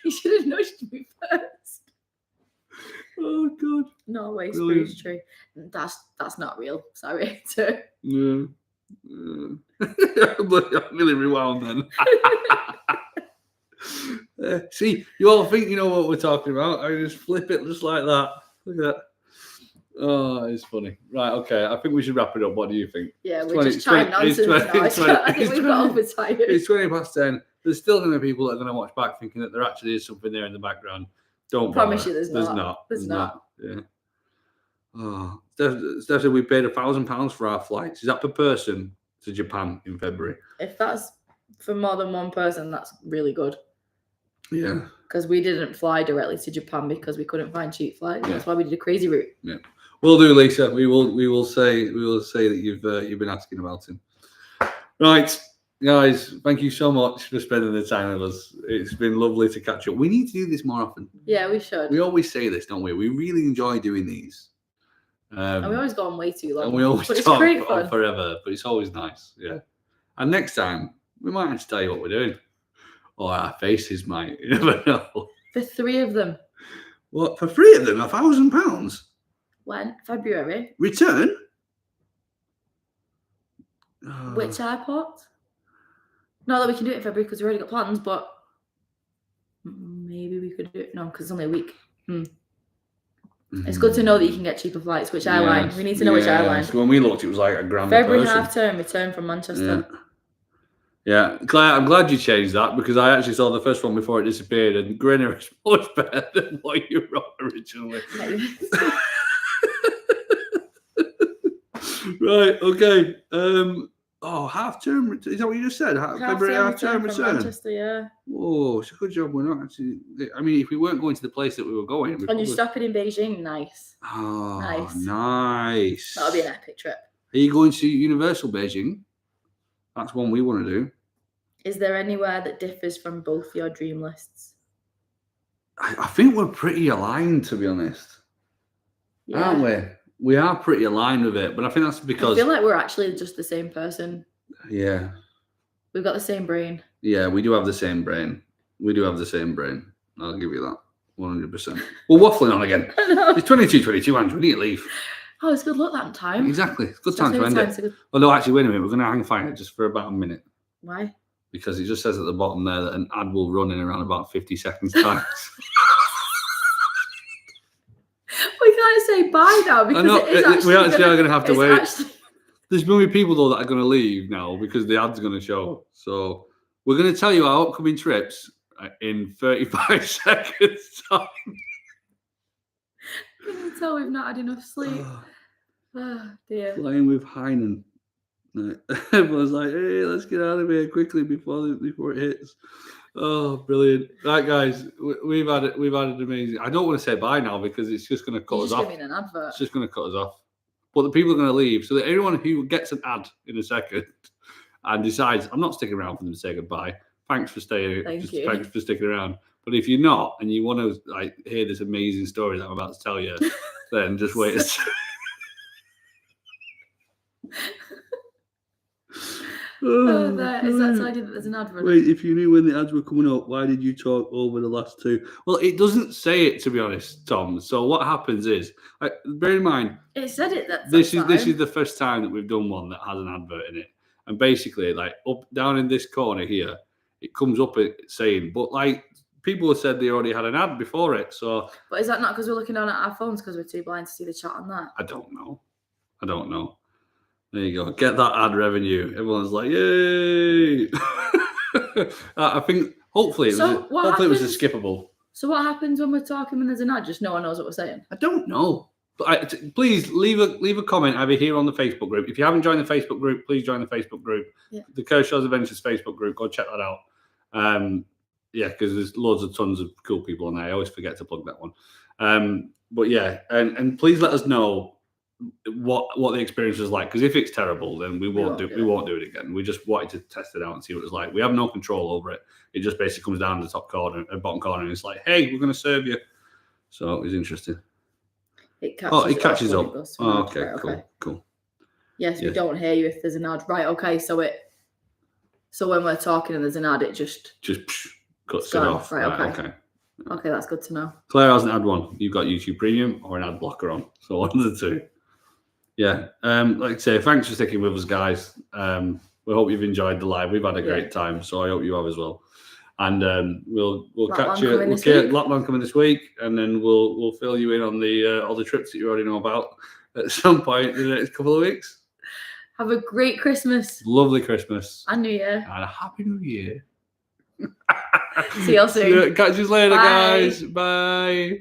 A: You should have nudged me first.
B: Oh God.
A: Norway
B: Brilliant.
A: spruce tree. That's not real. Sorry.
B: Yeah. I'm really rewound then. See, you all think you know what we're talking about. I just flip it just like that. Look at that. Oh, it's funny. Right, okay. I think we should wrap it up. What do you think?
A: Yeah, we're just trying nonsense now. I think we've got overtired.
B: It's 20 past 10. There's still going to be people that are going to watch back thinking that there actually is something there in the background. Don't
A: promise
B: bother.
A: you there's not. There's not.
B: Yeah. Oh, Steph said we paid £1,000 for our flights. Is that per person to Japan in February?
A: If that's for more than one person, that's really good.
B: Yeah.
A: Because we didn't fly directly to Japan because we couldn't find cheap flights.
B: Yeah.
A: That's why we did a crazy route.
B: Yeah. We'll do, Lisa. We will say that you've been asking about him. Right, guys. Thank you so much for spending the time with us. It's been lovely to catch up. We need to do this more often.
A: Yeah, we should.
B: We always say this, don't we? We really enjoy doing these.
A: And we always go on way too long.
B: And we always
A: but
B: talk
A: it's great fun.
B: forever, but it's always nice. Yeah. And next time we might have to tell you what we're doing, or our faces might. You never know.
A: For 3 of them.
B: What, for 3 of them? £1,000?
A: When? February.
B: Return?
A: Which airport? Not that we can do it in February because we already got plans, but maybe we could do it. No, because it's only a week. It's good to know that you can get cheaper flights. Which airline? We need to know which airline.
B: So when we looked, it was like £1,000
A: February
B: per person.
A: half term, return from Manchester.
B: Yeah, Claire, I'm glad you changed that because I actually saw the first one before it disappeared, and Grinner is much better than what you wrote originally. Right, okay. Half term. Is that what you just said? February half term return.
A: Manchester, yeah.
B: Oh, it's a good job we're not actually. I mean, if we weren't going to the place that we were going,
A: And you're stopping in Beijing, nice.
B: Oh,
A: Nice.
B: Nice.
A: That'll be an epic trip.
B: Are you going to Universal Beijing? That's one we want to do.
A: Is there anywhere that differs from both your dream lists?
B: I think we're pretty aligned, to be honest.
A: Yeah.
B: Aren't we? We are pretty aligned with it, but I think that's because
A: I feel like we're actually just the same person.
B: Yeah.
A: We've got the same brain.
B: Yeah, we do have the same brain. I'll give you that. 100%. We're waffling on again.
A: I know.
B: It's 22:22, Andrew. We need to leave.
A: Oh, it's good luck that time.
B: Exactly. It's good time to end it.
A: Good...
B: Oh, no, actually, wait a minute. We're going to hang fire just for about a minute.
A: Why?
B: Because it just says at the bottom there that an ad will run in around about 50 seconds time.
A: We can't say bye now because
B: we actually are going to have to wait.
A: Actually...
B: There's going to be people, though, that are going to leave now because the ad's going to show. So we're going to tell you our upcoming trips in 35 seconds time.
A: Can you tell we've not had enough sleep? Oh, dear.
B: Flying with Heinen. Everyone's like, hey, let's get out of here quickly before it hits. Oh, brilliant. Right, guys, we've had an amazing... I don't want to say bye now because it's just going to cut us off.
A: An advert.
B: It's just going to cut us off. But the people are going to leave. So that everyone who gets an ad in a second and decides, I'm not sticking around for them to say goodbye. Thanks for staying. Thanks for sticking around. But if you're not and you want to hear this amazing story that I'm about to tell you, then just wait a second.
A: Is that telling you that there's an ad running?
B: Wait, if you knew when the ads were coming up, why did you talk over the last two? Well, it doesn't say it, to be honest, Tom. So what happens is, bear in mind,
A: it said it that
B: this is the first time that we've done one that has an advert in it, and basically, up down in this corner here, it comes up saying, but people have said they already had an ad before it. So,
A: but is that not because we're looking down at our phones because we're too blind to see the chat on that?
B: I don't know. There you go. Get that ad revenue. Everyone's like, yay! I think hopefully it was a skippable.
A: So what happens when we're talking when there's an ad? Just no one knows what we're saying.
B: I don't know. But please leave a comment either here on the Facebook group. If you haven't joined the Facebook group, please join the Facebook group. Yeah. The Kershaw's Adventures Facebook group. Go check that out. Because there's tons of cool people on there. I always forget to plug that one. But yeah, and please let us know what the experience was like. Because if it's terrible, then we won't do it again. We just wanted to test it out and see what it was like. We have no control over it. It just basically comes down to the top corner, bottom corner, and it's like, hey, we're going to serve you. So it was interesting.
A: It catches up.
B: Oh, okay, cool.
A: Yes, we don't hear you if there's an ad. Right, okay. So when we're talking and there's an ad, it just
B: cuts it off.
A: Right, okay. Okay, that's good to know.
B: Claire hasn't had one. You've got YouTube Premium or an ad blocker on. So one of the two. Yeah. Like I say, thanks for sticking with us, guys. We hope you've enjoyed the live. We've had a great time, so I hope you have as well. And we'll catch you. Lapland coming this week, and then we'll fill you in on the all the trips that you already know about at some point in the next couple of weeks.
A: Have a great Christmas.
B: Lovely Christmas.
A: And New Year.
B: And a happy New Year.
A: See you soon.
B: Catch you later, guys. Bye.